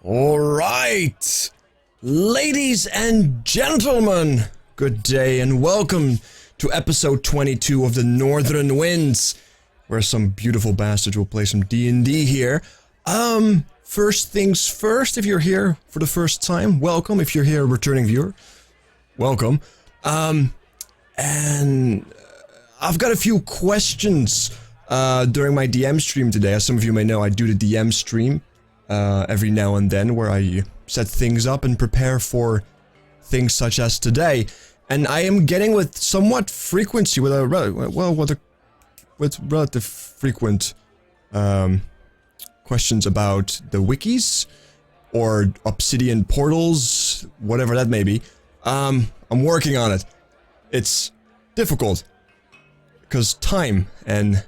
All right, ladies and gentlemen, good day and welcome to episode 22 of the Northern Winds, where some beautiful bastards will play some D&D here. First things first, if you're here for the first time, welcome. If you're here a returning viewer, welcome. And I've got a few questions during my DM stream today. As some of you may know, I do the DM stream every now and then, where I set things up and prepare for things such as today. And I am getting with somewhat frequency, with relative frequent questions about the wikis or obsidian portals, whatever that may be. I'm working on it. It's difficult because time and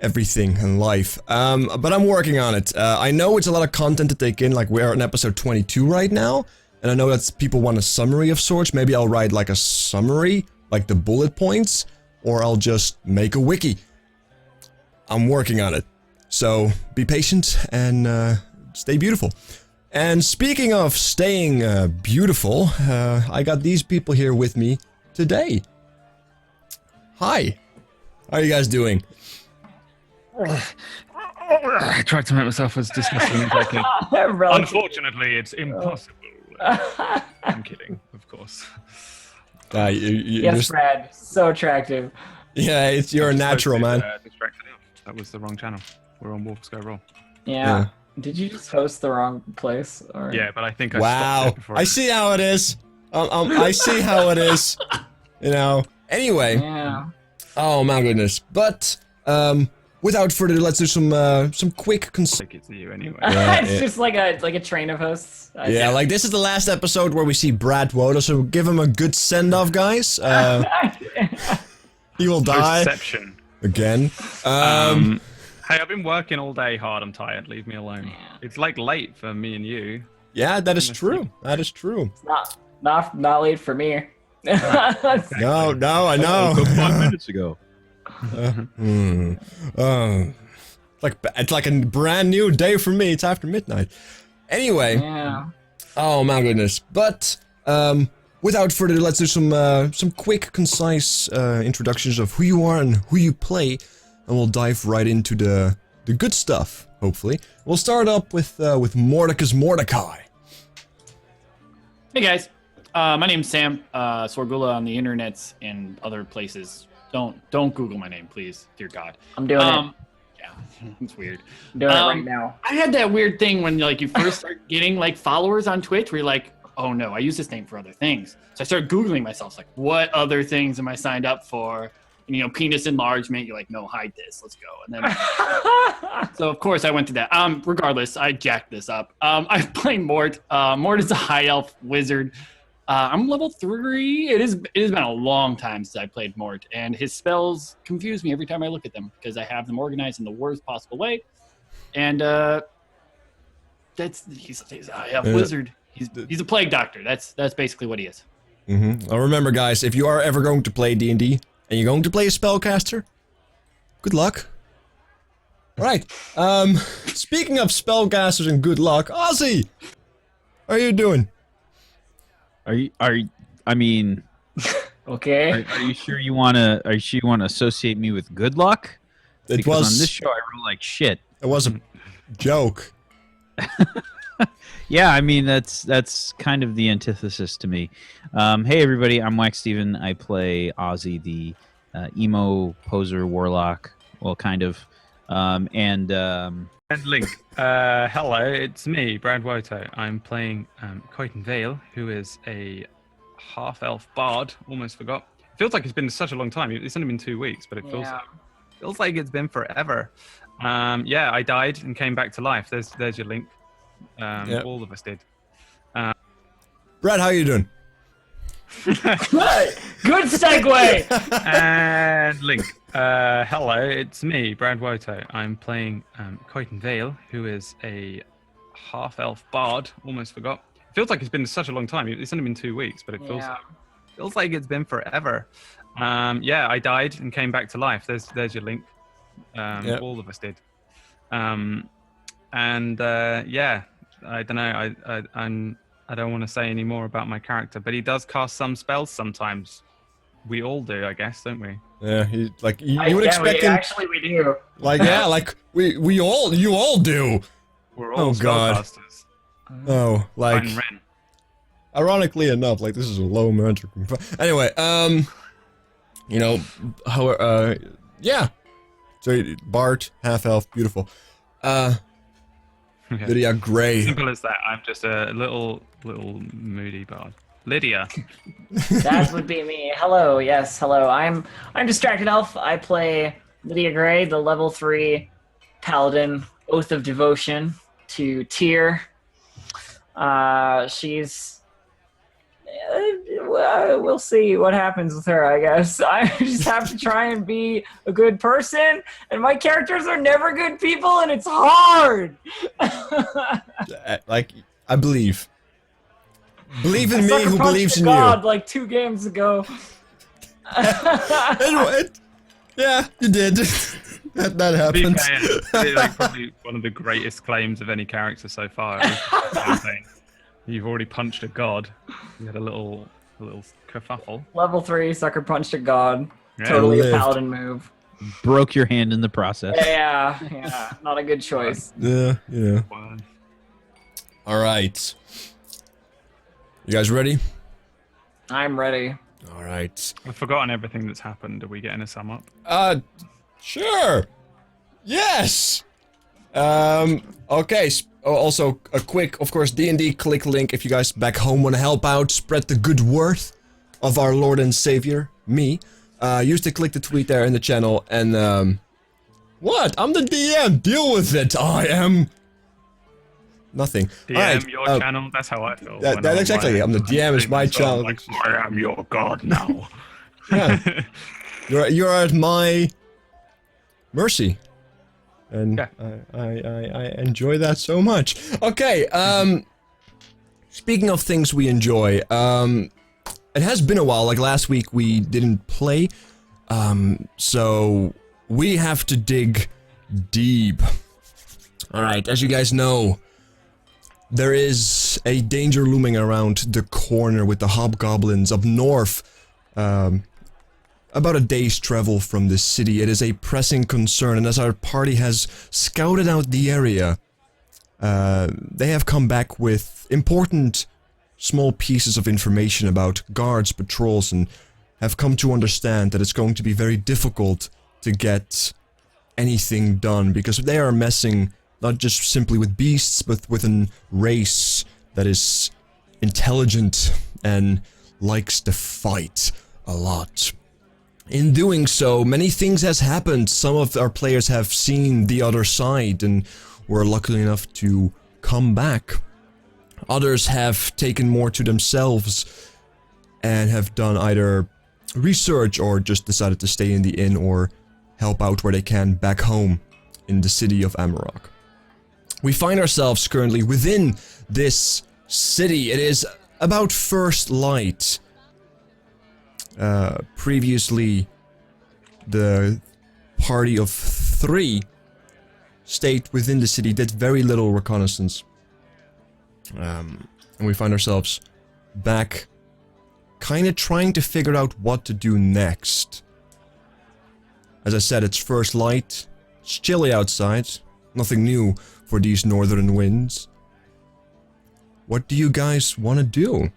everything in life, but I'm working on it. I know it's a lot of content to take in, like we're on episode 22 right now, and I know that people want a summary of sorts. Maybe I'll write like a summary, like the bullet points, or I'll just make a wiki. I'm working on it, so be patient and stay beautiful. And speaking of staying beautiful, I got these people here with me today. Hi, how are you guys doing? I tried to make myself as disgusting as I can. Unfortunately, it's impossible. I'm kidding, of course. Yes, Brad. So attractive. Yeah, you're a natural, man. That was the wrong channel. We're on WolfsGoRawr. Yeah. Did you just host the wrong place? Or? Yeah, but I think I wow. stopped it before. I see how it is. I see how it is. You know. Anyway. Yeah. Oh my goodness. But without further ado, let's do some quick Take it to you anyway. It's just like a train of hosts. Yeah, like this is the last episode where we see Brad Woda, so give him a good send-off, guys. He will die. Perception. Again. Hey, I've been working all day hard. I'm tired. Leave me alone. Yeah. It's like late for me and you. Yeah, that is true. That is true. It's not late for me. No, I know. 5 minutes ago. It's like a brand new day for me. It's after midnight. Anyway. Yeah. Oh my goodness. But without further ado, let's do some quick, concise introductions of who you are and who you play, and we'll dive right into the good stuff. Hopefully, we'll start up with Mordecai's Mordecai. Hey guys, my name's Sam. Sorgula on the internets and other places. Don't Google my name, please, dear God. I'm doing it. Yeah, it's weird. I'm doing it right now. I had that weird thing when like you first start getting like followers on Twitch, where you're like, oh no, I use this name for other things. So I started Googling myself, like, what other things am I signed up for? And, you know, penis enlargement. You're like, no, hide this. Let's go. And then, so of course I went to that. Regardless, I jacked this up. I play Mort. Mort is a high elf wizard. I'm level 3. It has been a long time since I played Mort, and his spells confuse me every time I look at them because I have them organized in the worst possible way. And he's a high elf wizard. He's a plague doctor. That's basically what he is. Well, remember, guys, if you are ever going to play D&D and you're going to play a spellcaster, good luck. All right. Speaking of spellcasters and good luck, Ozzy, how are you doing? I mean, Okay. are you sure you wanna associate me with good luck? Because on this show I roll like shit. It was a joke. Yeah, I mean that's kind of the antithesis to me. Hey everybody, I'm Wax Steven. I play Ozzy, the emo poser warlock. Well, kind of. And Link. Hello, it's me, Brad Woto. I'm playing Coyton Vale, who is a half-elf bard. Almost forgot. Feels like it's been such a long time. It's only been 2 weeks, but it feels like it's been forever. Yeah, I died and came back to life. There's your link. Yep. All of us did. Brad, how are you doing? Good segue. And Link. Hello, it's me, Brad Woto. I'm playing Coyton Vale, who is a half-elf bard. Almost forgot. Feels like it's been such a long time. It's only been 2 weeks, but it feels like it's been forever. Yeah, I died and came back to life. There's your link. Yep. All of us did. And yeah, I don't know. I don't want to say any more about my character, but he does cast some spells sometimes. We all do, I guess, don't we? Yeah, you would expect him. Actually, we do. Like, yeah, like you all do. We're all God. spellcasters. Oh, like. Fine, Ren. Ironically enough, like this is a low magic. Anyway, you know, how yeah. So Bart, half elf, beautiful. Lydia Gray. Simple as that. I'm just a little moody bard. Lydia. That would be me. Hello, yes, hello. I'm Distracted Elf. I play Lydia Gray, the level 3 paladin, Oath of Devotion to Tyr. She's we'll see what happens with her, I guess. I just have to try and be a good person, and my characters are never good people, and it's hard. Like, I believe. Believe in me who believes in God, you. like 2 games ago. Yeah, you did. that To be happened. fair, it's like probably one of the greatest claims of any character so far. You've already punched a god. You had a little kerfuffle. Level 3, sucker punched a god. Yeah. Totally a Lived. paladin move. Broke your hand in the process. Yeah, not a good choice. Yeah. Wow. All right. You guys ready? I'm ready. All right. I've forgotten everything that's happened. Are we getting a sum up? Sure. Yes. Okay. Also, a quick, of course, D&D click link if you guys back home want to help out, spread the good word of our Lord and Savior, me. Use the click to tweet there in the channel, and what? I'm the DM. Deal with it. I am nothing. DM, Alright, your channel. That's how I feel. that exactly. I'm the DM. It's my channel. Like, I am your god now. Yeah. You're at my mercy. And Yeah. I enjoy that so much. Okay, speaking of things we enjoy, it has been a while, like last week we didn't play, so we have to dig deep. Alright, as you guys know, there is a danger looming around the corner with the hobgoblins up north, about a day's travel from the city. It is a pressing concern, and as our party has scouted out the area, they have come back with important small pieces of information about guards, patrols, and have come to understand that it's going to be very difficult to get anything done, because they are messing not just simply with beasts, but with an race that is intelligent and likes to fight a lot. In doing so, many things has happened. Some of our players have seen the other side and were lucky enough to come back. Others have taken more to themselves and have done either research or just decided to stay in the inn or help out where they can back home in the city of Amarok. We find ourselves currently within this city. It is about first light. Previously, the party of 3 stayed within the city, did very little reconnaissance. And we find ourselves back, kind of trying to figure out what to do next. As I said, it's first light, it's chilly outside, nothing new for these northern winds. What do you guys want to do?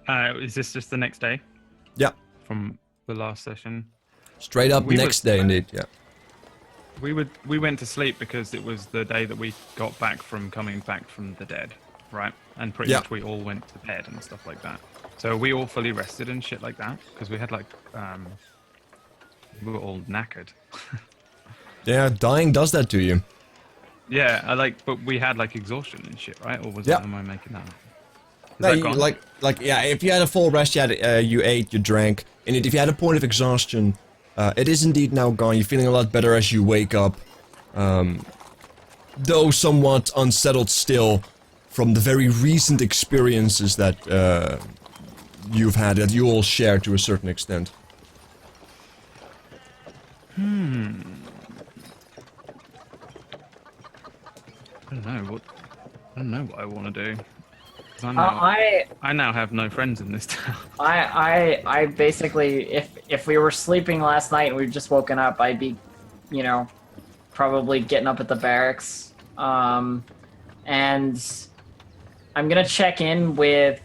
Is this just the next day? Yeah. From the last session? Straight up We next day, indeed, yeah. We went to sleep because it was the day that we got back from coming back from the dead, right? And pretty Yeah. much we all went to bed and stuff like that. So we all fully rested and shit like that because we had like we were all knackered. Yeah, dying does that to you. Yeah, but we had like exhaustion and shit, right? Or was Yeah. am I making that up? Is No, that you, gone? like, yeah, if you had a full rest, you had, you ate, you drank, and if you had a point of exhaustion, it is indeed now gone. You're feeling a lot better as you wake up, though somewhat unsettled still from the very recent experiences that you've had, that you all share to a certain extent. I don't know what I want to do. 'Cause I now have no friends in this town. I basically, if we were sleeping last night and we'd just woken up, I'd be, you know, probably getting up at the barracks. And I'm gonna check in with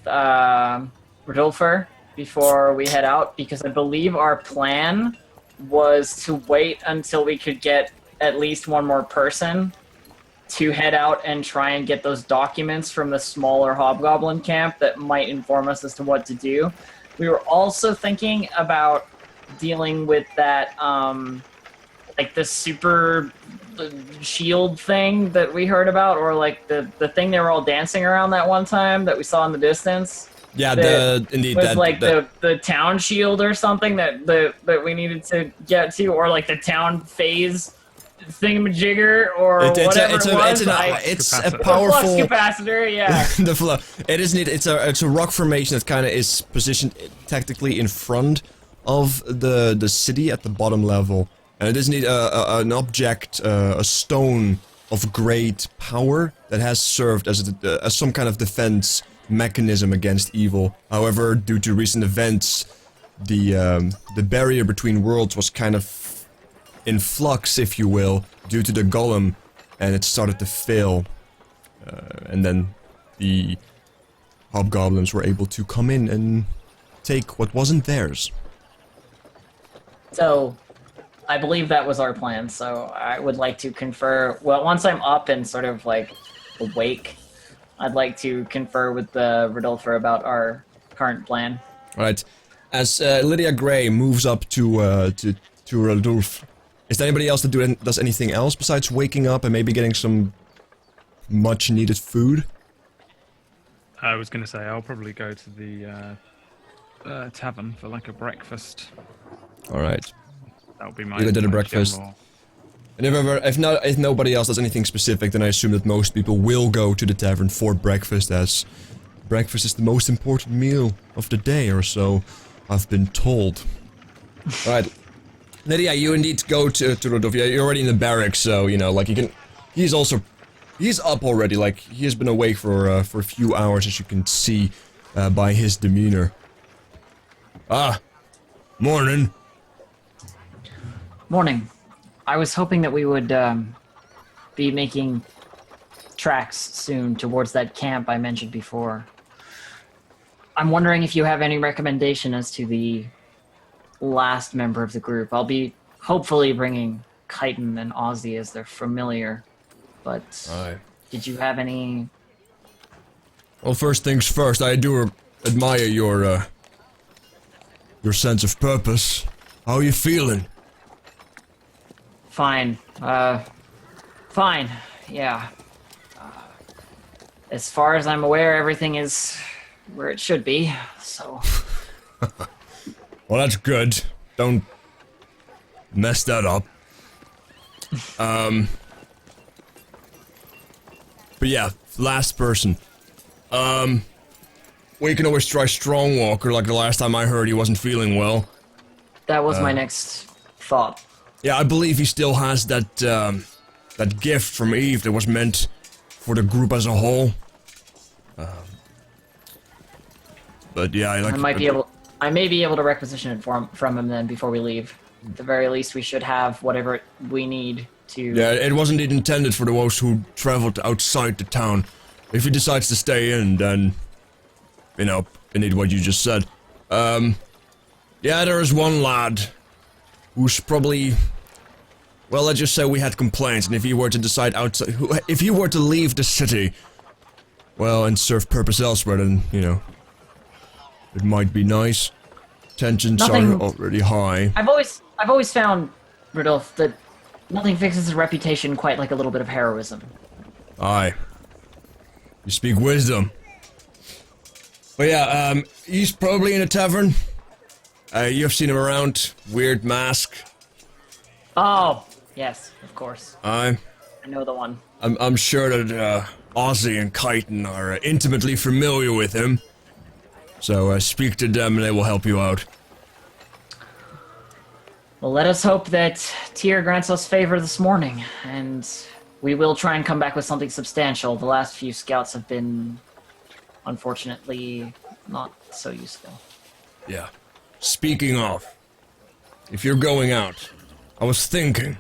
Rodolfo before we head out, because I believe our plan was to wait until we could get at least one more person to head out and try and get those documents from the smaller hobgoblin camp that might inform us as to what to do. We were also thinking about dealing with that, like the super shield thing that we heard about, or like the thing they were all dancing around that one time that we saw in the distance. Yeah, indeed. Was like the town shield or something that we needed to get to, or like the town phase thingamajigger or whatever it was. It's a powerful flux capacitor, yeah. the flow. It is neat. It's a rock formation that kind of is positioned tactically in front of the city at the bottom level, and it is neat. An object, a stone of great power that has served as some kind of defense mechanism against evil. However, due to recent events, the barrier between worlds was kind of in flux, if you will, due to the golem, and it started to fail. And then the hobgoblins were able to come in and take what wasn't theirs. So, I believe that was our plan, so I would like to confer... Well, once I'm up and sort of, like, awake, I'd like to confer with Rodolfo about our current plan. Alright. As Lydia Gray moves up to Rodolfo, is there anybody else that does anything else besides waking up and maybe getting some much-needed food? I was going to say, I'll probably go to the tavern for like a breakfast. Alright. That would be my... You go to the my breakfast. general- And if nobody else does anything specific, then I assume that most people will go to the tavern for breakfast, as breakfast is the most important meal of the day, or so I've been told. Alright. Lydia, you indeed go to Rodolfo. You're already in the barracks, so, you know, like, you can... He's up already, like, he has been awake for a few hours, as you can see by his demeanor. Ah, morning. Morning. I was hoping that we would be making tracks soon towards that camp I mentioned before. I'm wondering if you have any recommendation as to the last member of the group. I'll be hopefully bringing Chitin and Ozzy as their familiar, but Aye. did you have any... Well, first things first, I do admire your sense of purpose. How are you feeling? Fine. Fine. Yeah. As far as I'm aware, everything is where it should be, so... Well, that's good. Don't mess that up. But yeah, last person. We can always try Strongwalker, like the last time I heard he wasn't feeling well. That was my next thought. Yeah, I believe he still has that, that gift from Eve that was meant for the group as a whole. But yeah, I may be able to requisition it from him then before we leave. At the very least, we should have whatever we need to... Yeah, it wasn't intended for those who traveled outside the town. If he decides to stay in, then... You know, indeed what you just said. Yeah, there is one lad who's probably... Well, let's just say we had complaints, and if he were to decide outside... If he were to leave the city, well, and serve purpose elsewhere, then, you know... It might be nice. Tensions are already high. I've always found, Rodolphe, that nothing fixes a reputation quite like a little bit of heroism. Aye. You speak wisdom. But yeah, he's probably in a tavern. You've seen him around. Weird mask. Oh, yes, of course. Aye. I know the one. I'm sure that Ozzy and Chitin are intimately familiar with him. So speak to them and they will help you out. Well, let us hope that Tyr grants us favor this morning, and we will try and come back with something substantial. The last few scouts have been, unfortunately, not so useful. Yeah. Speaking of, if you're going out, I was thinking.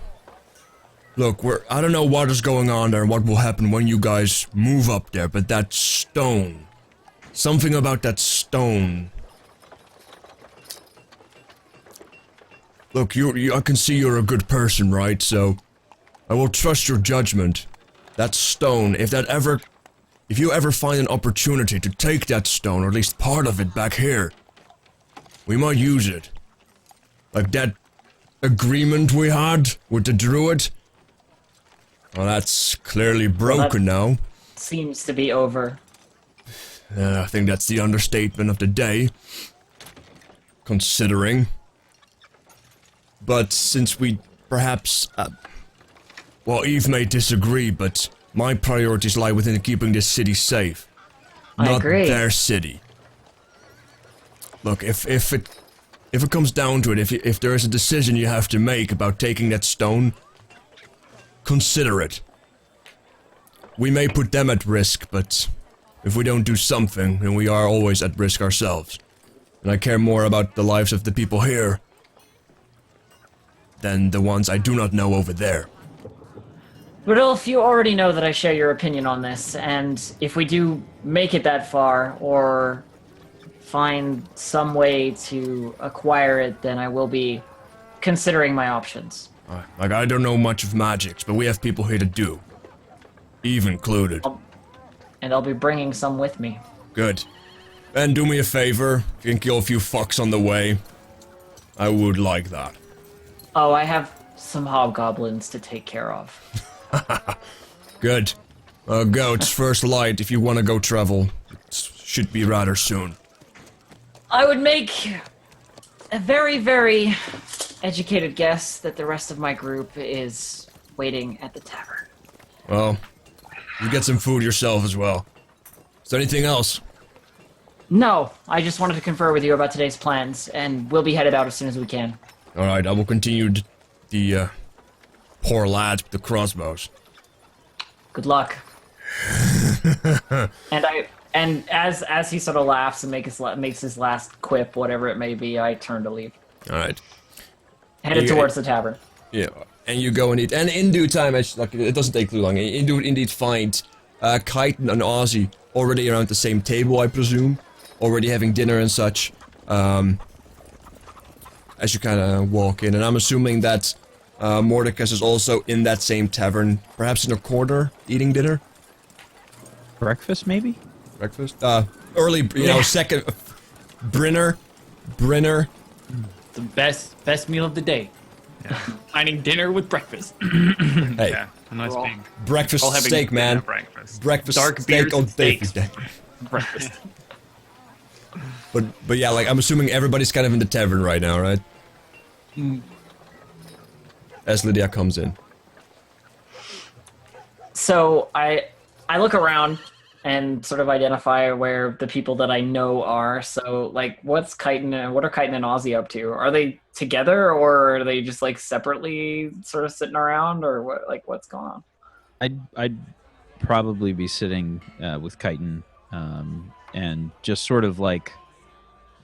Look, I don't know what is going on there and what will happen when you guys move up there, but that stone. Something about that stone. Look, I can see you're a good person, right? So, I will trust your judgment. That stone, if you ever find an opportunity to take that stone, or at least part of it back here, we might use it. Like that agreement we had with the druid. Well, that's clearly broken now. Seems to be over. I think that's the understatement of the day. Considering. But since we perhaps... well, Eve may disagree, but my priorities lie within keeping this city safe. I agree. Not their city. Look, if it comes down to it, if there is a decision you have to make about taking that stone, consider it. We may put them at risk, but if we don't do something, then we are always at risk ourselves. And I care more about the lives of the people here than the ones I do not know over there. Rudolph, you already know that I share your opinion on this, and if we do make it that far, or find some way to acquire it, then I will be considering my options. Like, I don't know much of magics, but we have people here to do. Eve included. And I'll be bringing some with me. Good. And do me a favor, if you can kill a few fucks on the way. I would like that. Oh, I have some hobgoblins to take care of. Good. Go, it's first light if you want to go travel. It should be rather soon. I would make a very, very educated guess that the rest of my group is waiting at the tavern. Well, you get some food yourself as well. Is there anything else? No, I just wanted to confer with you about today's plans, and we'll be headed out as soon as we can. Alright, I will continue the poor lads with the crossbows. Good luck. And as he sort of laughs and makes his last quip, whatever it may be, I turn to leave. Alright. Headed towards the tavern. Yeah, and you go and eat. And in due time, it doesn't take too long, you do indeed find Kyton and Ozzy already around the same table, I presume. Already having dinner and such. As you kind of walk in. And I'm assuming that Mordecus is also in that same tavern, perhaps in a corner, eating dinner? Breakfast, maybe? Breakfast? Early, second... Brinner. The best meal of the day. Yeah. Finding dinner with breakfast. Hey, Yeah, a nice big breakfast all having steak, man. breakfast. Breakfast Dark steak beers on and steaks. day. Breakfast. But yeah, like, I'm assuming everybody's kind of in the tavern right now, right? As Lydia comes in. So I look around and sort of identify where the people that I know are. So, like, what are Kyton and Ozzy up to? Are they together, or are they just, like, separately sort of sitting around, or what? Like, what's going on? I'd probably be sitting with Kyton and just sort of like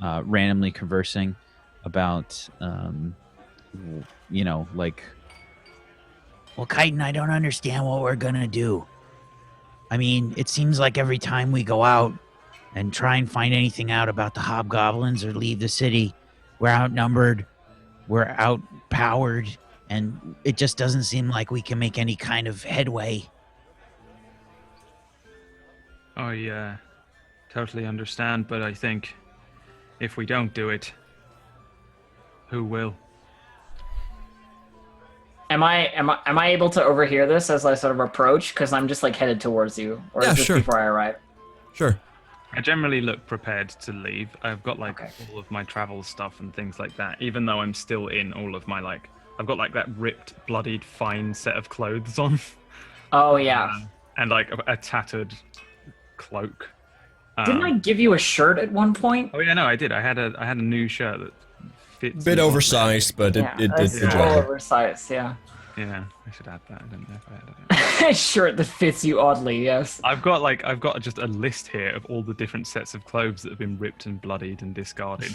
randomly conversing about, like, well, Kyton, I don't understand what we're gonna do. I mean, it seems like every time we go out and try and find anything out about the hobgoblins or leave the city, we're outnumbered, we're outpowered, and it just doesn't seem like we can make any kind of headway. I totally understand, but I think if we don't do it, who will? Am I able to overhear this as I sort of approach? Because I'm just, like, headed towards you, or Yeah, is this sure. before I arrive? Sure. I generally look prepared to leave. I've got, like, Okay. all of my travel stuff and things like that, even though I'm still in all of my, like, I've got, like, that ripped, bloodied, fine set of clothes on. Oh yeah. And, like, a tattered cloak. Didn't I give you a shirt at one point? Oh yeah, no, I did. I had a new shirt that fits. Bit me. oversized, but Yeah, it did it's the all job. oversized. Yeah. Yeah, I should add that. I don't know if I added it. A shirt that fits you oddly, yes. I've got just a list here of all the different sets of clothes that have been ripped and bloodied and discarded.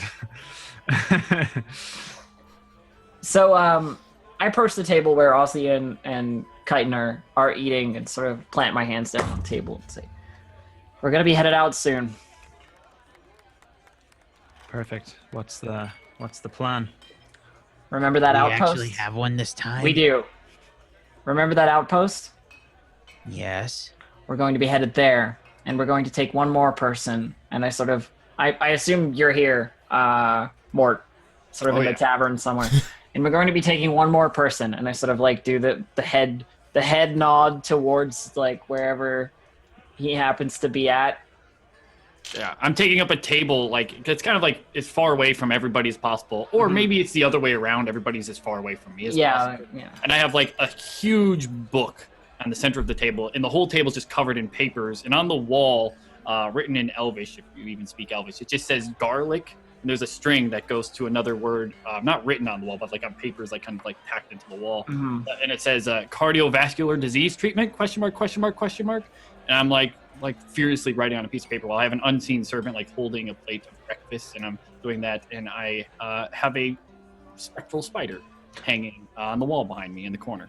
So, I approach the table where Aussie and Chitin are eating and sort of plant my hands down on the table and say, "We're gonna be headed out soon." Perfect. What's the plan? Remember that We outpost? actually have one this time. We do. Remember that outpost? Yes. We're going to be headed there, and we're going to take one more person. And I assume you're here, Mort, sort of in the tavern somewhere. And we're going to be taking one more person. And I sort of like do the head nod towards like wherever he happens to be at. Yeah, I'm taking up a table, like, it's kind of like as far away from everybody as possible. Or maybe it's the other way around. Everybody's as far away from me as possible. Yeah. And I have, like, a huge book on the center of the table. And the whole table's just covered in papers. And on the wall, written in Elvish, if you even speak Elvish, it just says garlic. And there's a string that goes to another word, not written on the wall, but, like, on papers, like, kind of, like, tacked into the wall. Mm-hmm. And it says, cardiovascular disease treatment, ? And I'm like furiously writing on a piece of paper while I have an unseen servant like holding a plate of breakfast, and I'm doing that, and I have a spectral spider hanging on the wall behind me in the corner.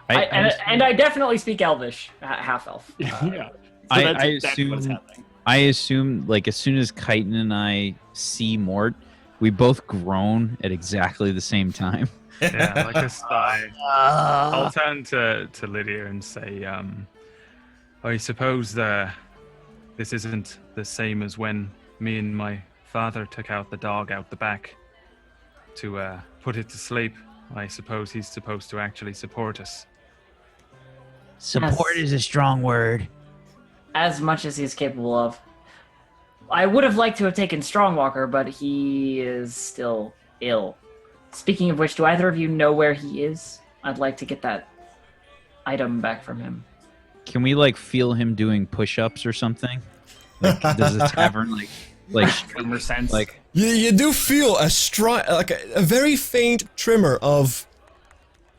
I definitely speak Elvish, half elf. Yeah. So I that's exactly assume what is happening. I assume like as soon as Chitin and I see Mort, we both groan at exactly the same time. Yeah, like a sigh. I'll turn to Lydia and say, I suppose this isn't the same as when me and my father took out the dog out the back to put it to sleep. I suppose he's supposed to actually support us. Support is a strong word. As much as he's capable of. I would have liked to have taken Strongwalker, but he is still ill. Speaking of which, do either of you know where he is? I'd like to get that item back from him. Can we like feel him doing push-ups or something? Like, does the tavern like Tremor sense. like You do feel a a very faint tremor of,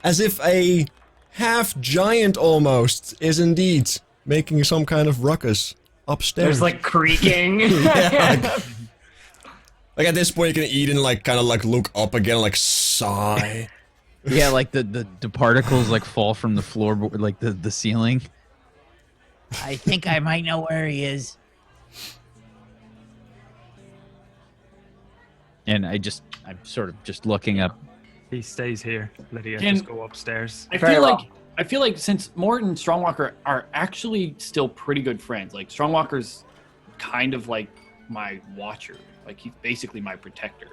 as if a half giant almost is indeed making some kind of ruckus upstairs. There's like creaking. Yeah, like at this point you can eat and like kind of like look up again, like sigh. yeah, like the particles like fall from the floorboard, like the ceiling. I think I might know where he is. And I'm sort of just looking up. He stays here. Lydia, Can- just go upstairs. I Very feel like since Mort and Strongwalker are actually still pretty good friends, like Strongwalker's kind of like my watcher, like he's basically my protector.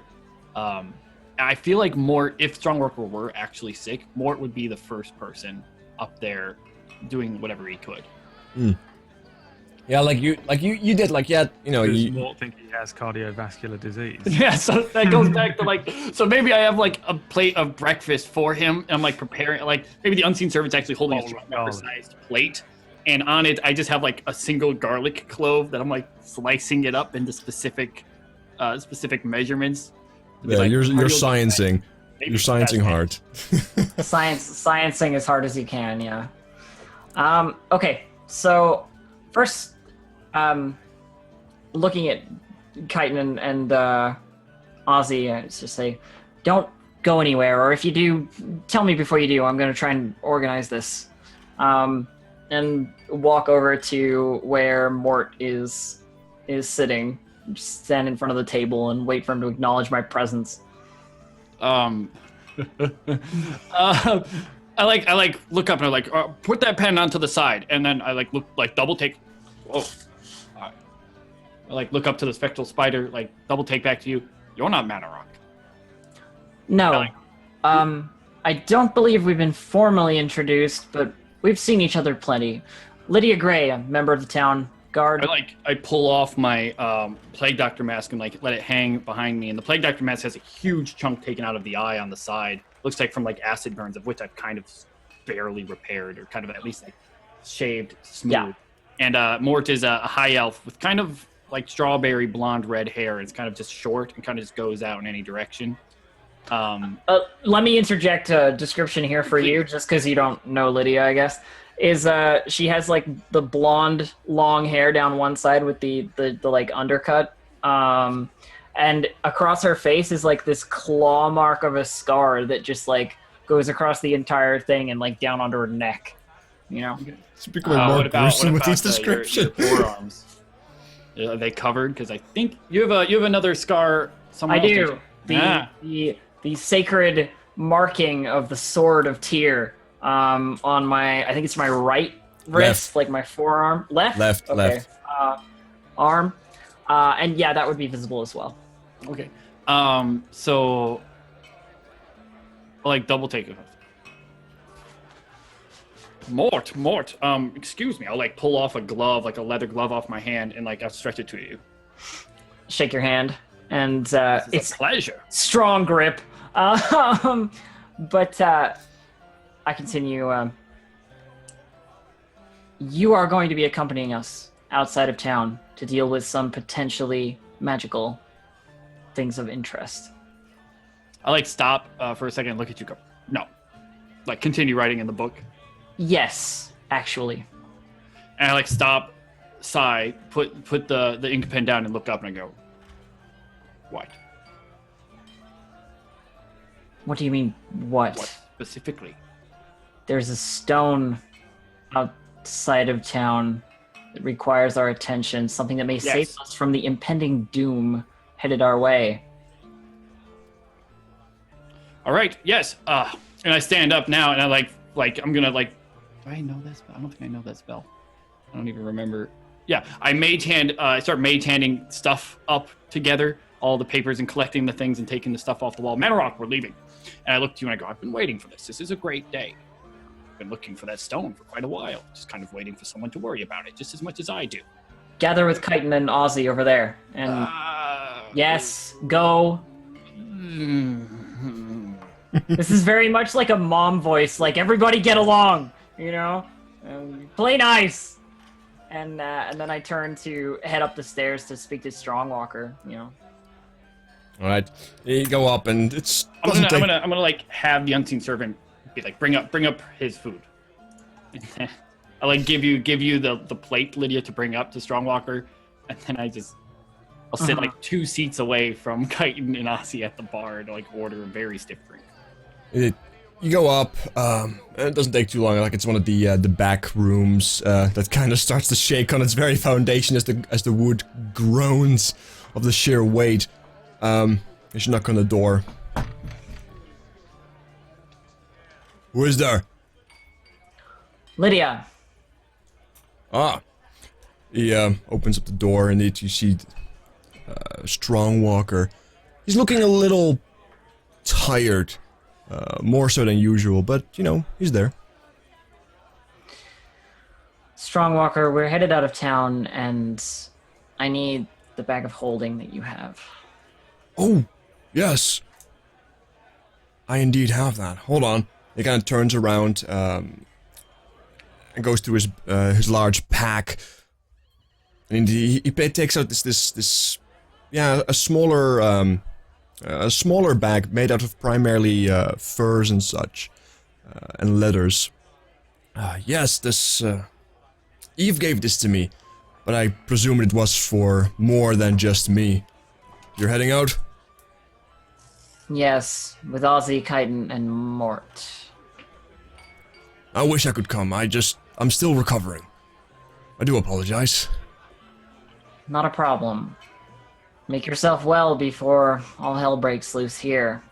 I feel like Mort, if Strongwalker were actually sick, Mort would be the first person up there doing whatever he could. Yeah, like you did, like, yeah, you know, Does you, Mort think he has cardiovascular disease? Yeah, so that goes back to like, so maybe I have like a plate of breakfast for him, and I'm like preparing, like maybe the unseen servant's actually holding a Strongwalker-sized plate, and on it I just have like a single garlic clove that I'm like slicing it up into specific measurements. yeah, Like, you're cardio- sciencing. maybe You're sciencing hard. Sciencing as hard as you can, yeah. Okay, so first, looking at Chitin and Ozzy, I just say, don't go anywhere, or if you do, tell me before you do. I'm going to try and organize this. And walk over to where Mort is sitting, just stand in front of the table and wait for him to acknowledge my presence. I look up and I like put that pen onto the side, and then I like look like double take. Whoa! I like look up to the spectral spider, like double take back to you. You're not Manarok. No, I don't believe we've been formally introduced, but we've seen each other plenty. Lydia Gray, a member of the town guard. I pull off my plague doctor mask and like let it hang behind me, and the plague doctor mask has a huge chunk taken out of the eye on the side. Looks like from like acid burns, of which I've kind of barely repaired, or kind of at least like shaved smooth. Yeah. And Mort is a high elf with kind of like strawberry blonde red hair. It's kind of just short and kind of just goes out in any direction. Let me interject a description here for you, just because you don't know Lydia, I guess. Is she has like the blonde long hair down one side with the like undercut, and across her face is like this claw mark of a scar that just like goes across the entire thing and like down onto her neck. You know. It's becoming more gruesome with each description. Your forearms? Are they covered? Because I think you have another scar somewhere. I do. The sacred marking of the sword of Tyr on my, I think it's my right wrist, like my forearm. Left? Left. Arm. And yeah, that would be visible as well. Okay. So, like, double take it. Mort. Excuse me. I'll like pull off a glove, like a leather glove off my hand, and like I'll stretch it to you. Shake your hand, and it's a pleasure. Strong grip. But I continue. You are going to be accompanying us outside of town to deal with some potentially magical things of interest. I like stop for a second and look at you. Go, no. Like continue writing in the book. Yes, actually. And I like stop, sigh, put the ink pen down and look up and I go, what? What do you mean, what? What specifically? There's a stone outside of town that requires our attention, something that may save us from the impending doom headed our way. All right, yes. And I stand up now and I like I'm gonna like, do I know that spell? I don't think I know that spell. I don't even remember. Yeah, I start mage handing stuff up together, all the papers and collecting the things and taking the stuff off the wall. Manorock, we're leaving. And I look to you and I go, I've been waiting for this. This is a great day. I've been looking for that stone for quite a while. Just kind of waiting for someone to worry about it, just as much as I do. Gather with Chitin and Ozzy over there. And yes, go. This is very much like a mom voice, like everybody get along, you know? Play nice. And then I turn to head up the stairs to speak to Strongwalker, you know. All right, you go up, and it's. I'm gonna like have the unseen servant be like, bring up his food. I like give you the plate, Lydia, to bring up to Strongwalker, and then I'll sit like 2 seats away from Chitin and Ozzy at the bar to like order a very stiff drink. You go up, and it doesn't take too long. Like it's one of the back rooms that kind of starts to shake on its very foundation as the wood groans of the sheer weight. You should knock on the door. Who is there? Lydia. Ah. He opens up the door, and you see Strongwalker. He's looking a little tired. More so than usual, but, you know, he's there. Strongwalker, we're headed out of town, and I need the bag of holding that you have. Oh, yes. I indeed have that. Hold on. He kind of turns around, and goes to his large pack. And he takes out this a smaller bag made out of primarily furs and such, and leathers. Yes, this Eve gave this to me, but I presume it was for more than just me. You're heading out? Yes, with Ozzy, Chitin, and Mort. I wish I could come. I'm still recovering. I do apologize. Not a problem. Make yourself well before all hell breaks loose here.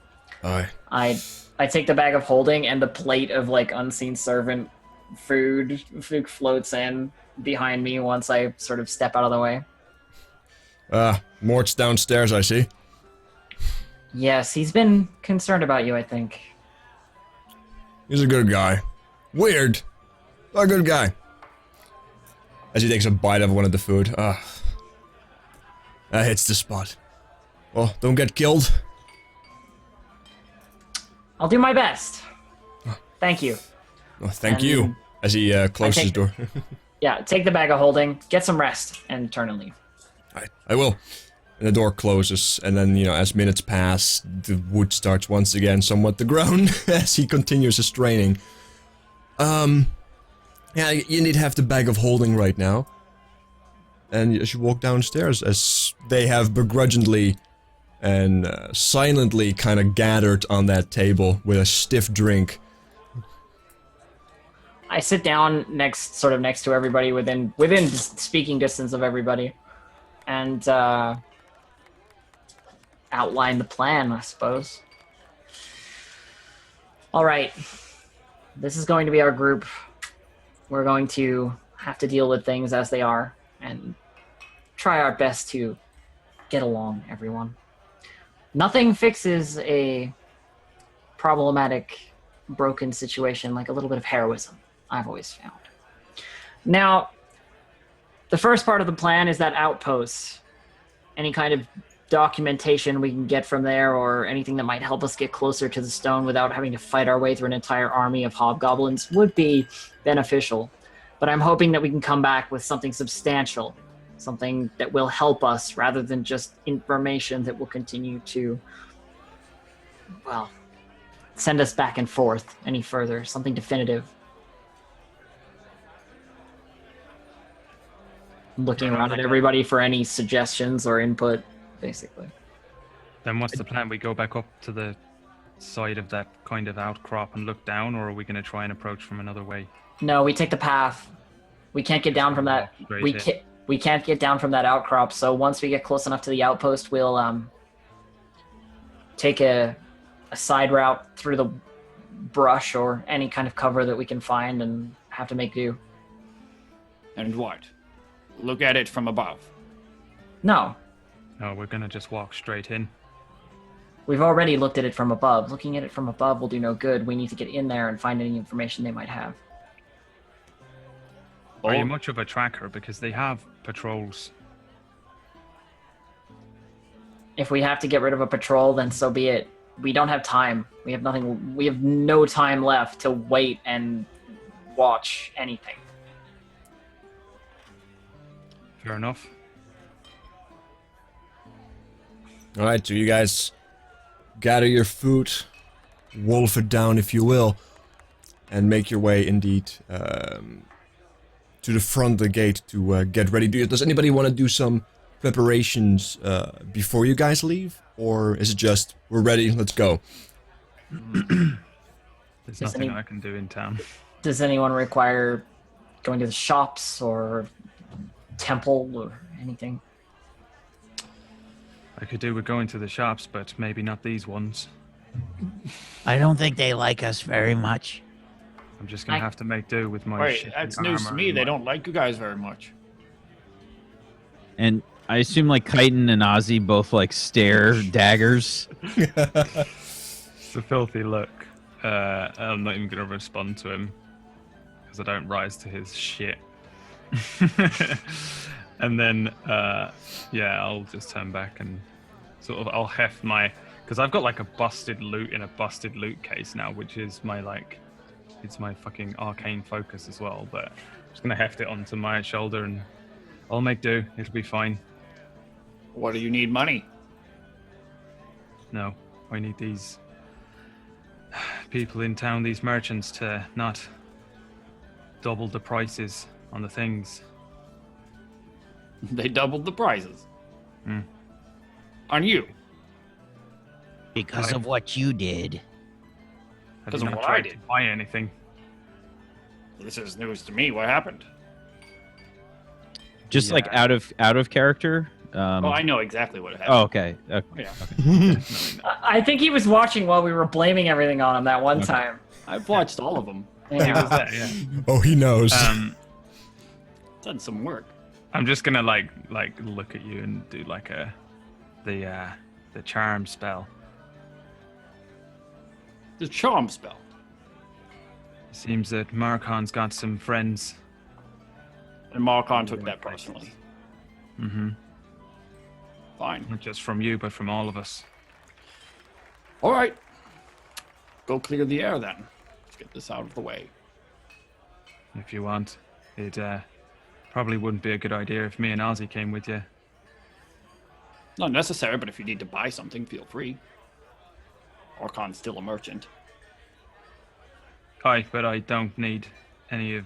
Aye. I take the bag of holding and the plate of like unseen servant food floats in behind me once I sort of step out of the way. Mort's downstairs, I see. Yes, he's been concerned about you, I think. He's a good guy. Weird, but a good guy. As he takes a bite of one of the food. That hits the spot. Well, don't get killed. I'll do my best. Thank you. Oh, thank you. As he closes the door. Yeah, take the bag of holding, get some rest, and turn and leave. I will. And the door closes, and then, as minutes pass, the wood starts once again somewhat to groan as he continues his training. Yeah, you indeed have the bag of holding right now. And as you walk downstairs, as they have begrudgingly and silently kind of gathered on that table with a stiff drink. I sit down next to everybody, within speaking distance of everybody, and outline the plan, I suppose. All right, this is going to be our group. We're going to have to deal with things as they are and try our best to get along, everyone. Nothing fixes a problematic, broken situation like a little bit of heroism, I've always found. Now, the first part of the plan is that outpost. Any kind of documentation we can get from there, or anything that might help us get closer to the stone without having to fight our way through an entire army of hobgoblins, would be beneficial. But I'm hoping that we can come back with something substantial, something that will help us rather than just information that will continue to, well, send us back and forth any further, something definitive. I'm looking around at everybody for any suggestions or input, basically. Then what's the plan? We go back up to the side of that kind of outcrop and look down, or are we going to try and approach from another way? No, we take the path. We can't get down from that. We can't get down from that outcrop. So once we get close enough to the outpost, we'll take a side route through the brush or any kind of cover that we can find and have to make do. And what? Look at it from above. No, No, we're going to just walk straight in. we've already looked at it from above. Looking at it from above will do no good. We need to get in there and find any information they might have. Are you much of a tracker? Because they have patrols. If we have to get rid of a patrol, then so be it. We don't have time. We have nothing. We have no time left to wait and watch anything. Fair enough. Alright, so you guys gather your food, wolf it down if you will, and make your way indeed to the front of the gate to get ready. Does anybody want to do some preparations before you guys leave? Or is it just, we're ready, let's go? There's nothing I can do in town. Does anyone require going to the shops or temple or anything? I could do with going to the shops, but maybe not these ones. I don't think they like us very much. I'm just going to have to make do with my Wait, shit. that's news to me. They don't like you guys very much. And I assume like Chitin and Ozzy both like stare daggers. It's a filthy look. I'm not even going to respond to him because I don't rise to his shit. And then, yeah, I'll just turn back and sort of, I'll heft my, because I've got like a busted loot in a busted loot case now, which is my like, it's my fucking arcane focus as well, but I'm just going to heft it onto my shoulder and I'll make do. It'll be fine. What do you need money? No, I need these people in town, these merchants, to not double the prices on the things. They doubled the prices. Hmm. On you. Because of what you did. I Because didn't of what try I to did. buy anything. This is news to me. What happened? Just like Yeah. out of character. Oh, I know exactly what happened. Oh, okay. Okay. Yeah. I think he was watching while we were blaming everything on him that one time. I've watched all of them. He Yeah. was there, yeah. Oh, he knows. Done some work. I'm just gonna like look at you and do like the charm spell. The charm spell. Seems that Marcon's got some friends. And Marcon took that personally. Mm-hmm. Fine. Not just from you, but from all of us. All right. Go clear the air then. Let's get this out of the way. If you want. It probably wouldn't be a good idea if me and Ozzy came with you. Not necessary, but if you need to buy something, feel free. Orcon's still a merchant. Aye, but I don't need any of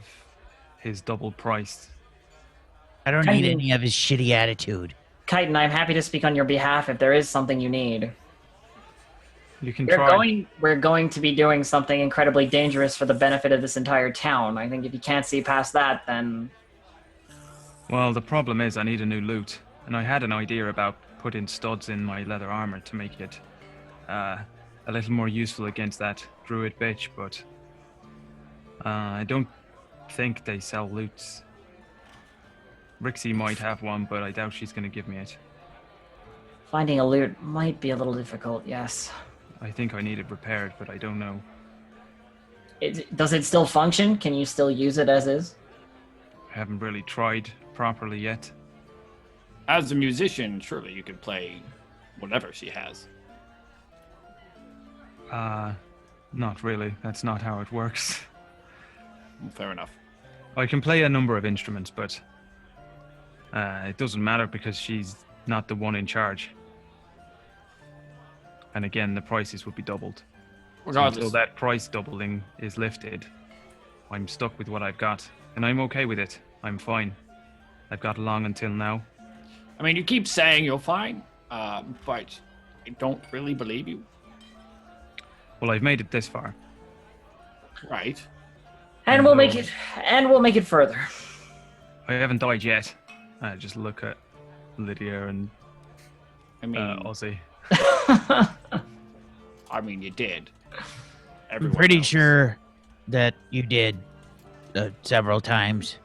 his double priced. I don't need Chitin. any of his shitty attitude. Chitin, I'm happy to speak on your behalf if there is something you need. You can try. We're going to be doing something incredibly dangerous for the benefit of this entire town. I think if you can't see past that, then Well, the problem is I need a new loot, and I had an idea about putting studs in my leather armor to make it a little more useful against that druid bitch, but I don't think they sell loots. Rixie might have one, but I doubt she's going to give me it. finding a loot might be a little difficult, yes. I think I need it repaired, but I don't know. Does it still function? Can you still use it as is? I haven't really tried properly yet. As a musician, surely you could play whatever she has. Not really. That's not how it works. Fair enough. I can play a number of instruments, but it doesn't matter because she's not the one in charge. And again, the prices would be doubled. So Regardless, until that price doubling is lifted, I'm stuck with what I've got. And I'm okay with it. I'm fine. I've got long until now. I mean, you keep saying you're fine, but I don't really believe you. Well, I've made it this far. Right. And we'll make it further. I haven't died yet. I just look at Lydia and I mean, Ozzy. I mean, you did. I'm Everyone pretty knows. sure that you did several times.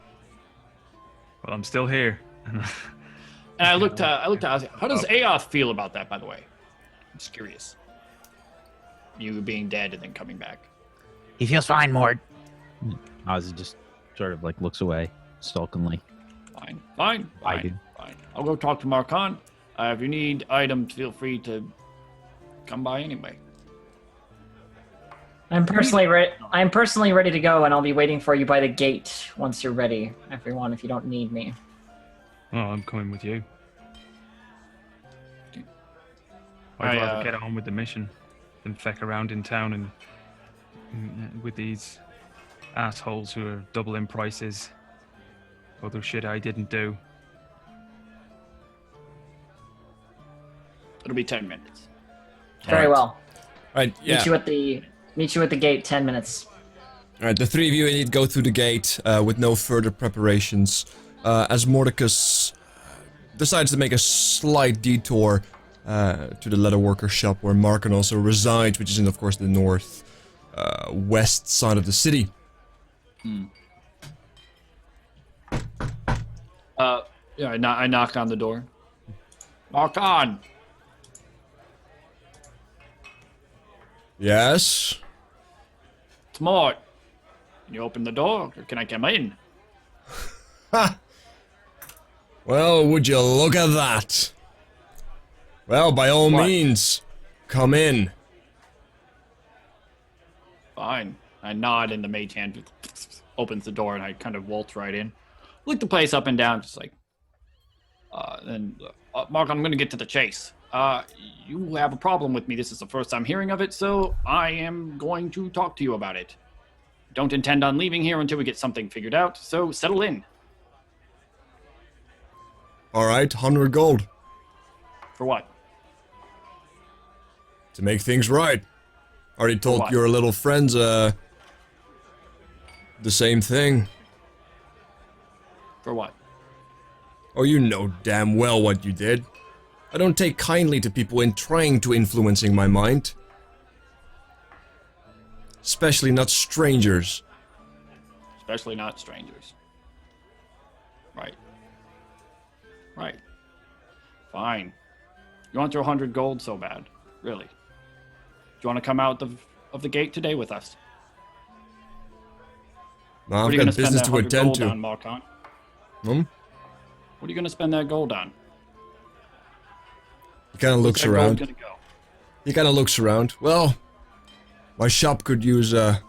Well, I'm still here. And I looked at Ozzy. How does Aoth feel about that, by the way? I'm just curious. You being dead and then coming back. He feels fine, Mort. Ozzy just sort of like looks away sulkily. Fine. I do. Fine. I'll go talk to Marcon. If you need items, feel free to come by anyway. I'm personally ready to go, and I'll be waiting for you by the gate once you're ready, everyone, if you don't need me. Oh, I'm coming with you. I'd I, rather get on with the mission than feck around in town and with these assholes who are doubling prices. Other shit I didn't do. It'll be 10 minutes. Very Alright. well. Right, yeah. Meet you at the gate. 10 minutes. Alright, the three of you need to go through the gate with no further preparations. As Mordecus decides to make a slight detour to the leatherworker shop where Markin also resides, which is in, of course, the north west side of the city. Yeah, I knock on the door. Marcon! Yes? It's Mort. Can you open the door, or can I come in? Ha! Well, would you look at that? Well, by all What? means, come in. Fine. I nod, and the mage hand opens the door, and I kind of waltz right in. Look the place up and down, just like... Mark, I'm going to get to the chase. You have a problem with me. This is the first I'm hearing of it, so I am going to talk to you about it. Don't intend on leaving here until we get something figured out, so settle in. Alright, 100 gold. For what? To make things right. Already told what? your little friends, the same thing. For what? Oh, you know damn well what you did. I don't take kindly to people in trying to influencing my mind. Especially not strangers. Especially not strangers. Right. Right. Fine. You want your 100 gold so bad? Really? Do you want to come out of the gate today with us? No, What are I've you got going to spend business that to 100 attend gold to. on, Marcon? Hmm? What are you going to spend that gold on? He kind of looks Where's that gold around. gonna go? He kind of looks around. Well, my shop could use a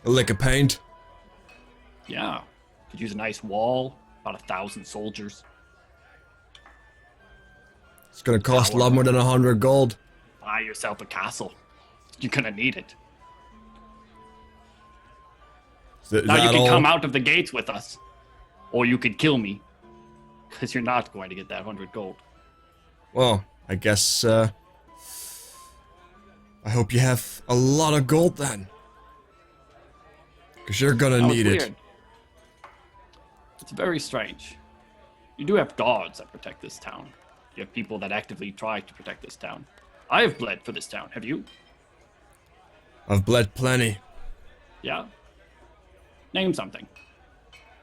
lick of paint. Yeah. Could use a nice wall. About 1,000 soldiers. It's gonna cost a lot more than 100 gold. Buy yourself a castle. You're gonna need it. Is Now you that can all? come out of the gates with us. Or you could kill me. Because you're not going to get that 100 gold. Well, I guess, I hope you have a lot of gold then. Because you're gonna Now, it's need it. weird. It's very strange. You do have guards that protect this town. You have people that actively try to protect this town. I have bled for this town. Have you? I've bled plenty. Yeah? Name something.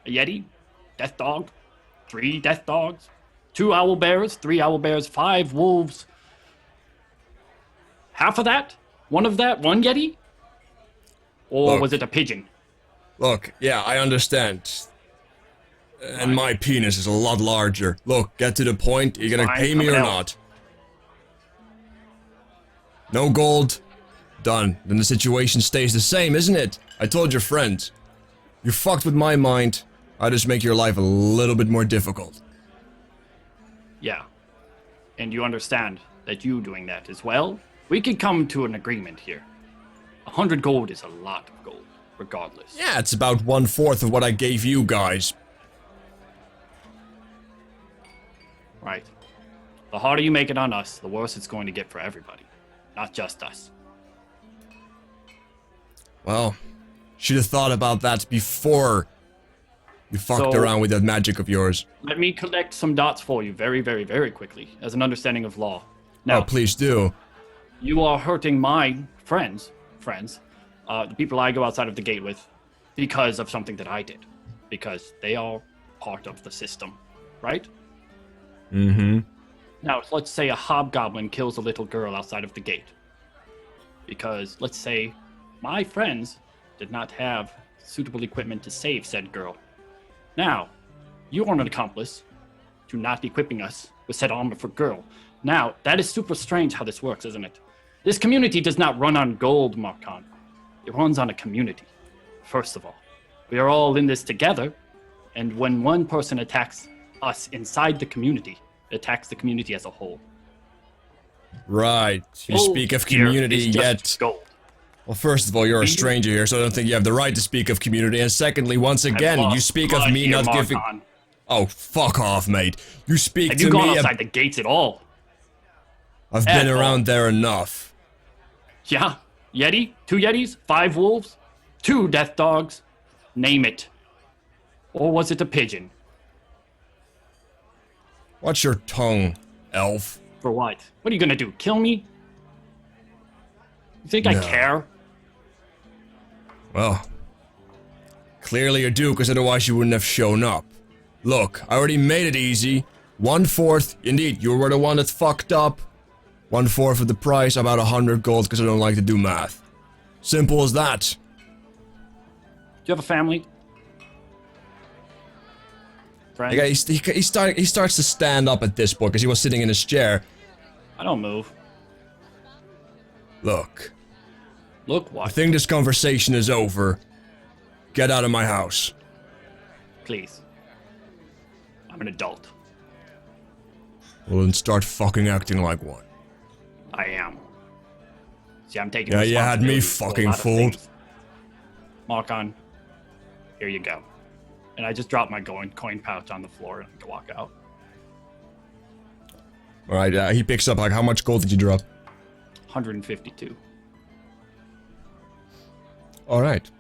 A Yeti? Death Dog? 3 Death Dogs? 2 Owl Bears? 3 Owl Bears? 5 Wolves? Half of that? 1 of that? 1 Yeti? Or Look. was it a pigeon? Look, yeah, I understand. And my penis is a lot larger. Look, get to the point. Are you gonna Fine, pay me or something not? No gold. Done. Then the situation stays the same, isn't it? I told your friend. You fucked with my mind. I just make your life a little bit more difficult. Yeah. And you understand that you doing that as well? We could come to an agreement here. 100 gold is a lot of gold, regardless. Yeah, it's about 1/4 of what I gave you guys. Right. The harder you make it on us, the worse it's going to get for everybody. Not just us. Well, should have thought about that before you fucked So- around with that magic of yours. Let me collect some dots for you very, very, very quickly as an understanding of law. Now, Oh, please do. you are hurting my friends, the people I go outside of the gate with, because of something that I did. Because they are part of the system, right? Mm-hmm. Now, let's say a hobgoblin kills a little girl outside of the gate. Because, let's say, my friends did not have suitable equipment to save said girl. Now, you are an accomplice to not equipping us with said armor for girl. Now, that is super strange how this works, isn't it? This community does not run on gold, Marcon. It runs on a community, first of all. We are all in this together, and when one person attacks us inside the community, it attacks the community as a whole. Right. You Gold speak of here community, is just yet... gold. Well, first of all, you're a stranger here, so I don't think you have the right to speak of community. And secondly, once again, I've you lost speak of blood me here, not giving... Marcon. Oh, fuck off, mate. You speak Have to you gone me... outside the gates at all? I've been at all? around there enough. Yeah. Yeti? 2 Yetis? 5 wolves? 2 death dogs? Name it. Or was it a pigeon? Watch your tongue, elf. For what? What are you gonna do? Kill me? You think I No. care? Well, clearly you do, because otherwise you wouldn't have shown up. Look, I already made it easy. 1/4, indeed, you were the one that fucked up. 1/4 of the price, about 100 gold, because I don't like to do math. Simple as that. Do you have a family? Friends? The guy, he starts to stand up at this point, because he was sitting in his chair. I don't move. Look, Look I what? think this conversation is over. Get out of my house. Please. I'm an adult. Well, then start fucking acting like one. I am. See, I'm taking Yeah, you had me responsibility for a fucking lot of fooled. things. Marcon, here you go. And I just drop my coin pouch on the floor and walk out. Alright, he picks up, like, how much gold did you drop? 152. Alright.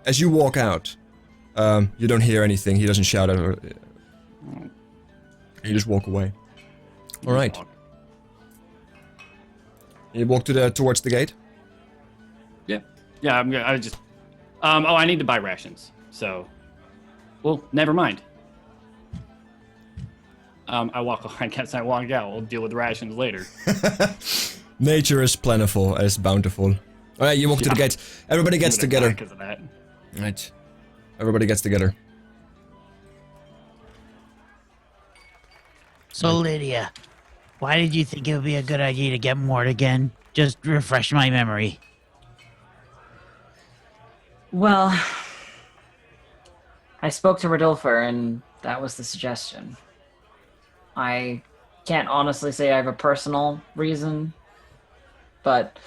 As you walk out, you don't hear anything, he doesn't shout out, or... You just walk away. Alright. You walk towards the gate? Yeah. Yeah, I just... oh, I need to buy rations. So... Well, never mind. I guess I walk out. We'll deal with rations later. Nature is plentiful, as bountiful. Alright, you walk to the gate. Everybody gets I'm gonna die together. 'cause of that. Right. Everybody gets together. So, Lydia, why did you think it would be a good idea to get Mort again? Just refresh my memory. Well, I spoke to Rodolfo, and That was the suggestion. I can't honestly say I have a personal reason, but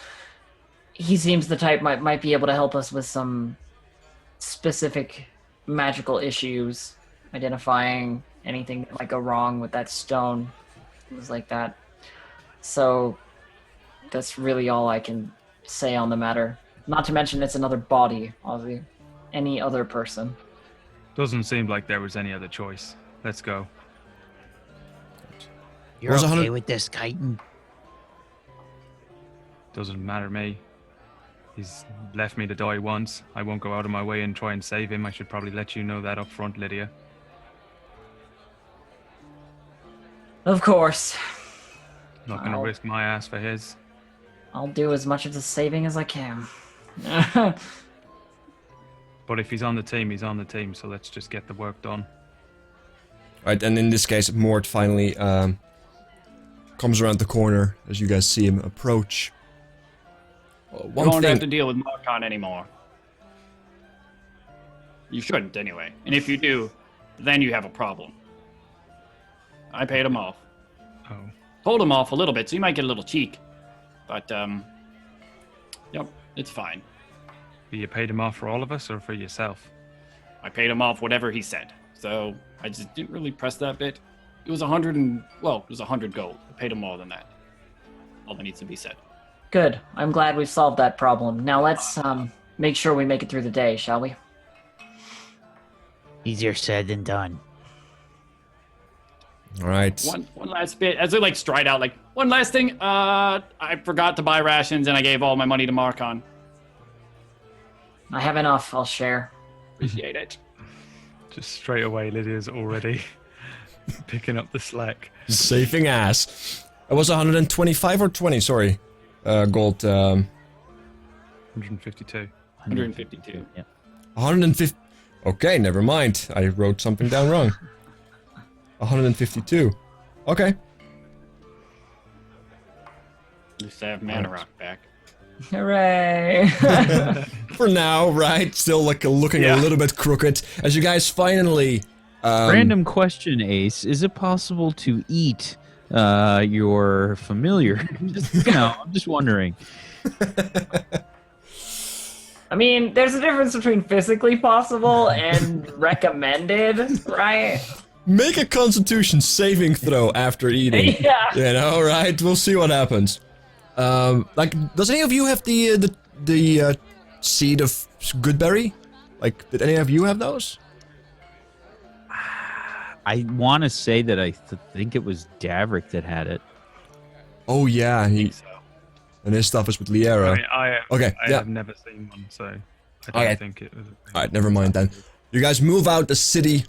he seems the type might be able to help us with some specific magical issues, identifying anything that might go wrong with that stone, things like that. So that's really all I can say on the matter. Not to mention it's another body, Ozzy. Any other person. Doesn't seem like there was any other choice. Let's go. You're Was okay 100 with this, Chitin? Doesn't matter me. He's left me to die once. I won't go out of my way and try and save him. I should probably let you know that up front, Lydia. Of course. Not going to I'll- risk my ass for his. I'll do as much of the saving as I can. But if he's on the team, he's on the team. So let's just get the work done. Right, and in this case, Mort finally comes around the corner as you guys see him approach. You One won't have to thing, deal with Marcon anymore. You shouldn't, anyway. And if you do, then you have a problem. I paid him off. Oh. Told him off a little bit, so you might get a little cheek. But, yep, it's fine. You paid him off for all of us or for yourself? I paid him off whatever he said. So I just didn't really press that bit. It was 100 gold. I paid him more than that. All that needs to be said. Good. I'm glad we've solved that problem. Now let's make sure we make it through the day, shall we? Easier said than done. all right. One last bit. As they stride out, one last thing. I forgot to buy rations and I gave all my money to Marcon. I have enough. I'll share. Appreciate it. Just straight away, Lydia's already picking up the slack. Saving ass. It was 125 or 20, sorry. Gold, 152. 152. Yeah. 150. Okay, never mind. I wrote something down wrong. 152. Okay. At least I have Mana Rock back. Hooray! For now, right? Still looking a Yeah. little bit crooked. As you guys finally... Random question, Ace. Is it possible to eat your familiar? I'm just wondering. I mean, there's a difference between physically possible and recommended, right? Make a constitution saving throw after eating. Yeah. You know, right? We'll see what happens. Does any of you have the seed of Goodberry? Did any of you have those? I want to say that I think it was Davrick that had it. Oh yeah, and his stuff is with Liera. I Okay, yeah. have never seen one, so I don't Okay. think it was. All right, never mind then. You guys move out the city.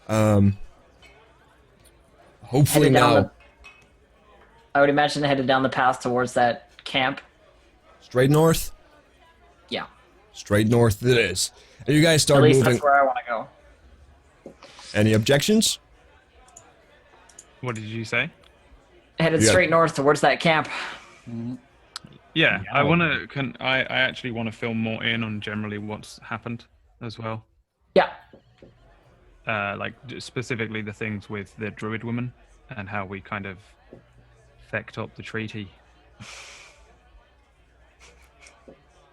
Hopefully Headed down now, the, I would imagine headed down the path towards that camp. straight north. Yeah. Straight north it is. And you guys At start least moving. that's where I want to go. Any objections? What did you say? Headed Yeah. straight north towards that camp. Yeah, I Yeah. want to. I actually want to fill more in on generally what's happened as well. Yeah. Specifically the things with the druid woman and how we kind of fecked up the treaty.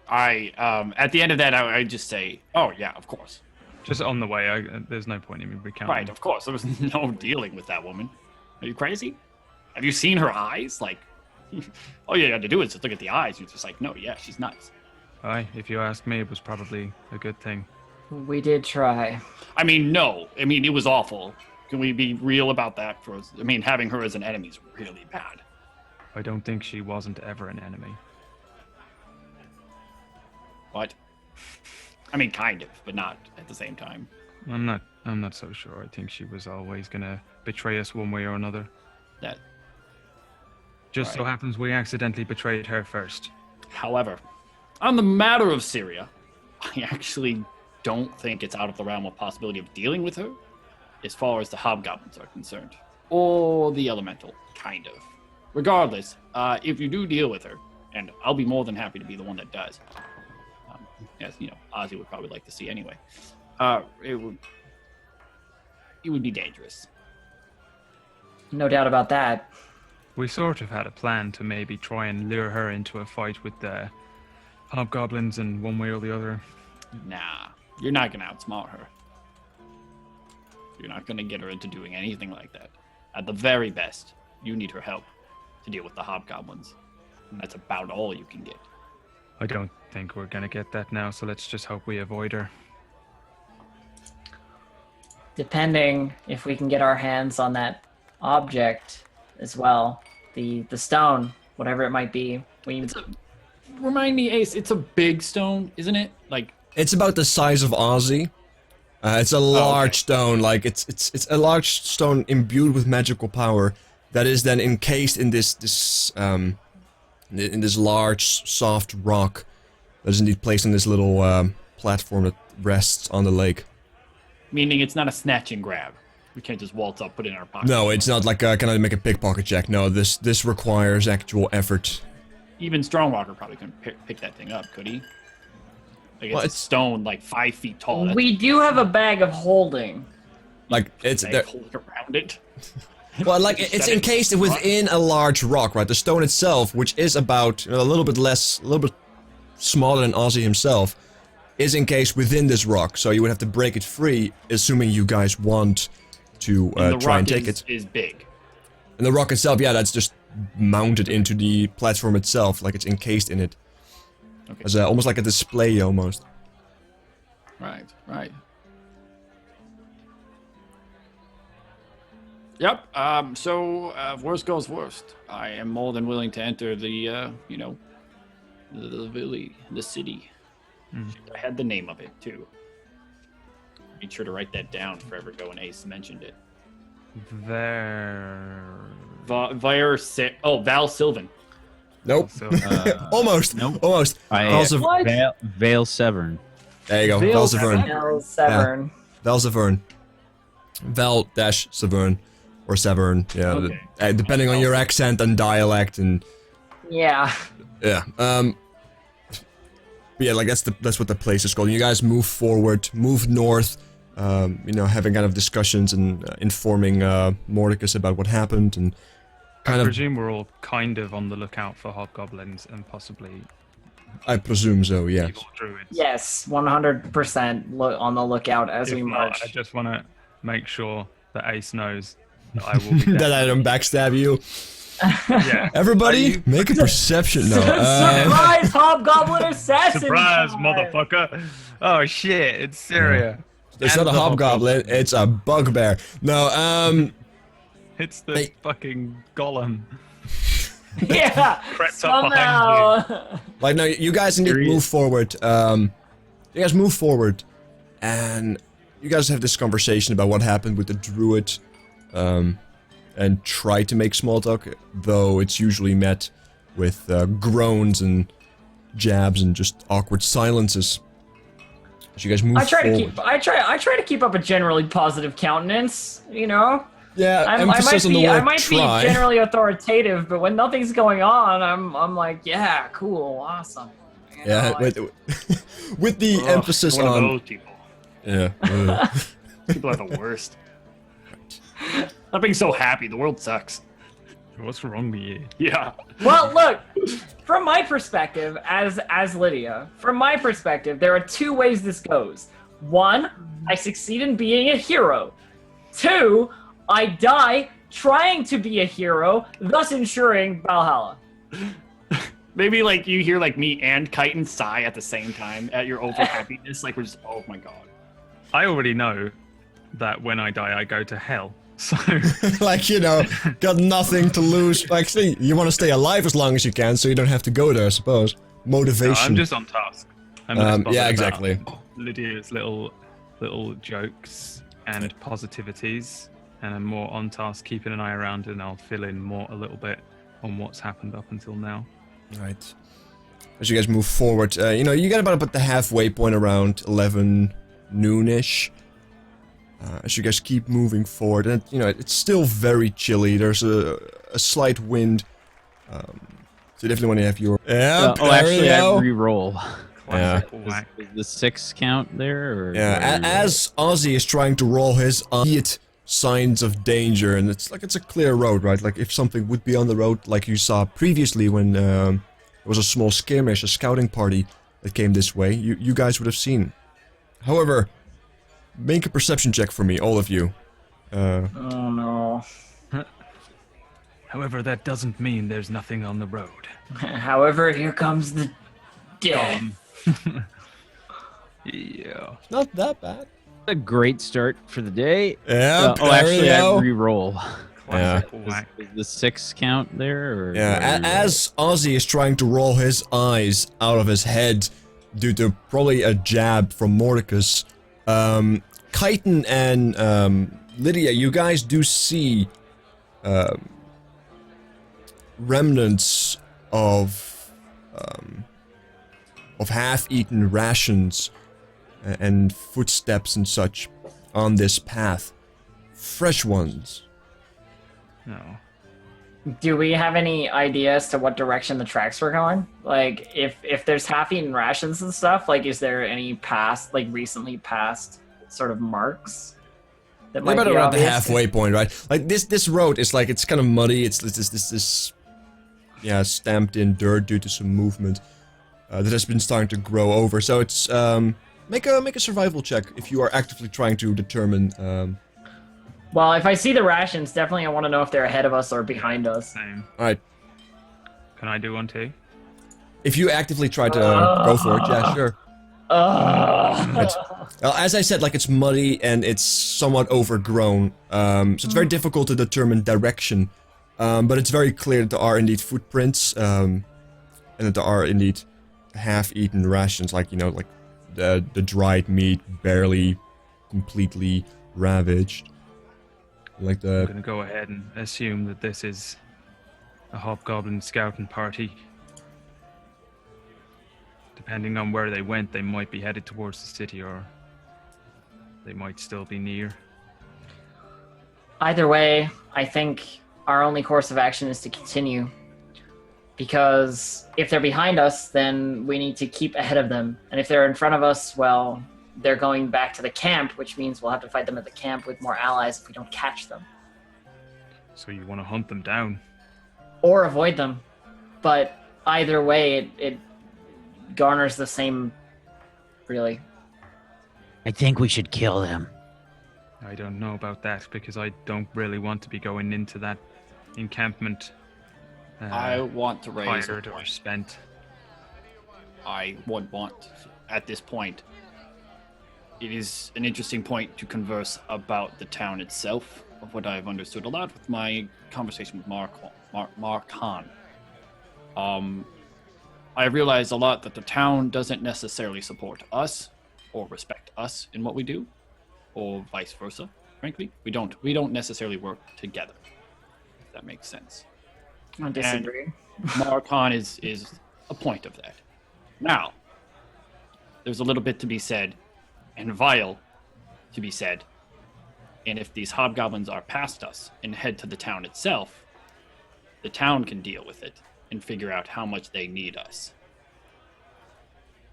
At the end of that, I just say, oh yeah, of course. Just on the way, there's no point in me recounting. Right, of course. There was no dealing with that woman. Are you crazy? Have you seen her eyes? All you had to do is just look at the eyes. You're just like, no, yeah, she's nuts. Aye, if you ask me, it was probably a good thing. We did try. No. It was awful. Can we be real about that? Having her as an enemy is really bad. I don't think she wasn't ever an enemy. What? Kind of, but not at the same time. I'm not so sure. I think she was always gonna betray us one way or another. That, Just so Right. happens we accidentally betrayed her first. however, on the matter of Syria, I actually don't think it's out of the realm of possibility of dealing with her, as far as the hobgoblins are concerned, or the elemental, kind of. Regardless, if you do deal with her, and I'll be more than happy to be the one that does, as Ozzy would probably like to see anyway. it would be dangerous. No doubt about that. We sort of had a plan to maybe try and lure her into a fight with the hobgoblins in one way or the other. Nah, you're not gonna outsmart her. You're not gonna get her into doing anything like that. At the very best, you need her help to deal with the hobgoblins. And that's about all you can get. I don't think we're gonna get that now, so let's just hope we avoid her. Depending if we can get our hands on that object as well, the stone, whatever it might be. Remind me, Ace, it's a big stone, isn't it? Like, It's about the size of Ozzy. It's a large stone, like it's a large stone imbued with magical power that is then encased in this large soft rock that is indeed placed on this little platform that rests on the lake. meaning it's not a snatch and grab. We can't just waltz up, put it in our pocket. No, it's not like can I make a pickpocket check? No, this requires actual effort. Even Strongwalker probably couldn't pick that thing up, could he? Like, Well, it's it's- a stone like 5 feet tall. That's We do have a bag of holding. Like it's a there. hold around it. Well, like it's encased within a large rock, right? The stone itself, which is about a little bit smaller than Ozzy himself, is encased within this rock. So you would have to break it free, assuming you guys want to And the try rock and take it. is big. And the rock itself, yeah, that's just mounted into the platform itself, like it's encased in it, Okay. as almost like a display, almost. Right, right. Yep. So worst goes worst. I am more than willing to enter the the village, the city. I had the name of it too. Made sure to write that down if ever go and Ace mentioned it. Val Sylvan. Nope. So, Almost. Nope. Almost. Also, What? Vale Severn. there you go. Vale Val Severn. L Severn. Val Severn. Val-Severn. Or Severn. Yeah. Okay. Depending on your accent and dialect and Yeah. yeah. But yeah, like that's what the place is called. You guys move forward, move north. Having kind of discussions and informing Mordecus about what happened and I kind of. presume we're all kind of on the lookout for hobgoblins and possibly I presume so. Yeah. evil druids. Yes, 100% on the lookout as If we not, march. I just want to make sure that Ace knows that I will be that dead. I don't backstab you. Yeah. Everybody, Are you- make a perception. No. Surprise, hobgoblin assassin! Surprise, time! motherfucker! Oh shit, it's Syria. It's And not a the hobgoblin. It's a bugbear. No. It's the Hey. fucking golem. Yeah, Crept up behind somehow. Like, no, you guys need to move forward. You guys move forward, and you guys have this conversation about what happened with the druid, and try to make small talk, though it's usually met with groans and jabs and just awkward silences. As you guys move I try forward. to keep up a generally positive countenance. You know, Yeah, I emphasis might on the be word I might try. be generally authoritative, but when nothing's going on, I'm like, yeah, cool, awesome. You know, Yeah, like- with the Ugh, emphasis one of on. those people. Yeah. People are the worst. Not being so happy. The world sucks. What's wrong with you? Yeah. Well, look, from my perspective, as Lydia, from my perspective, there are two ways this goes. One, I succeed in being a hero. Two, I die trying to be a hero, thus ensuring Valhalla. Maybe like you hear like me and Chitin sigh at the same time at your over happiness. Like we're just, oh my god. I already know that when I die, I go to hell. So Like, got nothing to lose. Like, see, you want to stay alive as long as you can, so you don't have to go there, I suppose. no, Motivation. I'm just on task. I'm just bothered yeah, about exactly. Lydia's little jokes and positivities, and I'm more on task, keeping an eye around, and I'll fill in more a little bit on what's happened up until now. Right. As you guys move forward, you get about the halfway point around 11 noonish. As you guys keep moving forward, and it's still very chilly. There's a slight wind. So definitely want to have your. Yeah. Actually, I re-roll. Classic Yeah. whack. Is the 6 count there? Or Yeah, as Ozzy is trying to roll his idiot signs of danger, and it's like it's a clear road, right? Like if something would be on the road, like you saw previously when there was a small skirmish, a scouting party that came this way, you guys would have seen. However, make a perception check for me, all of you. Oh no. However, that doesn't mean there's nothing on the road. However, here comes the death. Yeah. Not that bad. A great start for the day. Yeah. Actually, I re-roll. Classic Yeah. whack. Is the 6 count there? Or Yeah, as Ozzy is trying to roll his eyes out of his head due to probably a jab from Mordecus, Chitin and Lydia, you guys do see remnants of half-eaten rations and footsteps and such on this path. Fresh ones. No. Do we have any idea as to what direction the tracks were going? Like, if there's half-eaten rations and stuff, like, is there any past, like, recently past sort of marks that We're might about be around the obvious? halfway point, right? Like this road is like it's kind of muddy. It's this yeah, stamped in dirt due to some movement that has been starting to grow over. So it's make a survival check if you are actively trying to determine. Well, if I see the rations, definitely I want to know if they're ahead of us or behind us. Same. All right, Can I do one too? if you actively try to go for it, yeah, sure. As I said, like it's muddy and it's somewhat overgrown, so it's very difficult to determine direction. But it's very clear that there are indeed footprints, and that there are indeed half-eaten rations, like like the dried meat barely completely ravaged. Like I'm the gonna go ahead and assume that this is a hobgoblin scouting party. Depending on where they went, they might be headed towards the city, or they might still be near. Either way, I think our only course of action is to continue. Because if they're behind us, then we need to keep ahead of them. And if they're in front of us, well, they're going back to the camp, which means we'll have to fight them at the camp with more allies if we don't catch them. So you want to hunt them down? Or avoid them. But either way, it garners the same, really. I think we should kill them. I don't know about that, because I don't really want to be going into that encampment I want to raise a hired or point. spent. I would want, at this point, it is an interesting point to converse about the town itself, of what I've understood a lot with my conversation with Mark Hahn. I realized a lot that the town doesn't necessarily support us or respect us in what we do, or vice versa. Frankly, we don't necessarily work together. If that makes sense. I disagree. Mark Hahn is a point of that. Now, there's a little bit to be said, and vile to be said. And if these hobgoblins are past us and head to the town itself, the town can deal with it and figure out how much they need us,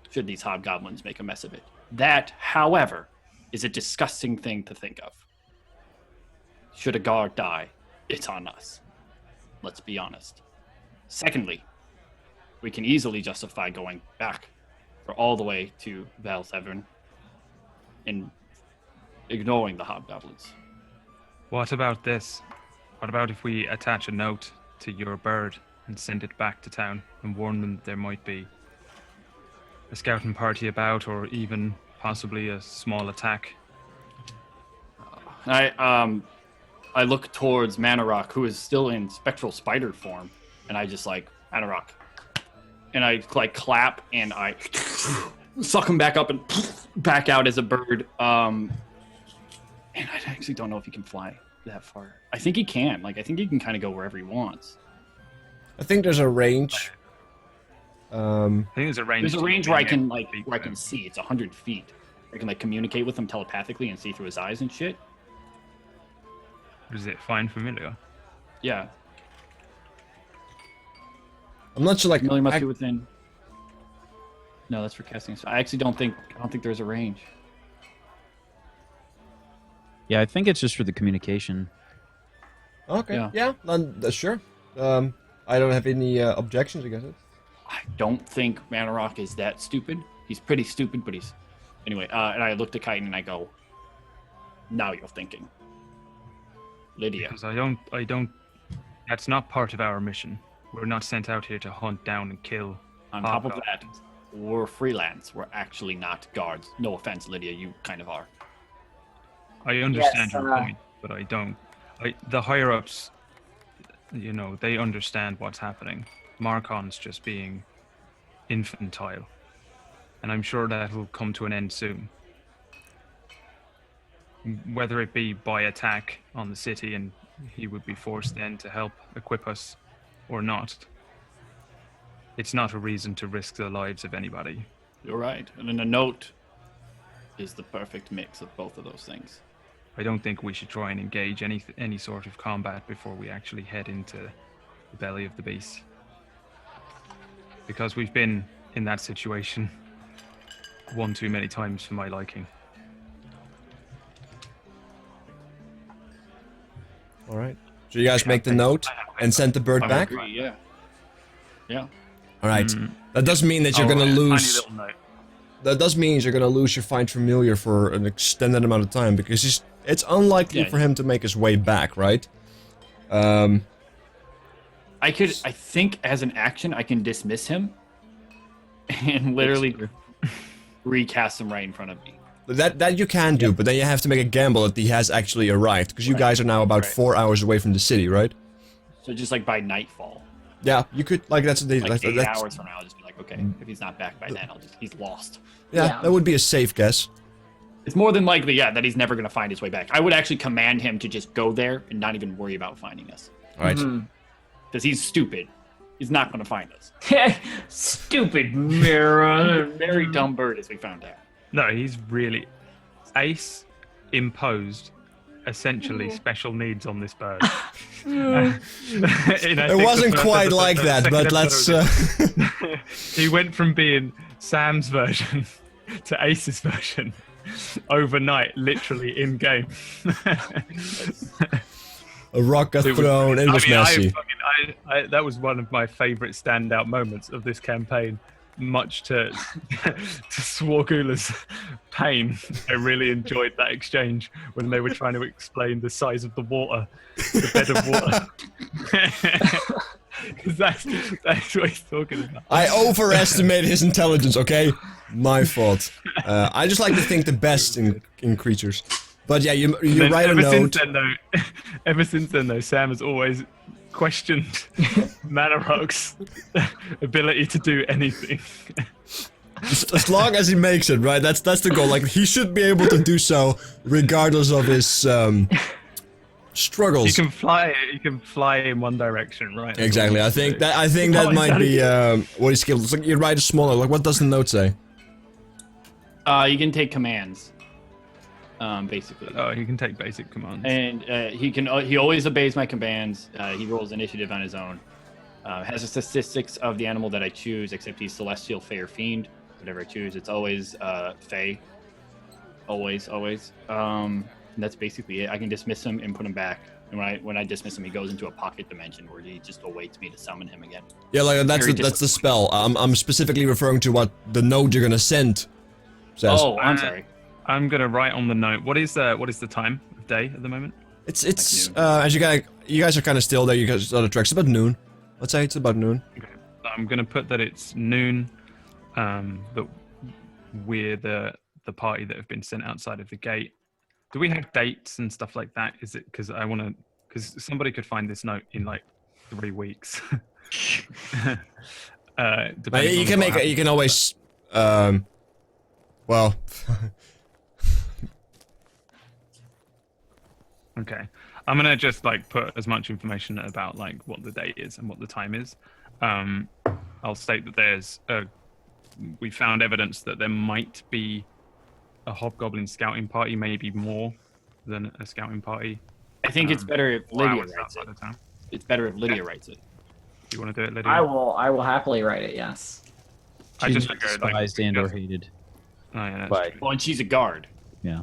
should these hobgoblins make a mess of it. That, however, is a disgusting thing to think of. Should a guard die, it's on us. Let's be honest. Secondly, we can easily justify going back for all the way to Val Tavern and ignoring the hobgoblins. What about this? What about if we attach a note to your bird and send it back to town and warn them that there might be a scouting party about, or even possibly a small attack? I look towards Manarok, who is still in spectral spider form, and I just like, Manarok. And I like clap and I suck him back up and back out as a bird. And I actually don't know if he can fly that far. I think he can. Like, I think he can kind of go wherever he wants. I think there's a range. I think there's a range. There's a to range where I being can able to speak where I to can him. see. It's 100 feet. I can like communicate with him telepathically and see through his eyes and shit. Is it fine familiar? Yeah, I'm not sure, like Millie must be within. No, that's for casting. So I actually don't think there's a range. Yeah, I think it's just for the communication. Okay. Yeah. Then, sure. I don't have any objections against it. I don't think Manarok is that stupid. He's pretty stupid, but he's... Anyway, and I looked at Chitin and I go, now you're thinking. Lydia. Because I don't. That's not part of our mission. We're not sent out here to hunt down and kill. On top of that, we're freelance. We're actually not guards. No offense, Lydia, you kind of are. I understand your point, but I don't. The higher ups, you know, they understand what's happening. Marcon's just being infantile, and I'm sure that will come to an end soon. Whether it be by attack on the city and he would be forced then to help equip us or not, it's not a reason to risk the lives of anybody. You're right. And then a note is the perfect mix of both of those things. I don't think we should try and engage any sort of combat before we actually head into the belly of the beast. Because we've been in that situation one too many times for my liking. All right. So you guys make the note and send the bird I back? agree, yeah. Yeah. All right. That does mean that you're going to lose... Tiny little note. That does mean you're going to lose your find familiar for an extended amount of time, because it's unlikely for him to make his way back, right? I think as an action, I can dismiss him and literally recast him right in front of me. That you can do, but then you have to make a gamble that he has actually arrived, because you guys are now about 4 hours away from the city, right? So just like by nightfall. Yeah, you could, like, that's... Like 8 hours from now, I'll just be like, okay, if he's not back by then, he's lost. Yeah, that would be a safe guess. It's more than likely, that he's never going to find his way back. I would actually command him to just go there and not even worry about finding us. All right. Because he's stupid. He's not going to find us. Stupid mirror. Very dumb bird, as we found out. No, he's really... Ace imposed essentially special needs on this bird. It wasn't quite like that, but let's... He went from being Sam's version to Ace's version overnight, literally in-game. A rock got thrown, it was messy. That was one of my favorite standout moments of this campaign. Much to Swargula's pain, I really enjoyed that exchange when they were trying to explain the size of the water, the bed of water. Because that's what he's talking about. I overestimated his intelligence, okay? My fault. I just like to think the best in creatures. But yeah, you write a note. Ever since then, though, Sam has always questioned Manarok's ability to do anything. As long as he makes it, right? That's the goal. Like, he should be able to do so regardless of his struggles. He can fly in one direction, right? Exactly. I think that might be what he's skilled. It's like you write a smaller. Like, what does the note say? You can take commands. Basically. Oh, he can take basic commands. And he always obeys my commands. He rolls initiative on his own. Has the statistics of the animal that I choose, except he's celestial, fey, or fiend. Whatever I choose, it's always fey. Always. And that's basically it. I can dismiss him and put him back. And when I dismiss him, he goes into a pocket dimension where he just awaits me to summon him again. Yeah, like that's the spell. I'm specifically referring to what the note you're gonna send says. Oh, I'm sorry. I'm gonna write on the note. What is the time of day at the moment? It's as you guys are kind of still there. You guys are the tracks. It's about noon. Let's say it's about noon. Okay. I'm gonna put that it's noon. That we're the party that have been sent outside of the gate. Do we have dates and stuff like that? Is it because somebody could find this note in like 3 weeks. You can always well. Okay, I'm gonna just like put as much information about like what the date is and what the time is. I'll state that we found evidence that there might be a hobgoblin scouting party, maybe more than a scouting party. I think it's better if Lydia writes it. It's better if Lydia writes it. Do you want to do it, Lydia? I will happily write it. Yes. I just figured despised and or hated. Oh, yeah, But well, and she's a guard. Yeah.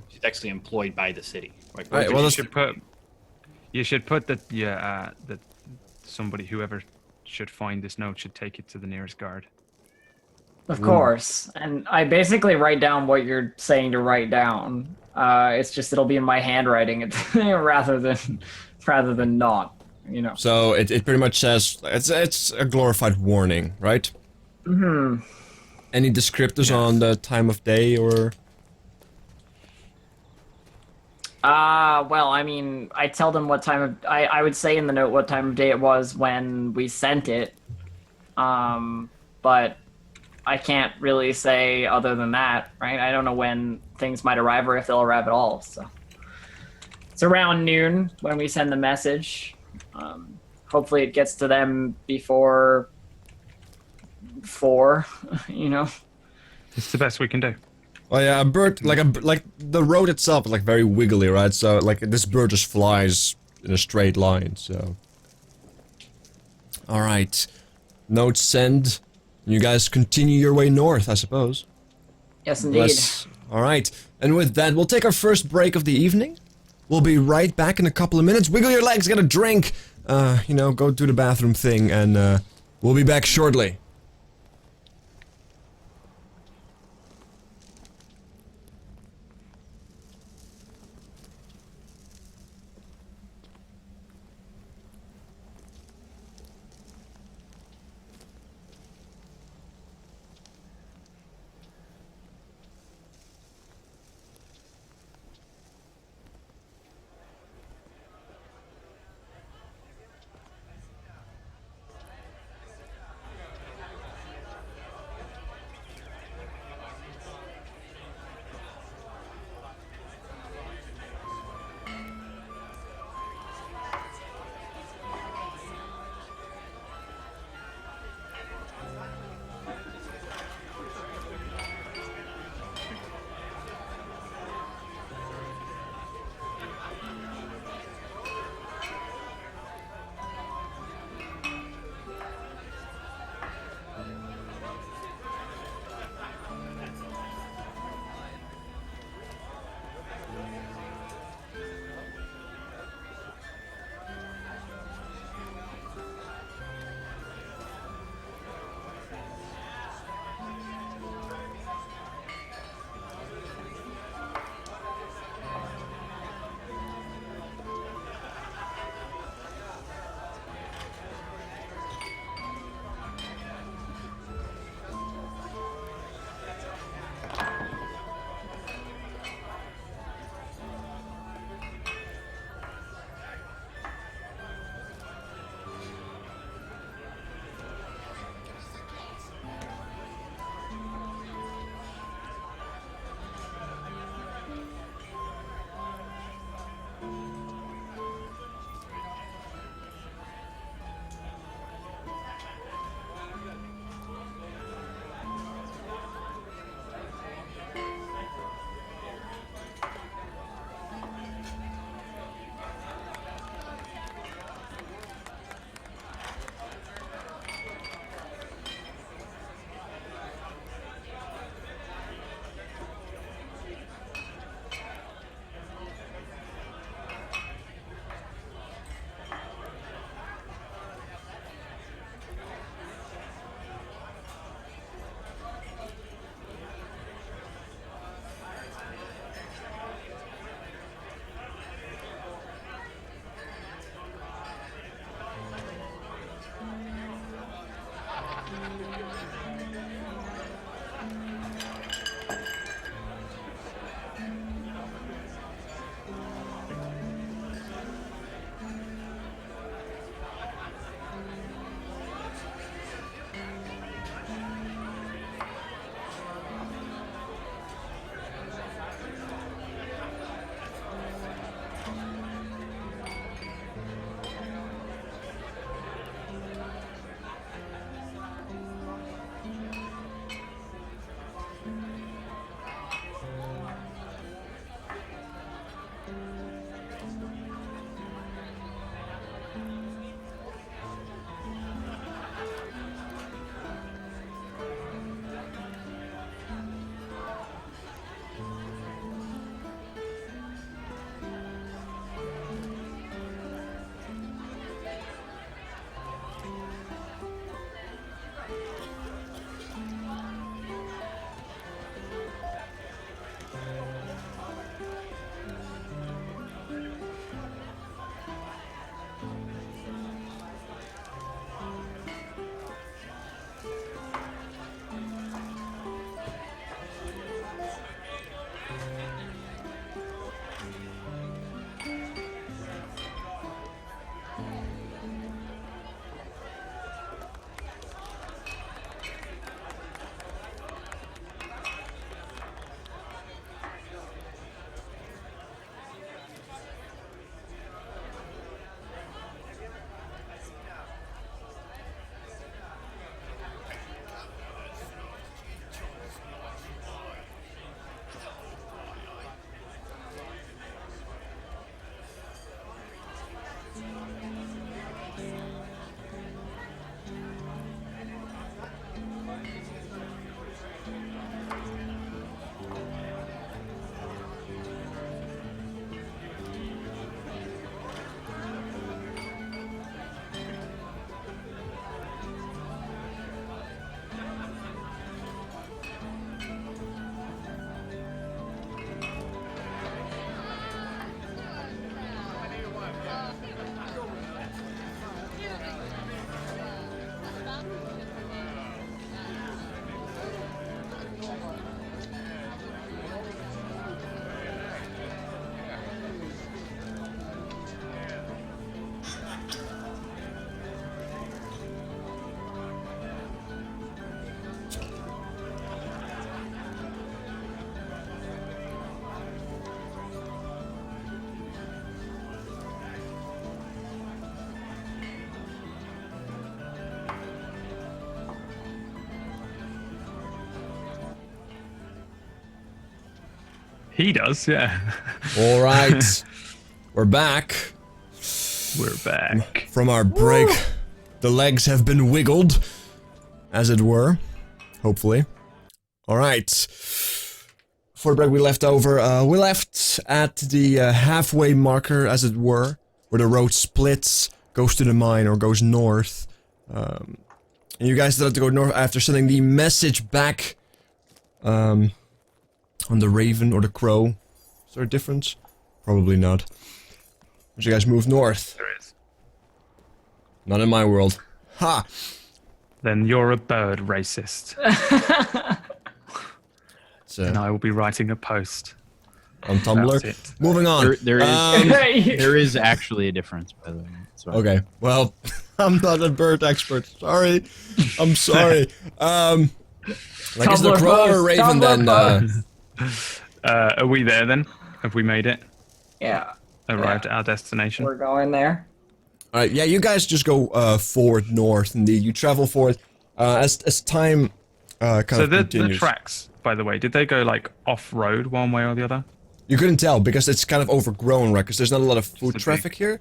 She's actually employed by the city. Like, Right, well, you that's- should put that that somebody, whoever should find this note, should take it to the nearest guard. Of course. And I basically write down what you're saying to write down. It's just it'll be in my handwriting rather than not, you know. So it pretty much says it's a glorified warning, right? Hmm. Any descriptors on the time of day or? Well, I mean, I tell them what time of I would say in the note what time of day it was when we sent it. But I can't really say other than that, right? I don't know when things might arrive or if they'll arrive at all. So it's around noon when we send the message. Hopefully it gets to them before 4, you know. It's the best we can do. Oh yeah, a bird like the road itself is like very wiggly, right? So like this bird just flies in a straight line. So, all right, note send. You guys continue your way north, I suppose. Yes, indeed. All right, and with that, we'll take our first break of the evening. We'll be right back in a couple of minutes. Wiggle your legs, get a drink. You know, go do the bathroom thing, and we'll be back shortly. He does, yeah. All right. We're back We're back. from our break. The legs have been wiggled, as it were. Hopefully. All right. For the break, we left at the halfway marker, as it were, where the road splits, goes to the mine or goes north. And you guys decided to go north after sending the message back on the Raven or the Crow. Is there a difference? Probably not. But you guys move north. There is. Not in my world. Ha! Then you're a bird racist. It's, And I will be writing a post. on Tumblr. That's it. Moving on. There is actually a difference, by the way. So. Okay, well, I'm not a bird expert. Sorry. I'm sorry. Like, is the Tumblr Crow or post, Raven Tumblr then? Are we there then? Have we made it? Yeah, Arrived at our destination? we're going there. Alright, yeah, you guys just go forward north, indeed. You travel forward as time kind So of the continues. tracks, by the way, did they go like off-road one way or the other? You couldn't tell because it's kind of overgrown, right? Because there's not a lot of foot It's a traffic here.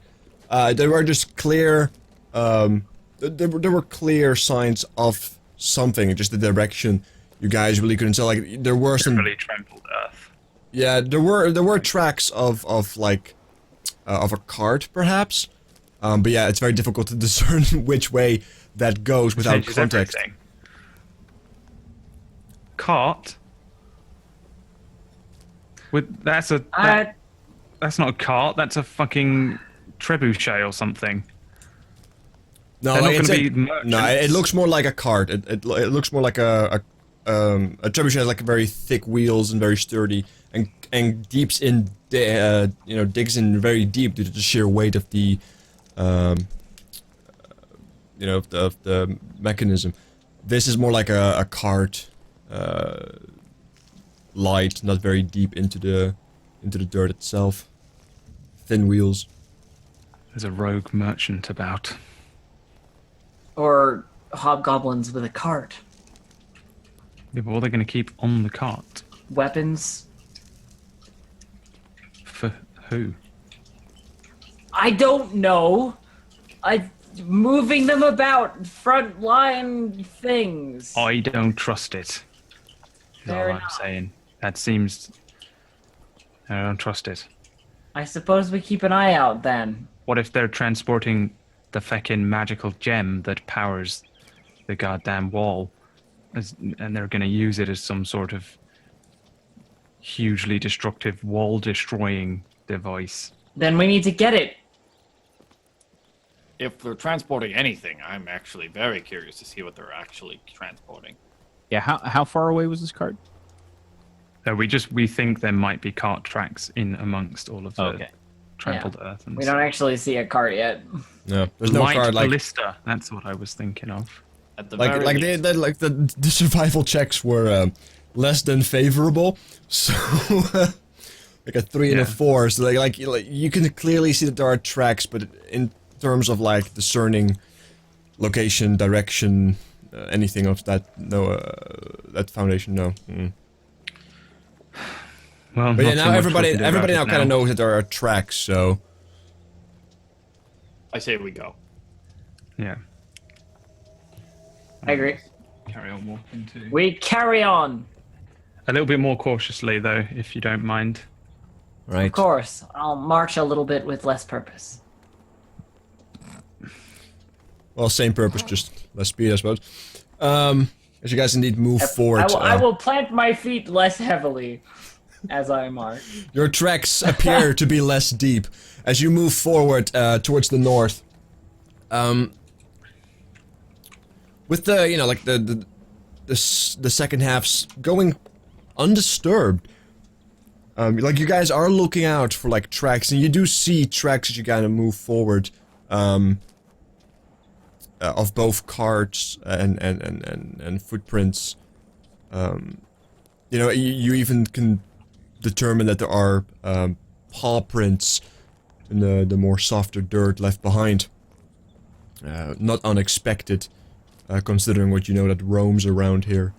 There were just clear, there were clear signs of something, just the direction. You guys really couldn't tell. Like there were some, Really trampled earth. yeah, there were tracks of like of a cart, perhaps. But yeah, it's very difficult to discern which way that goes without Changes context. everything. Cart? That's not a cart, that's a fucking trebuchet or something. No, They're not like, gonna it's be no, it merchants. looks more like a cart. It looks more like a trebuchet has like very thick wheels and very sturdy and digs in very deep due to the sheer weight of the of the mechanism. This is more like a cart, light, not very deep into the dirt itself. Thin wheels. There's a rogue merchant about. Or hobgoblins with a cart. Yeah, but what are they going to keep on the cart? Weapons. For who? I don't know. Moving them about, front line things. I don't trust it. Is Fair all I'm enough. saying. That seems... I don't trust it. I suppose we keep an eye out then. What if they're transporting the feckin' magical gem that powers the goddamn wall, and they're going to use it as some sort of hugely destructive wall-destroying device? Then we need to get it. If they're transporting anything, I'm actually very curious to see what they're actually transporting. Yeah, how far away was this cart? We think there might be cart tracks in amongst all of the Okay. trampled earth. And We don't actually see a cart yet. No, there's no light cart. Like ballista. That's what I was thinking of. At the very least. the survival checks were less than favorable, so like a 3 and a Yeah. 4. So like you can clearly see that there are tracks, but in terms of like discerning location, direction, anything of that, no, that foundation, no. Mm. Well, But yeah, not so now much everybody we can do about now it kind of knows that there are tracks. So I say we go. Yeah. I agree. Carry on walking too. We carry on. A little bit more cautiously, though, if you don't mind. right. Of course, I'll march a little bit with less purpose. Well, same purpose, just less speed, I suppose. As you guys indeed move forward, I will plant my feet less heavily as I march. your tracks appear to be less deep as you move forward towards the north. With the like the second half's going undisturbed. Like you guys are looking out for like tracks, and you do see tracks as you kind of move forward. Of both carts and footprints. You even can determine that there are paw prints in the more softer dirt left behind. Not unexpected, considering what you know that roams around here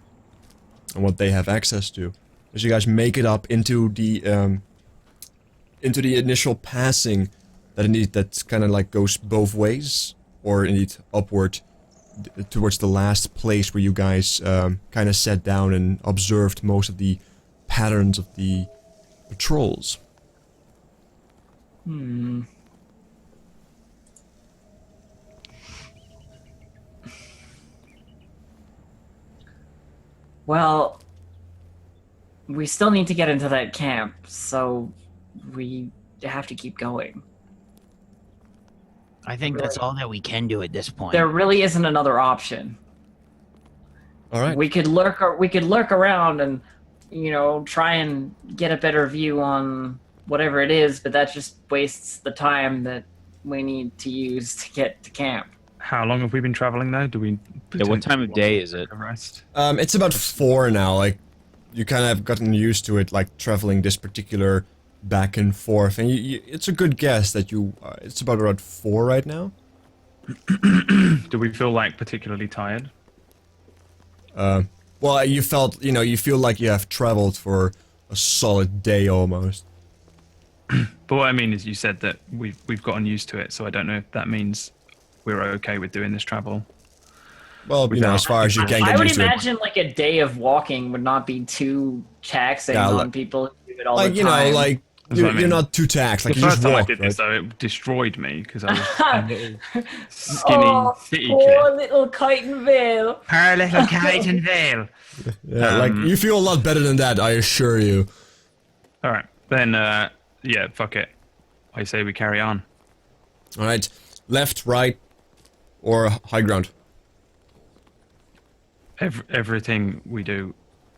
and what they have access to. as you guys make it up into the initial passing that's kind of like goes both ways, or indeed upward towards the last place where you guys kind of sat down and observed most of the patterns of the patrols. Well, we still need to get into that camp, so we have to keep going. I think that's all that we can do at this point. There really isn't another option. All right. We could lurk around and, try and get a better view on whatever it is, but that just wastes the time that we need to use to get to camp. How long have we been traveling though? Do we? Yeah, what time of day is it? Rest? It's about 4 now. Like, you kind of have gotten used to it, like traveling this particular back and forth, and it's a good guess that it's about around 4 right now. Do we feel like particularly tired? Well, you feel like you have traveled for a solid day almost. But what I mean is, you said that we've gotten used to it, so I don't know if that means we're okay with doing this travel. Well, as far as you can get I would used to it. imagine like a day of walking would not be too taxing on people who do it all the time. That's what I You're mean. not too taxed. Like, The you first just time I walk, did right? this, though, it destroyed me because I was a little skinny city poor kid. little Chitin Vale. Poor little kite and veil. Yeah, like, you feel a lot better than that, I assure you. All right, then, yeah, fuck it. I say we carry on. All right, left, right, or high ground. Everything we do,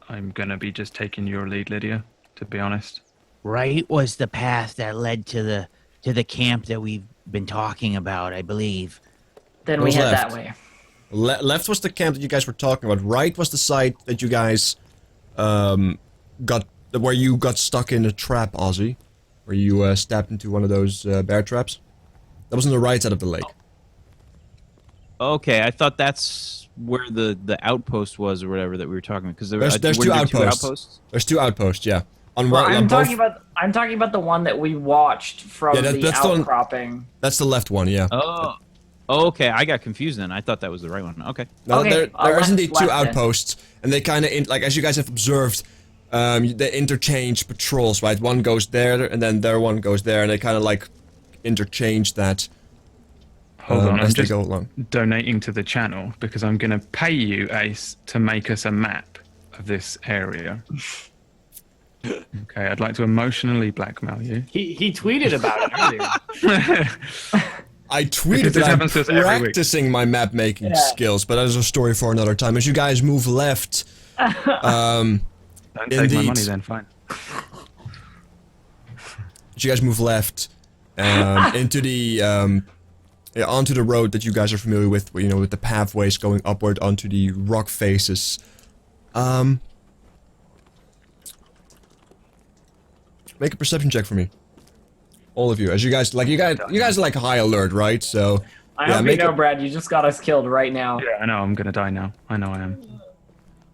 I'm gonna be just taking your lead, Lydia. To be honest. Right was the path that led to the camp that we've been talking about, I believe. Then we Goes head left. that way. Left was the camp that you guys were talking about. Right was the site that you guys where you got stuck in a trap, Ozzy. Where you stepped into one of those bear traps. That was on the right side of the lake. Okay, I thought that's where the outpost was or whatever that we were talking about. Because There's were two there outposts. There's 2 outposts, yeah. On Well, one, I'm both, talking about the one that we watched from Yeah, the that's the one- outcropping. that's the left one, yeah. Oh, okay. I got confused then. I thought that was the right one. Okay. No, Okay, there is left- indeed 2 left then. outposts, and they kind of, like, as you guys have observed, they interchange patrols, right? One goes there, and then their one goes there, and they kind of, like, interchange that Hold on, I'm as they just go along. donating to the channel because I'm gonna pay you, Ace, to make us a map of this area. Okay, I'd like to emotionally blackmail you. He tweeted about it earlier. I Because tweeted this that I'm happens to us every week. practicing my map-making Yeah. skills, but that is a story for another time. As you guys move left, Don't take my Indeed. money then, fine. as you guys move left, into the, onto the road that you guys are familiar with, with the pathways going upward onto the rock faces. Make a perception check for me. All of you, as you guys are like high alert, right? So, I yeah, hope you make know, a- Brad, you just got us killed right now. Yeah, I know I'm gonna die now. I know I am.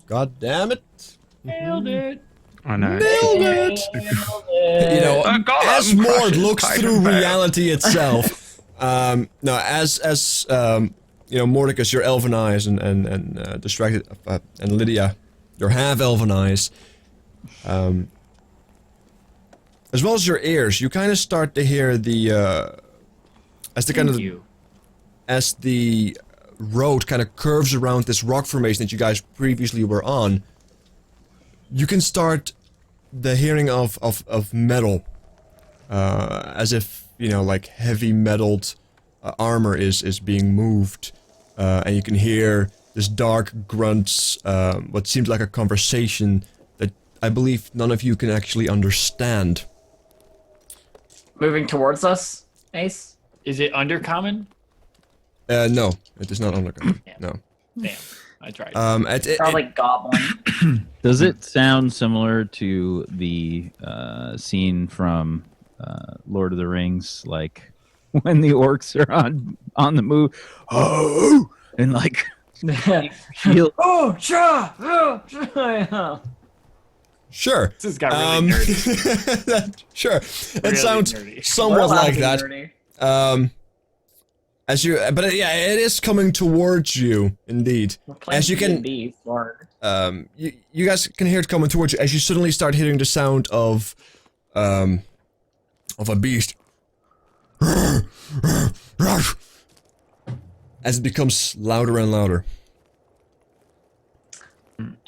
God damn it. Nailed it. I know. Nailed it. Oh, God, As I'm Mord crushing looks Titan through Bear. reality itself, no, as Mordecus, your elven eyes, and distracted, and Lydia, your half elven eyes, as well as your ears, you kind of start to hear as the road kind of curves around this rock formation that you guys previously were on. You can start the hearing of metal, as if, like heavy metalled armor is being moved, and you can hear this dark grunts, what seems like a conversation that I believe none of you can actually understand. Moving towards us, Ace? Is it undercommon? No, it is not underground. No. Damn, I tried. Probably goblin. Does it sound similar to the scene from Lord of the Rings, like when the orcs are on the move, oh, and like shield? Oh, sure. Sure. This has got really nerdy. Sure. It Really sounds nerdy. We're somewhat allowed to like be that. nerdy. But yeah, it is coming towards you, indeed. We're playing As you can, D&D, Lord. you guys can hear it coming towards you as you suddenly start hearing the sound of a beast. As it becomes louder and louder.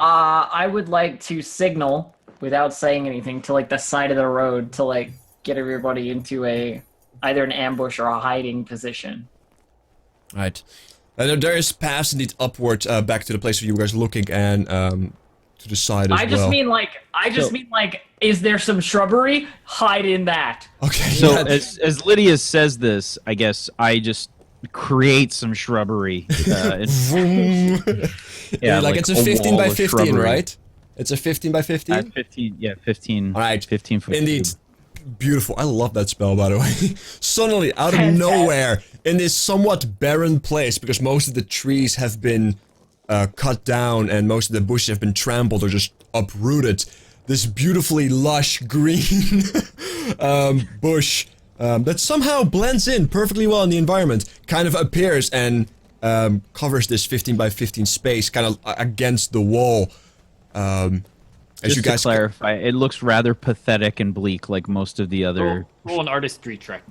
I would like to signal without saying anything to like the side of the road to like get everybody into either an ambush or a hiding position. Right. There is paths indeed upward back to the place where you guys are looking and to the side as I just well. mean like, is there some shrubbery? Hide in that. Okay. So yeah. as Lydia says this, I guess I just create some shrubbery. Yeah, like it's a 15 wall by of 15, shrubbery. right? It's a 15 by 15? 15. Yeah, 15. All right. 15 foot. Indeed. cube. Beautiful. I love that spell, by the way. Suddenly, out of Fantastic. nowhere, in this somewhat barren place, because most of the trees have been cut down and most of the bushes have been trampled or just uprooted, this beautifully lush green bush that somehow blends in perfectly well in the environment kind of appears and covers this 15 by 15 space kind of against the wall. As Just you guys to clarify, it looks rather pathetic and bleak, like most of the other. Roll an artistry check.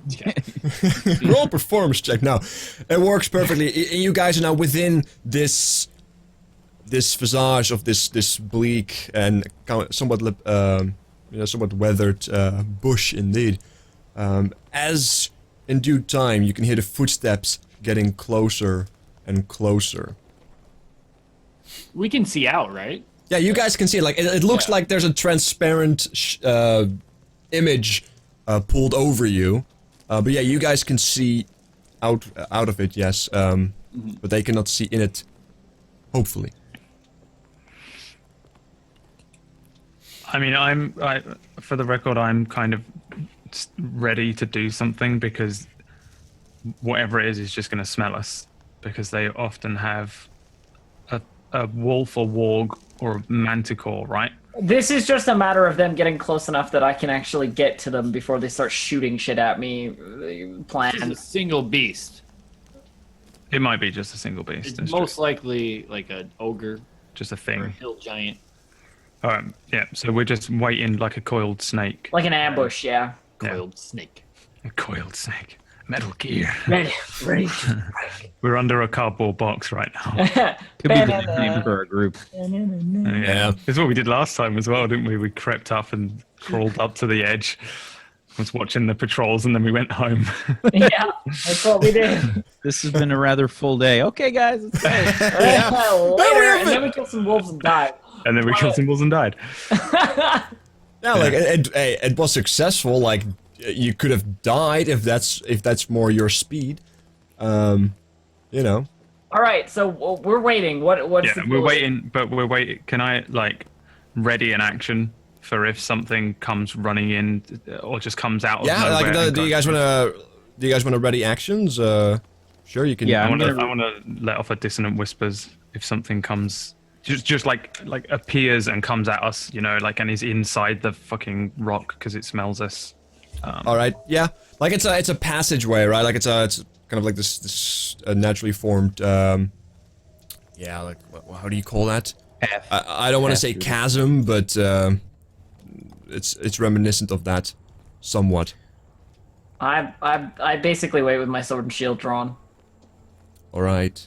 roll a performance check now. It works perfectly. You guys are now within this visage of this bleak and somewhat somewhat weathered bush indeed. As in due time, you can hear the footsteps getting closer and closer. We can see out, right? Yeah, you guys can see it. Like it looks like there's a transparent image pulled over you, but yeah, you guys can see out of it. Yes, but they cannot see in it. Hopefully. I mean, for the record, I'm kind of ready to do something because whatever it is just going to smell us because they often have a wolf or warg or manticore, right? This is just a matter of them getting close enough that I can actually get to them before they start shooting shit at me. This is Plan. a single beast. It might be just a single beast. It's It's most likely like an ogre just a or a thing. hill giant. Yeah, so we're just waiting like a coiled snake. Like an ambush, yeah. Coiled snake. A coiled snake. Metal Gear. Ready. We're under a cardboard box right now. Could be the nickname for our group. Yeah. It's what we did last time as well, didn't we? We crept up and crawled up to the edge. Was watching the patrols and then we went home. Yeah, that's what we did. This has been a rather full day. Okay, guys, let's go. Later, and then we killed some wolves and died. And then we killed some wolves and died. Yeah, like it was successful. Like you could have died if that's more your speed. You know. All right, so we're waiting. What's Yeah, we're waiting, but we're waiting. Can I like ready an action for if something comes running in or just comes out of Yeah, nowhere? like and do you guys want to ready actions? Sure, you can. Yeah. I I'm want to let off a dissonant whispers if something comes. Just like appears and comes at us, you know, like and is inside the fucking rock because it smells us. All right. Yeah. Like it's a passageway, right? Like it's kind of like this naturally formed. Yeah. Like how do you call that? I don't want to say chasm, but it's reminiscent of that, somewhat. I basically wait with my sword and shield drawn. All right.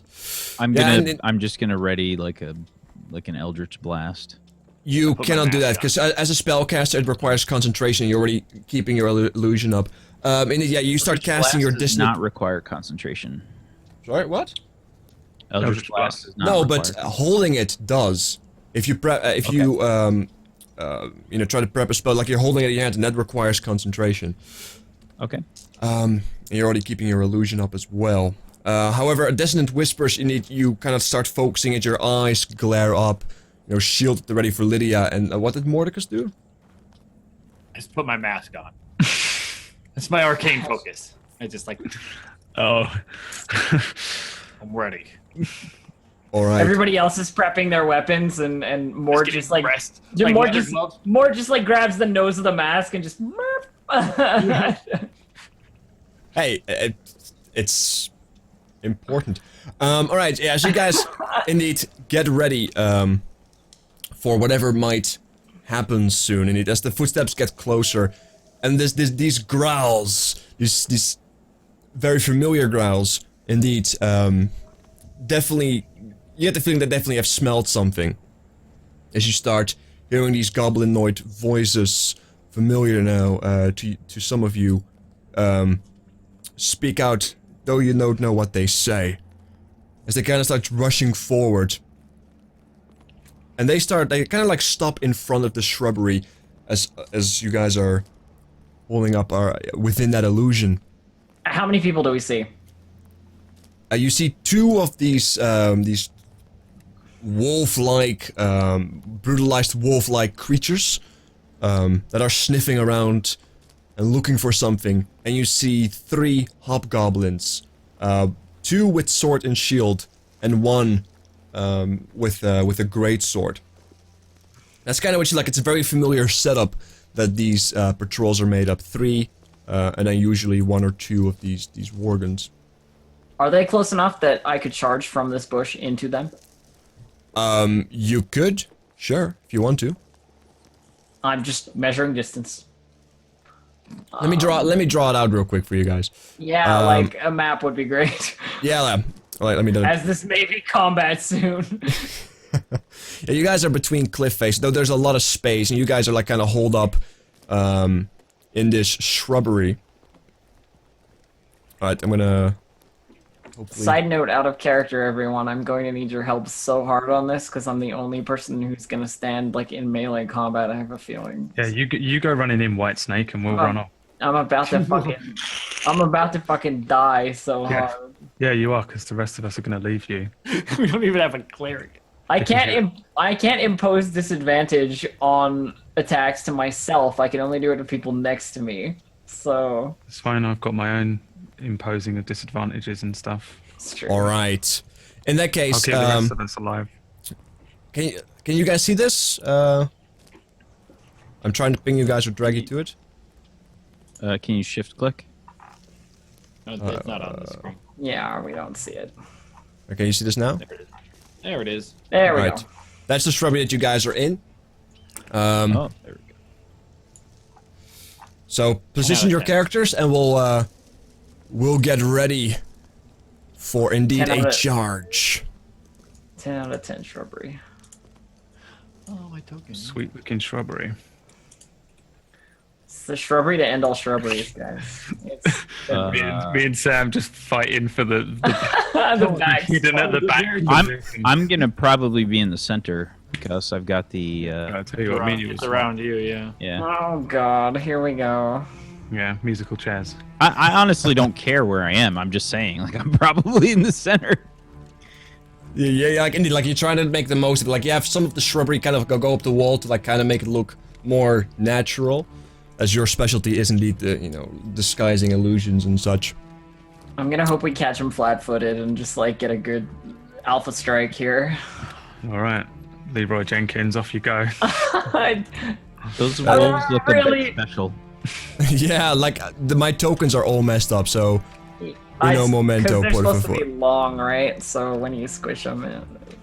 I'm Yeah, just gonna ready like an eldritch blast. You put my cannot do that mask because as a spellcaster, it requires concentration. You're already keeping your illusion up. And yeah, you start casting your Blast does dissonant. not require concentration. Sorry, what? Eldritch blast does not No, require but holding it does. If you you try to prep a spell like you're holding it in your hand, and that requires concentration. Okay. And you're already keeping your illusion up as well. However, a dissonant whispers, you kind of start focusing it. Your eyes glare up. You know, shield ready for Lydia. And what did Mordecus do? I just put my mask on. That's my arcane focus. I just like, Oh, I'm ready. All right. Everybody else is prepping their weapons, and more just like Rest. more just like grabs the nose of the mask and just. Hey, it's important. All right, yeah, so you guys indeed get ready for whatever might happen soon. Indeed, as the footsteps get closer, and these growls, these very familiar growls, indeed, definitely, you get the feeling that definitely have smelled something. As you start hearing these goblinoid voices, familiar now to some of you, speak out, though you don't know what they say. As they kind of start rushing forward. And they kind of like stop in front of the shrubbery as you guys are holding up within that illusion. How many people do we see? You see two of these wolf-like, brutalized wolf-like creatures that are sniffing around and looking for something, and you see three hobgoblins, two with sword and shield, and one with a great sword. That's kind of what you like. It's a very familiar setup that these patrols are made up. Three, and then usually one or two of these worgons. Are they close enough that I could charge from this bush into them? You could, sure, if you want to. I'm just measuring distance. Let me draw it out real quick for you guys. Yeah, like a map would be great. Yeah, let me do it. As this may be combat soon. Yeah, you guys are between cliff face, though there's a lot of space, and you guys are like kind of holed up in this shrubbery. Alright, I'm gonna... hopefully... Side note, out of character, everyone, I'm going to need your help so hard on this, because I'm the only person who's going to stand like in melee combat, I have a feeling. Yeah, you go running in, White Snake, and we'll run off. I'm about to fucking die so hard. Yeah, you are, because the rest of us are going to leave you. We don't even have a cleric. I can't impose disadvantage on attacks to myself. I can only do it to people next to me. So It's fine, I've got my own imposing of disadvantages and stuff. it's true. Alright. In that I'll case, keep the rest of us alive. can you guys see this? I'm trying to ping you guys or drag you to it. Can you shift click? No, it's not on the screen. Yeah, we don't see it. Okay, you see this now? There it is. There we Right. go. That's the shrubbery that you guys are in. Oh, there we go. So position your characters, and we'll get ready for indeed 10 out a of- charge. 10 out of 10 shrubbery. Oh, my token. Sweet looking shrubbery. It's the shrubbery to end all shrubberies, guys. It's Me and Sam just fighting for the the back. hidden at the back. I'm gonna probably be in the center because I've got the I'll tell you what, me and you It's was around you, yeah. yeah. Oh god, here we go. Yeah, musical chairs. I honestly don't care where I am. I'm just saying, like I'm probably in the center. Yeah, like indeed, like you're trying to make the most of it. Like you have some of the shrubbery kind of go up the wall to like kind of make it look more natural, as your specialty is indeed the, you know, disguising illusions and such. I'm gonna hope we catch him flat-footed and just like get a good alpha strike here. All right, Leroy Jenkins, off you go. Those wolves look a really- bit special. Yeah, like my tokens are all messed up, so I- momento, 'cause they're por supposed to favor. be long, right? So when you squish them,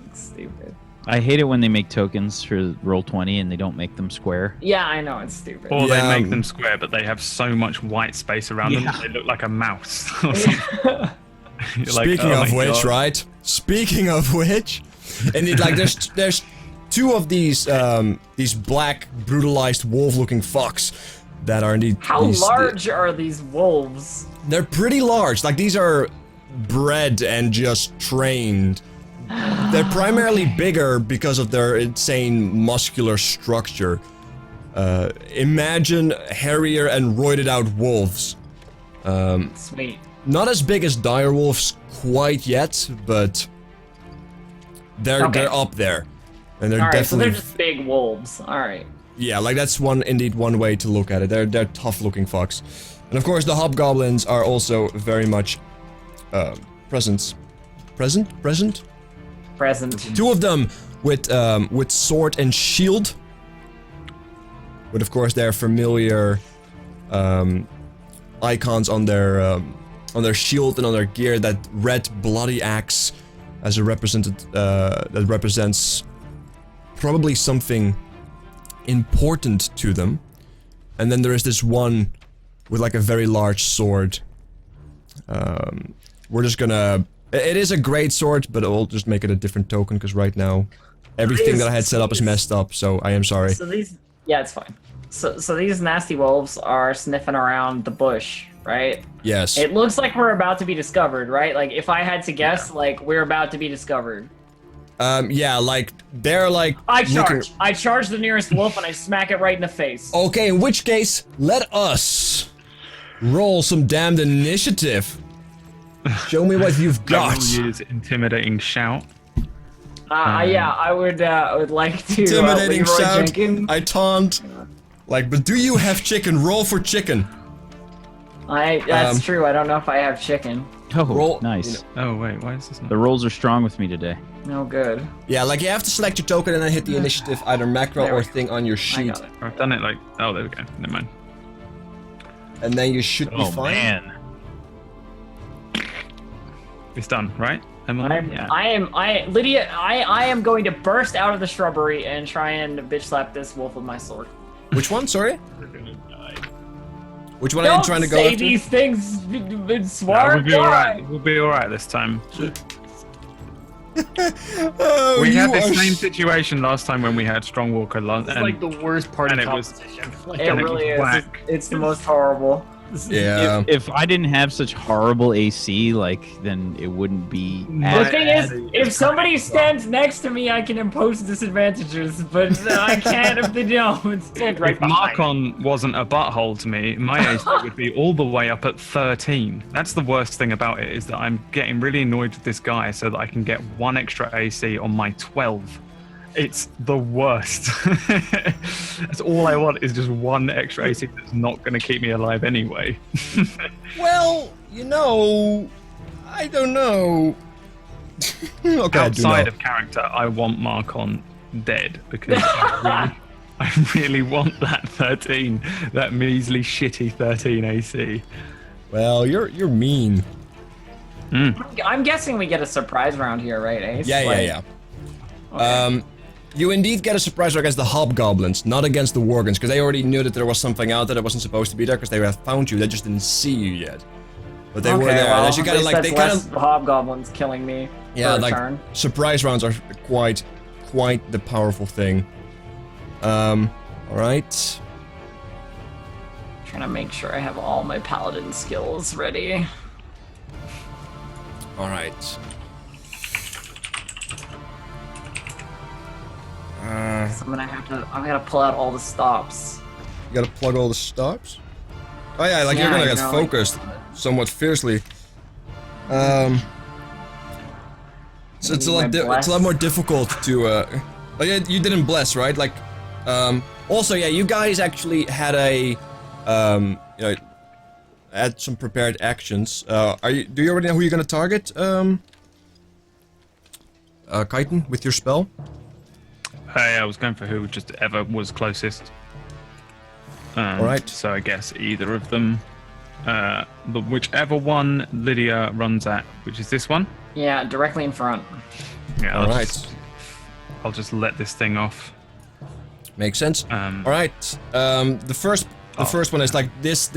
it's stupid. I hate it when they make tokens for Roll20 and they don't make them square. Yeah, I know, it's stupid. Or Yeah, they make them square, but they have so much white space around them that they look like a mouse. Or something. You're like, Speaking oh of my which, God. right? Speaking of which, and it, like there's two of these black brutalized wolf-looking fucks that are indeed. How these- large are these wolves? They're pretty large. Like these are bred and just trained. They're primarily bigger because of their insane muscular structure. Imagine hairier and roided out wolves. Sweet. Not as big as dire wolves quite yet, but they're up there, and they're Alright, so definitely they're just big wolves. Alright. yeah. Like that's one way to look at it. They're tough looking fucks, and of course the hobgoblins are also very much present. Present. 2 of them with sword and shield. With of course their familiar icons on their shield and on their gear. That red bloody axe as a that represents probably something important to them. And then there is this one with like a very large sword. We're just gonna... It is a great sword, but I'll just make it a different token, because right now everything that I had set up is messed up, so I am sorry. So these... Yeah, it's fine. So these nasty wolves are sniffing around the bush, right? Yes. It looks like we're about to be discovered, right? Like, if I had to guess, like, we're about to be discovered. Yeah, like, they're like... I charge the nearest wolf and I smack it right in the face. Okay, in which case, let us roll some damned initiative. Show me what you've got. Use intimidating shout. Yeah, I would like to. Intimidating Leroy shout. Jenkins. I taunt. Like, but do you have chicken? Roll for chicken. That's true. I don't know if I have chicken. Oh, Roll- nice. Oh wait, why is this not? The rolls are strong with me today. No good. Yeah, like you have to select your token and then hit the initiative, either macro There we or go. thing on your I sheet. got it. I've done it like. Oh, there we go. Never mind. And then you should be Oh fine. man. It's done, right? Emily? Lydia, I am going to burst out of the shrubbery and try and bitch slap this wolf with my sword. Which one? Sorry? Which one are you trying to go say after? these things, No, smart we'll be guy. alright. We'll be alright this time. Oh, We had you the are same situation last time when we had Strongwalker. It's like the worst party and it was- composition. Like, It And it really was is. whack. It's the most horrible. Yeah. If I didn't have such horrible AC, like, then it wouldn't be. The as- thing is, if somebody stands next to me, I can impose disadvantages, but I can't if they don't. stand right If behind. Marcon wasn't a butthole to me, my AC would be all the way up at 13. That's the worst thing about it, is that I'm getting really annoyed with this guy so that I can get 1 extra AC on my 12. It's the worst. That's all I want, is just 1 extra AC that's not going to keep me alive anyway. Well, you know, I don't know. Okay, I do know. Outside of character, I want Marcon dead, because I really want that 13, that measly shitty 13 AC. Well, you're mean. I'm guessing we get a surprise round here, right, Ace? Yeah, Like, yeah, yeah. You indeed get a surprise round against the hobgoblins, not against the worgans, because they already knew that there was something out there that wasn't supposed to be there, because they have found you. They just didn't see you yet, but they were there. Well, As you kind of like, that's they kind less of, hobgoblins killing me. yeah, per like turn. surprise rounds are quite the powerful thing. All right. Trying to make sure I have all my paladin skills ready. All right. So I'm gonna pull out all the stops. You gotta plug all the stops. Oh yeah, like you're Yeah, gonna you get know, focused somewhat fiercely. So it's a lot. It's a lot more difficult to. Oh yeah, you didn't bless, right? Like, also yeah, you guys actually had a, you know, had some prepared actions. Do you already know who you're gonna target? Chitin, with your spell. Hey, I was going for who just ever was closest. Alright. So I guess either of them. But whichever one Lydia runs at, which is this one. Yeah, directly in front. Yeah, Alright. I'll just let this thing off. Makes sense. Alright. The first one is like this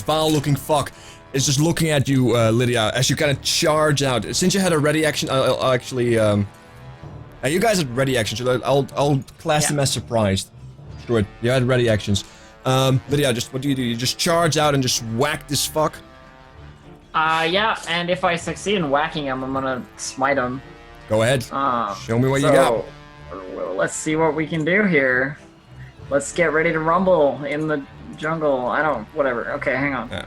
vile-looking fuck is just looking at you, Lydia, as you kind of charge out. Since you had a ready action, I'll actually you guys had ready actions. So I'll class them as surprised. Sure, you had ready actions. Lydia, just what do? You just charge out and just whack this fuck? Yeah, and if I succeed in whacking him, I'm gonna smite him. Go ahead. Show me what you got. Well, let's see what we can do here. Let's get ready to rumble in the jungle. Whatever. Okay, hang on. Yeah.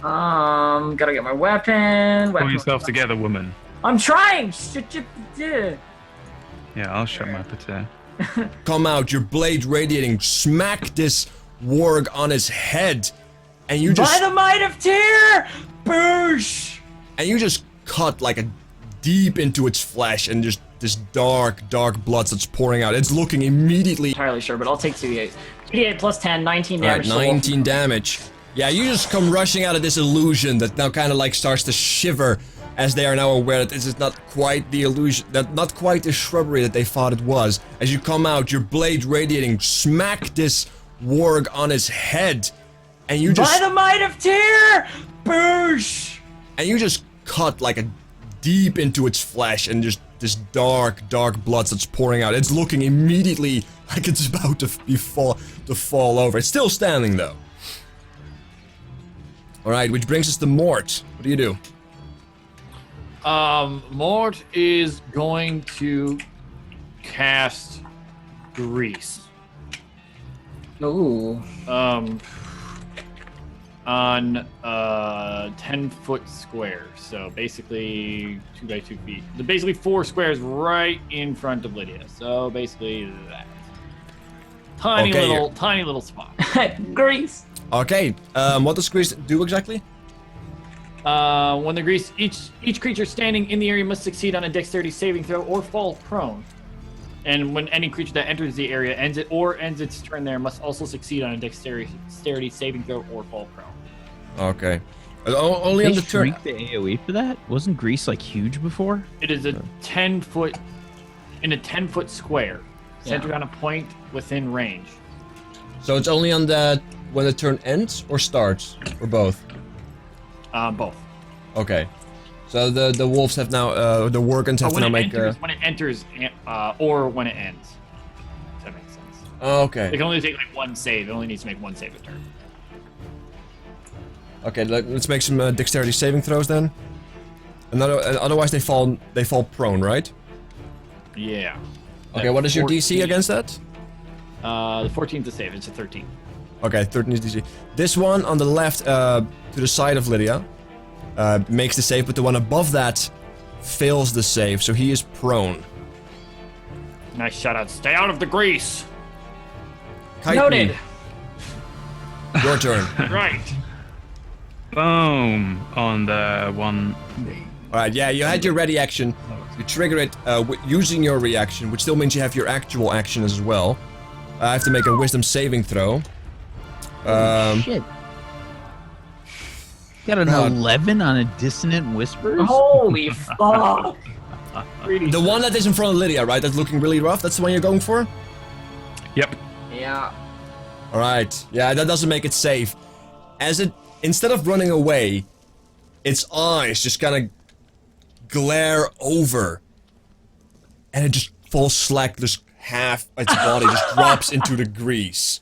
Gotta get my weapon. Pull yourself together, woman. I'm trying! Yeah, I'll shut my pater. Come out, your blade radiating. Smack this warg on his head, and you just By the might of Tyr! Boosh! cut like a deep into its flesh and just this dark blood that's pouring out. It's looking immediately... Entirely sure, but I'll take 2d8. 2d8 plus 10, 19 Alright, damage. 19 damage. Yeah, you just come rushing out of this illusion that now kind of like starts to shiver as they are now aware that this is not quite the illusion, that not quite the shrubbery that they thought it was. As you come out, your blade radiating, smack this warg on his head, and you just... By the might of Tyr! Boosh! And you just cut like a deep into its flesh, and just this dark blood that's pouring out. It's looking immediately like it's about to fall over. It's still standing though. Alright, which brings us to Mort. What do you do? Mort is going to cast Grease. Ooh. On 10-foot square. So basically 2 by 2 feet. Basically 4 squares right in front of Lydia. So basically that. Tiny little spot. Grease. Okay, what does Grease do exactly? When the grease, each creature standing in the area must succeed on a dexterity saving throw or fall prone. And when any creature that enters the area ends its turn there must also succeed on a dexterity saving throw or fall prone. Okay. Only on the turn. The AoE for that? Wasn't Grease like huge before? It is a 10-foot square, centered on a point within range. So it's only on the when the turn ends or starts or both? Both. Okay. So the wolves have now the workers have to now make when it enters or when it ends. If that makes sense. Okay. It can only take like one save. It only needs to make one save a turn. Okay, let's make some dexterity saving throws then. Otherwise they fall prone, right? Yeah. Okay, what is your DC against that? The 14's a save. It's a 13. Okay, 13 is DC. This one on the left, to the side of Lydia, makes the save, but the one above that fails the save, so he is prone. Nice shout out. Stay out of the grease. Noted. Your turn. Right. Boom on the one. Alright, yeah, you had your ready action. You trigger it using your reaction, which still means you have your actual action as well. I have to make a wisdom saving throw. Shit. Got an 11 on a dissonant whispers? Holy fuck. The one that is in front of Lydia, right? That's looking really rough. That's the one you're going for? Yep. Yeah. Alright. Yeah, that doesn't make it safe. As it, instead of running away, its eyes just kind of glare over. And it just falls slack, just half its body just drops into the grease.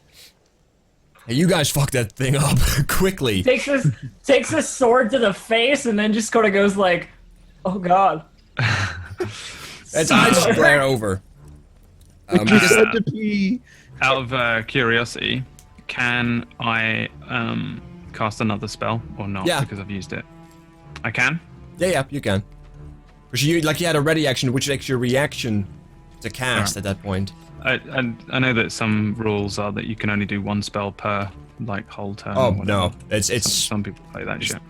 Hey, you guys fucked that thing up quickly. Takes his sword to the face and then just kind of goes like, oh god. Its eyes just glare over. Had to pee. Out of curiosity, can I cast another spell or not? Yeah. Because I've used it. I can? Yeah, you can. Because you had a ready action, which takes your reaction to cast at that point. I know that some rules are that you can only do one spell per whole turn. Oh or whatever. no, it's Some people play that shit.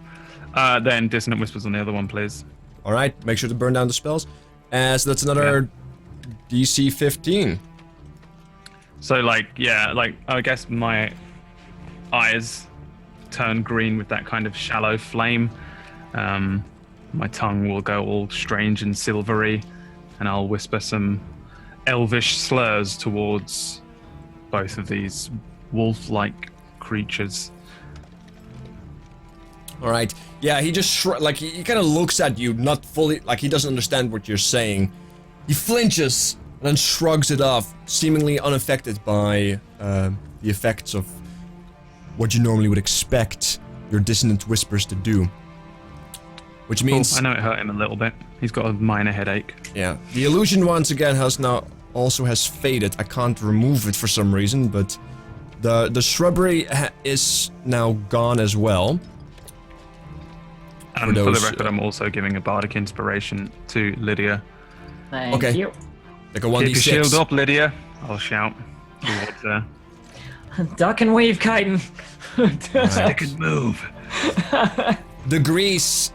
Then Dissonant Whispers on the other one, please. all right. Make sure to burn down the spells. So that's another DC 15. So I guess my eyes turn green with that kind of shallow flame. My tongue will go all strange and silvery, and I'll whisper some elvish slurs towards both of these wolf-like creatures. All right. Yeah, he just he kind of looks at you, not fully, like he doesn't understand what you're saying. He flinches and then shrugs it off, seemingly unaffected by the effects of what you normally would expect your dissonant whispers to do. Which means I know it hurt him a little bit. He's got a minor headache. yeah, the illusion once again has faded. I can't remove it for some reason, but the shrubbery is now gone as well. And for the record, I'm also giving a bardic inspiration to Lydia. Thank Okay. you. Like a Keep 1d6. your shield up, Lydia. I'll shout towards her. Duck and weave, Chitin. Stick and move. The grease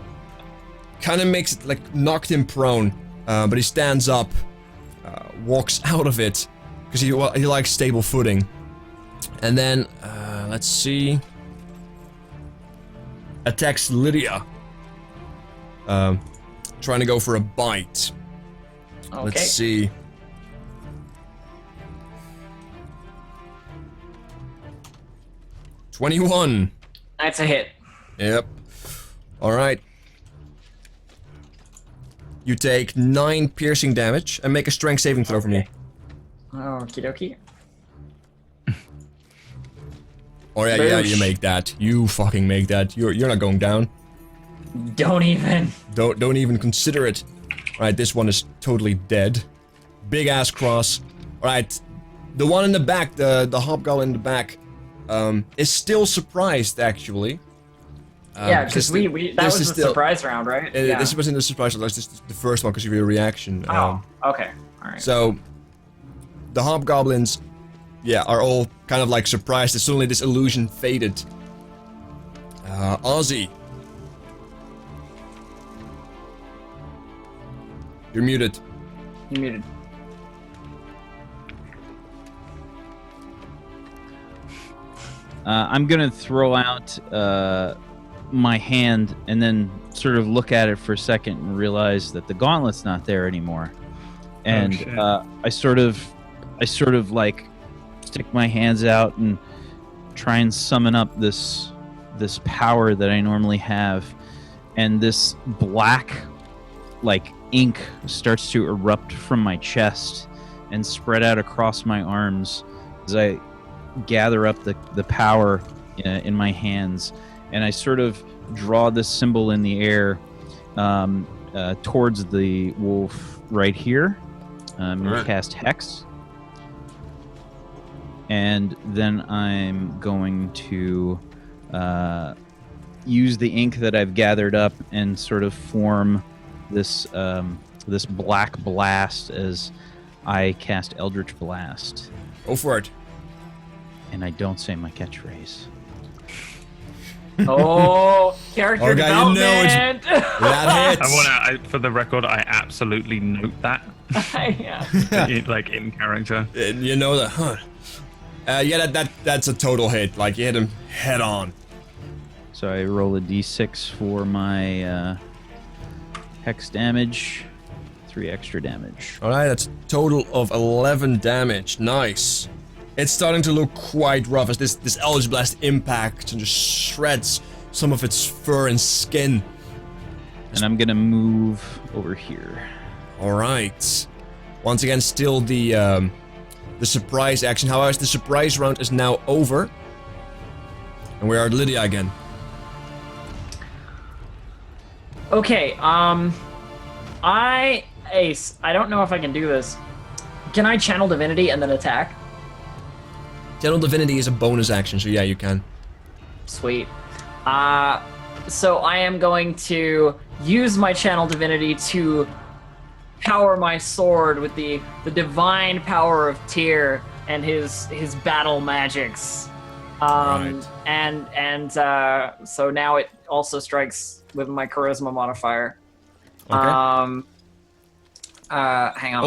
kind of makes it, knocked him prone. but he stands up, walks out of it, because he likes stable footing. And then, let's see, attacks Lydia. Trying to go for a bite. Okay. Let's see. $21. That's a hit. Yep. Alright. You take 9 piercing damage and make a strength saving throw for me. Okie dokie. Oh yeah, you make that. You fucking make that. You're not going down. Don't even. Don't even consider it. Alright, this one is totally dead. Big ass cross. Alright. The one in the back, the hobgoblin in the back, is still surprised actually. Yeah, because that was the surprise round, right? Yeah. This wasn't the surprise round, this is the first one because of your reaction. Oh, okay. Alright. So, the hobgoblins, yeah, are all kind of like surprised that suddenly this illusion faded. Ozzy. You're muted. You're muted. I'm gonna throw out my hand and then sort of look at it for a second and realize that the gauntlet's not there anymore. And I sort of like stick my hands out and try and summon up this power that I normally have, and this black like ink starts to erupt from my chest and spread out across my arms as I gather up the power in my hands, and I sort of draw this symbol in the air towards the wolf right here. I'm going to cast Hex. And then I'm going to use the ink that I've gathered up and sort of form this this black blast as I cast Eldritch Blast. Go for it. And I don't say my catchphrase. Oh, character development. That hits. I want to, for the record, I absolutely note that. Yeah. Like in character. You know that, huh? Yeah, that's a total hit. Like, you hit him head on. So I roll a d6 for my hex damage. 3 extra damage. Alright, that's a total of 11 damage. Nice. It's starting to look quite rough as this Eldritch Blast impacts and just shreds some of its fur and skin. And I'm gonna move over here. Alright. Once again, still the surprise action. However, the surprise round is now over. And we are at Lydia again. Okay, Ace, I don't know if I can do this. Can I channel divinity and then attack? Channel Divinity is a bonus action, so yeah, you can. Sweet. So I am going to use my channel divinity to power my sword with the divine power of Tyr and his battle magics. Right. And so now it also strikes with my charisma modifier. Okay. Hang on.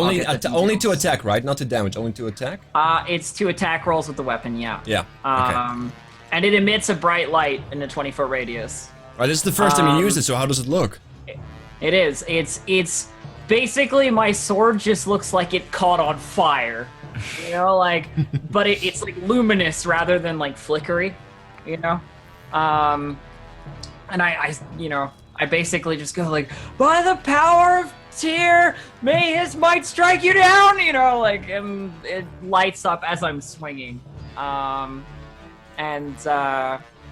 Only to attack, right? Not to damage, only to attack? It's to attack rolls with the weapon, yeah. Yeah, okay. And it emits a bright light in a 20-foot radius. Right, this is the first time you used it, so how does it look? It is. It's basically my sword just looks like it caught on fire. You know, like, but it's like luminous rather than like flickery, you know? And I basically just go like, by the power of Tyr, may his might strike you down, you know, like, and it lights up as I'm swinging. I'm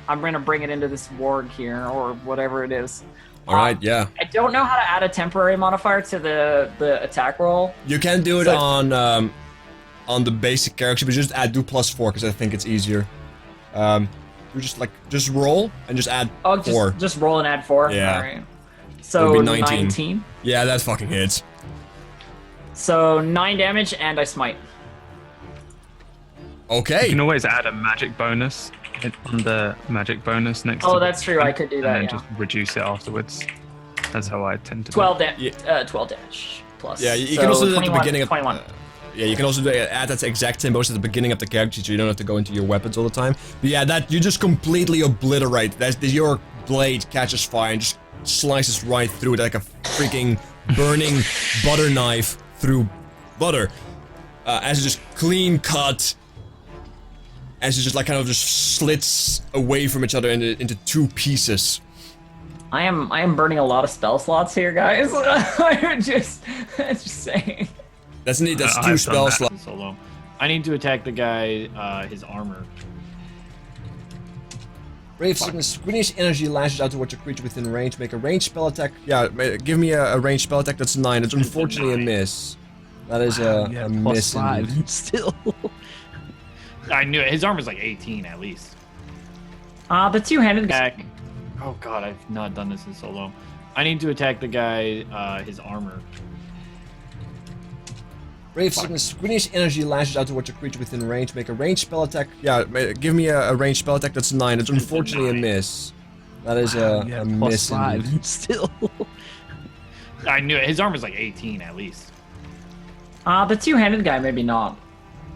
gonna bring it into this warg here, or whatever it is. Alright, yeah. I don't know how to add a temporary modifier to the attack roll. You can do it on the basic character, but just do +4, because I think it's easier. You just roll and just add 4. Just roll and add 4? Yeah. Alright. So 19. Yeah, that fucking hits. So 9 damage and I smite. Okay. You can always add a magic bonus on the magic bonus next to Oh, that's true. I could do that, and then yeah. just reduce it afterwards. That's how I tend to 12 damage. plus. Yeah, you So can also do it at the 21 beginning of. 21. Yeah, you can also do it, add that exact same motion at the beginning of the character, so you don't have to go into your weapons all the time. But yeah, that you just completely obliterate. Your blade catches fire and just slices right through it like a freaking burning butter knife through butter. As it just clean cut. As it just like kind of just slits away from each other into two pieces. I am burning a lot of spell slots here, guys. I'm just saying. That's neat. That's I've two done spell that. slots. So long. I need to attack the guy, his armor. Brave Sickness. Greenish energy lashes out towards a creature within range. Make a ranged spell attack. Yeah, give me a ranged spell attack. That's 9. It's unfortunately a miss. That is a miss. Indeed. Still. I knew it. His armor's like 18 at least. The two-handed Attack. Oh god, I've not done this in so long. I need to attack the guy, his armor. Brave Sickness. Greenish energy lashes out towards a creature within range. Make a ranged spell attack. Yeah, give me a ranged spell attack. That's 9. It's unfortunately a miss. That is a miss. Indeed. Still. I knew it. His armor's like 18 at least. The two-handed guy, maybe not.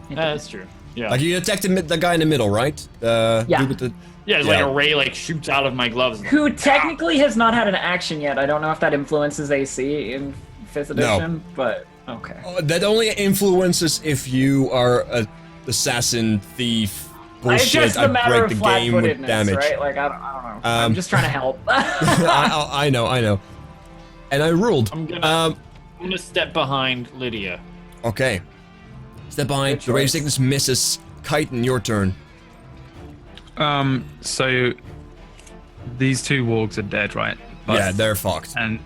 That's true. Yeah. Like you attacked the guy in the middle, right? Yeah. Dude with the, Yeah, it's like a ray like shoots out of my gloves. Who technically has not had an action yet. I don't know if that influences AC in 5th edition, but okay. That only influences if you are a assassin, thief, It's bullshit, just a matter break of the game with flat-footedness, damage. right? Like, I don't know. I'm just trying to help. I know. And I ruled. I'm gonna step behind Lydia. Okay. Step behind. Good The Rave choice. Sickness misses. Chitin, your turn. So these two wargs are dead, right? But- Yeah, they're fucked. And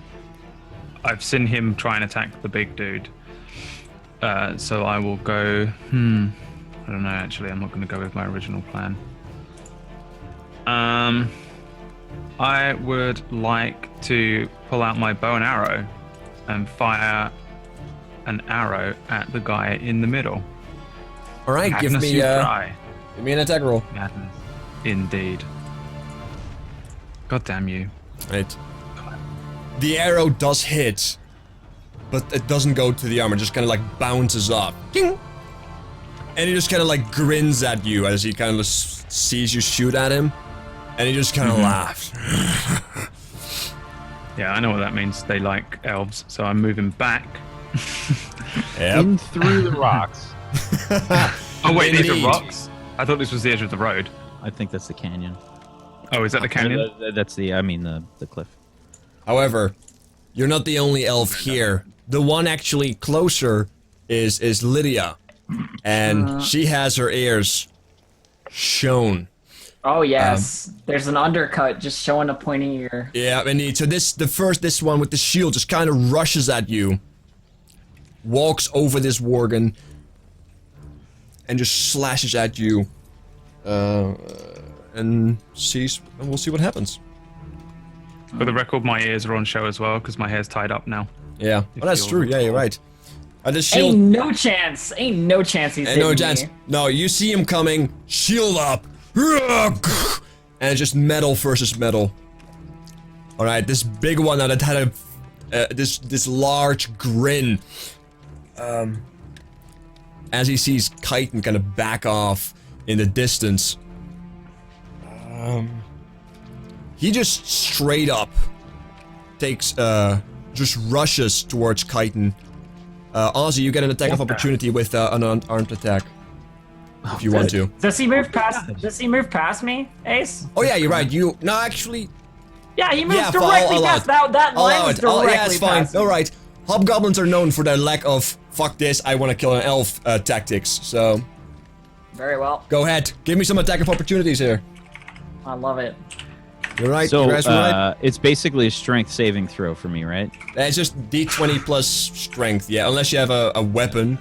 I've seen him try and attack the big dude. So I will go. I don't know. Actually, I'm not going to go with my original plan. I would like to pull out my bow and arrow and fire an arrow at the guy in the middle. All right, give Madness me you try. an attack roll. Madness, indeed. God damn you! Right. The arrow does hit, but it doesn't go to the armor. Just kind of like bounces up. Ding! And he just kind of like grins at you as he kind of sees you shoot at him, and he just kind of laughs. Yeah, I know what that means. They like elves, so I'm moving back. Yep. In through the rocks. Oh wait, these Indeed. are rocks? I thought this was the edge of the road. I think that's the canyon. Oh, is that the canyon? That's the cliff. However, you're not the only elf here. The one actually closer is Lydia, and she has her ears shown. Oh yes, there's an undercut just showing a pointy ear. Yeah, indeed. So this one with the shield just kind of rushes at you, walks over this worgen, and just slashes at you, and we'll see what happens. For the record, my ears are on show as well because my hair's tied up now. Yeah, well, that's you'll true. Yeah, you're recall. right. The shield. Ain't no chance he's And no hitting chance. me. No, you see him coming. Shield up. And it's just metal versus metal. All right, this big one that had this large grin. As he sees Chitin kind of back off in the distance. He just straight up takes just rushes towards Chitin. Ozzy, you get an attack of opportunity with an unarmed attack. If you want to. Does he move past me, Ace? Oh yeah, you're right. No, actually, Yeah, he moves yeah, directly I'll past allow it. that I'll line allow was it. directly Yeah, it's fine. past me. All right. Hobgoblins are known for their lack of "fuck this, I want to kill an elf" tactics. So Very well. go ahead, give me some attack of opportunities here. I love it. You're right. So you guys were right. it's basically a strength saving throw for me, right? It's just D20 plus strength. Yeah, unless you have a weapon.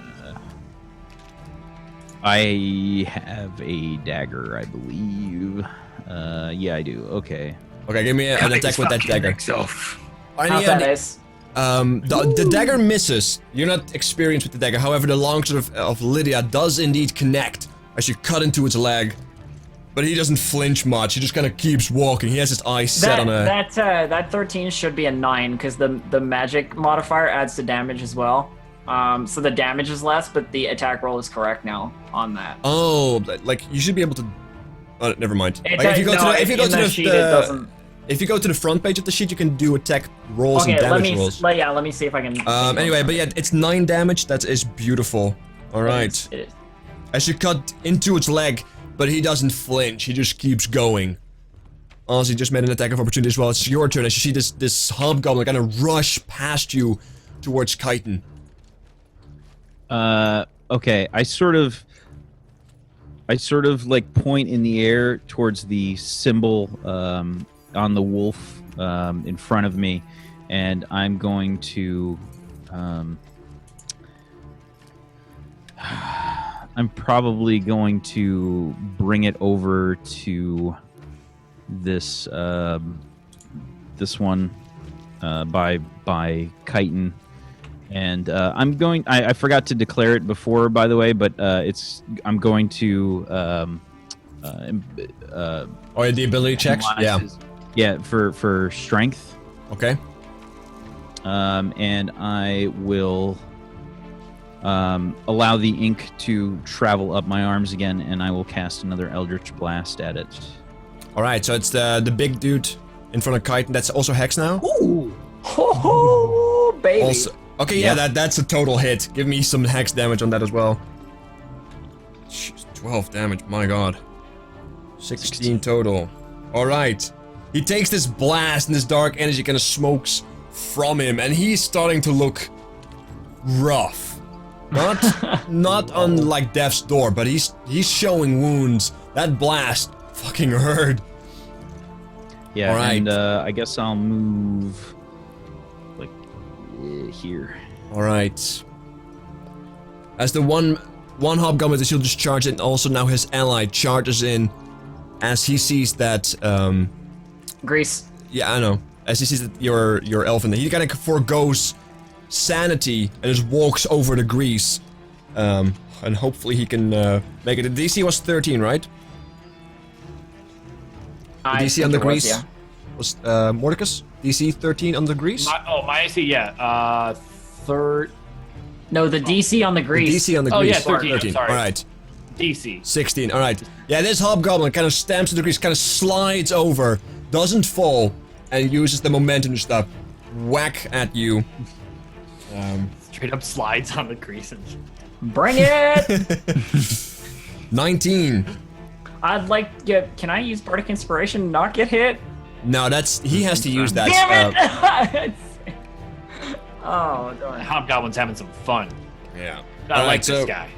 I have a dagger, I believe. Yeah, I do. Okay. Okay, give me an attack with that dagger. How's that, Ace? The dagger misses. You're not experienced with the dagger. However, the longsword of Lydia does indeed connect as you cut into its leg. but he doesn't flinch much. He just kind of keeps walking. He has his eyes set on a... That 13 should be a 9, because the magic modifier adds to damage as well. So the damage is less, but the attack roll is correct now on that. Oh, like, you should be able to... Oh, never mind. It Like, if you go does- to no, in the sheet, it doesn't. If you go to the front page of the sheet, you can do attack rolls and damage rolls. Let me see if I can. Anyway, but yeah, it's 9 damage. That is beautiful. All right. It is. As you cut into its leg, but he doesn't flinch. He just keeps going. Ozzy just made an attack of opportunity as well. It's your turn as you see this hobgoblin kind of rush past you towards Chitin. Okay, I sort of like point in the air towards the symbol on the wolf in front of me, and I'm going to I'm probably going to bring it over to this this one by Chitin. And I forgot to declare it before, by the way, but I'm going to Oh, yeah, the ability checks? Yeah. Yeah, for strength. Okay. And I will allow the ink to travel up my arms again, and I will cast another Eldritch Blast at it. Alright, so it's the big dude in front of Chitin. That's also Hex now? Ooh! Ho ho, baby! Also, okay, yeah, that's a total hit. Give me some Hex damage on that as well. Jeez, 12 damage, my god. 16 total. Alright. He takes this blast and this dark energy kind of smokes from him, and he's starting to look rough. Not unlike Death's Door, but he's showing wounds. That blast fucking hurt. Yeah, Alright. and I guess I'll move like here. Alright. As the one hobgoblin with the shield just charged in, also now his ally charges in as he sees that Grease. yeah, I know. As he sees that you're elfin, he kind of forgoes sanity and just walks over the grease. And hopefully he can make it. The DC was 13, right? The DC on the grease was Mordecus? DC 13 on the grease? My AC, yeah. Third. No, the DC on the The grease. DC on the Oh, grease. yeah, 13, I'm sorry. Alright. DC. 16, alright. Yeah, this hobgoblin kind of stamps into the grease, kind of slides over, doesn't fall, and uses the momentum to stop whack at you. Straight up slides on the grease and Bring it! 19. I'd like to can I use Bardic Inspiration and not get hit? No, he has to use that. Damn it! Oh, darn. Hobgoblin's having some fun. Yeah. I Alright, like this guy.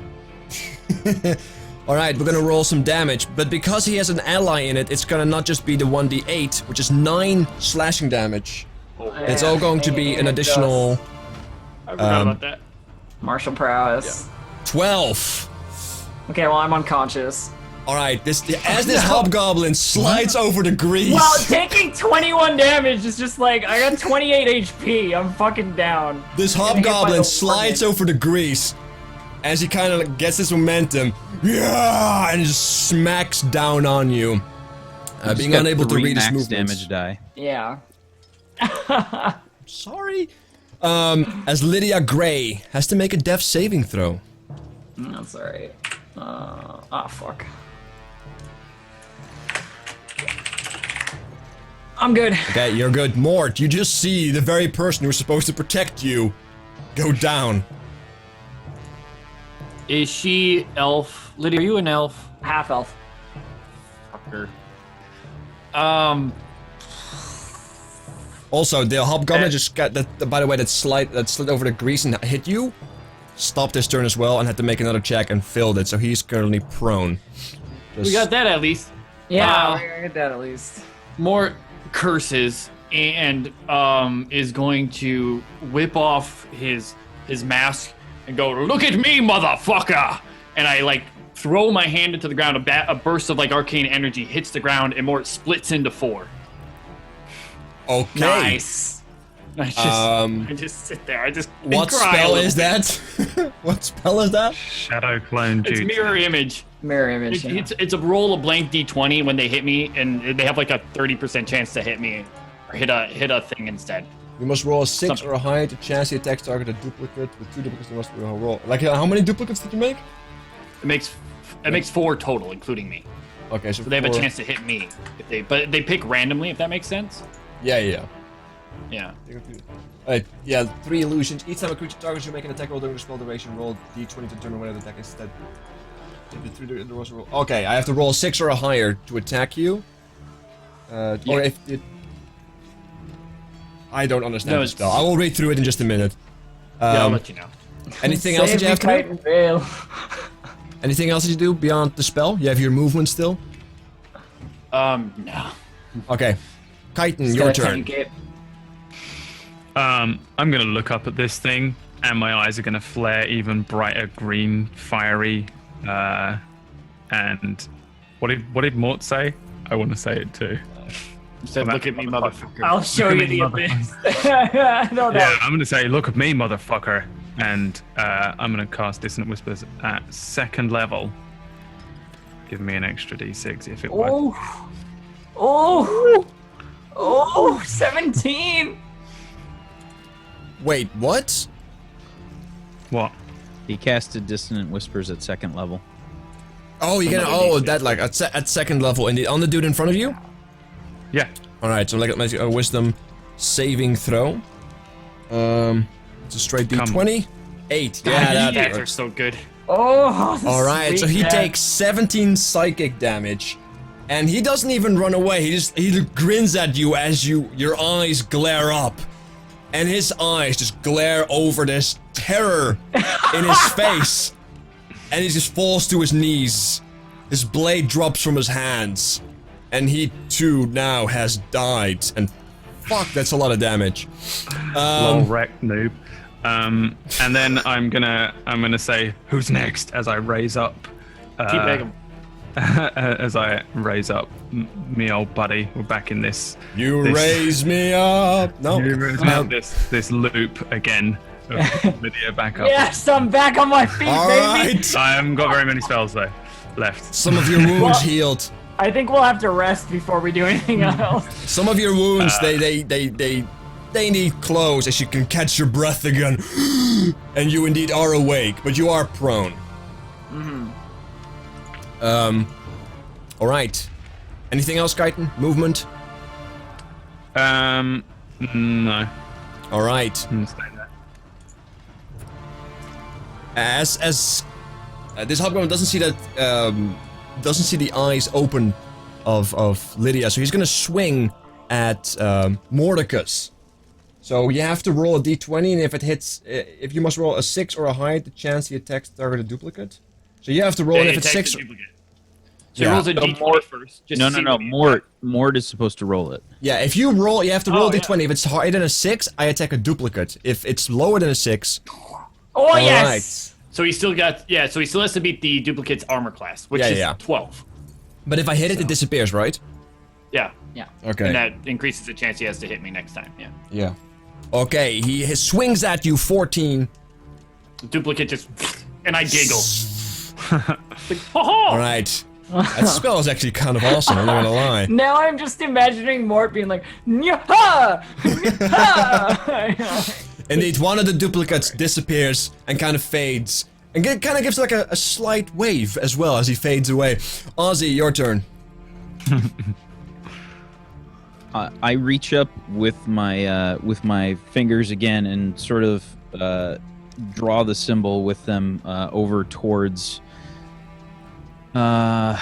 Alright, we're gonna roll some damage, but because he has an ally in it, it's gonna not just be the 1d8, which is 9 slashing damage. It's all going to be an additional I forgot about that. Martial prowess. 12. Okay, well I'm unconscious. Alright, as this hobgoblin slides over the grease. Wow, taking 21 damage is just like, I got 28 HP. I'm fucking down. This I'm gonna hit by hobgoblin the slides warhead. over the grease as he kind of gets this momentum, yeah, and just smacks down on you, being Got unable to 3 read his max movements. damage die. Yeah. Sorry. As Lydia Gray has to make a death saving throw. That's alright. Fuck. I'm good. Okay, you're good. Mort, you just see the very person who's supposed to protect you go down. Is she elf? Lydia, are you an elf? Half elf. Fucker. Also, the hobgoblin just got that. By the way, that slid over the grease and hit you. Stopped his turn as well and had to make another check and failed it, so he's currently prone. We got that at least. Yeah, we're gonna get that at least. More curses and is going to whip off his mask and go, "Look at me, motherfucker!" And I like throw my hand into the ground. A burst of like arcane energy hits the ground, and Mort splits into 4. Okay. Nice. I just sit there. I just What cry a spell little is bit. that? What spell is that? Shadow clone It's dude. mirror image. Mirror image. Yeah. It's a roll of blank d20 when they hit me, and they have like a 30% chance to hit me or hit a thing instead. You must roll a 6 Something. or a higher to chance the attack target a duplicate. With 2 duplicates, you must roll. Like, how many duplicates did you make? It makes 4 total, including me. Okay, so So they have a 4. chance to hit me but they pick randomly, if that makes sense. Yeah. Yeah. Yeah, 3 illusions. Each time a creature targets you, make an attack roll during the spell duration. Roll d20 to determine whether the attack is dead. Okay, I have to roll a 6 or a higher to attack you. Or if it... I don't understand No, the spell. I will read through it in just a minute. I'll let you know. Anything else that you have to Save do? me, Kite and Vale. Anything else that you do beyond the spell? You have your movement still? No. Okay. Chitin, Just your gotta turn. tank it. I'm gonna look up at this thing, and my eyes are gonna flare even brighter green, fiery. And what did Mort say? I want to say it too. You said, look at me, motherfucker. I'll show Look you at the me, abyss. No, no. Yeah, I'm gonna say, look at me, motherfucker, and I'm gonna cast Dissonant Whispers at 2nd level. Give me an extra d6 if it works. Oh, 17. Wait, what? What? He casted Dissonant Whispers at 2nd level. Oh, you can. Oh, that like at 2nd level, and on the dude in front of you. Yeah. All right, so like a wisdom saving throw. It's a straight Come. d20. 8. These Yeah, that stats are works. so good. Oh, All right, so he sweet takes 17 psychic damage, and he doesn't even run away. He grins at you as your eyes glare up, and his eyes just glare over this terror in his face, and he just falls to his knees. His blade drops from his hands, and he too now has died. And fuck, that's a lot of damage. Lol, wreck, noob. And then I'm gonna say, who's next? As I raise up. Keep begging. As I raise up me old buddy. We're back in this. You this- raise me up. No. this loop again. Of video back up. Yes, I'm back on my feet, All baby. right. I haven't got very many spells though left. Some of your wounds Well- healed. I think we'll have to rest before we do anything else. Some of your wounds, they need close as you can catch your breath again. And you indeed are awake, but you are prone. Alright. Anything else, Chitin? Movement? No. Alright. I'm staying there. As this hobgoblin doesn't see that, doesn't see the eyes open of Lydia, so he's gonna swing at Mordecus. So you have to roll a d20, and if it hits, if you must roll a 6 or a higher, the chance he attacks target a duplicate. So you have to roll, and if it's 6, So Yeah. he rolls a d20 first. Just No, to see no. what he- Mort is supposed to roll it. yeah, if you roll, you have to roll Oh, d20. If it's higher than a 6, I attack a duplicate. If it's lower than a 6, Oh, yes. alright. So he still got so he still has to beat the duplicate's armor class, which is 12. But if I hit it, it disappears, right? Yeah. Okay. And that increases the chance he has to hit me next time. Yeah. Yeah. Okay, he swings at you 14. The duplicate just and I giggle. Like, ha Alright. That spell is actually kind of awesome, I'm not gonna lie. Now I'm just imagining Mort being like, Nya-ha! Nya-ha! Indeed, one of the duplicates disappears and kind of fades. And kind of gives like a slight wave as well as he fades away. Ozzy, your turn. I reach up with my fingers again and sort of draw the symbol with them over towards the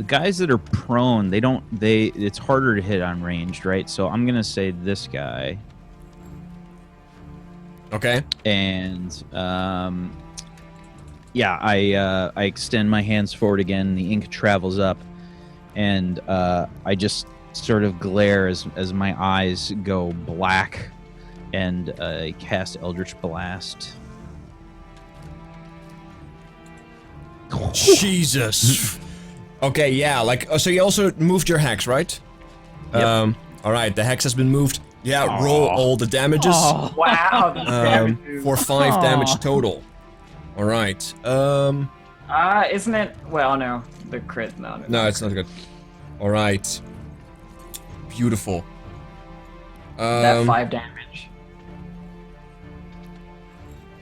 guys that are prone. It's harder to hit on ranged, right? So I'm gonna say this guy, Okay. and yeah, I extend my hands forward again. The ink travels up, and I just sort of glare as my eyes go black, and cast Eldritch Blast. Jesus. Okay, yeah, like, so you also moved your hex, right? Yep. Alright, the hex has been moved. Yeah, roll all the damages. Wow. The damage. For 5 damage total. Alright. Isn't it? Well, no. The crit. No. No, it's not good. Alright. Beautiful. That 5 damage.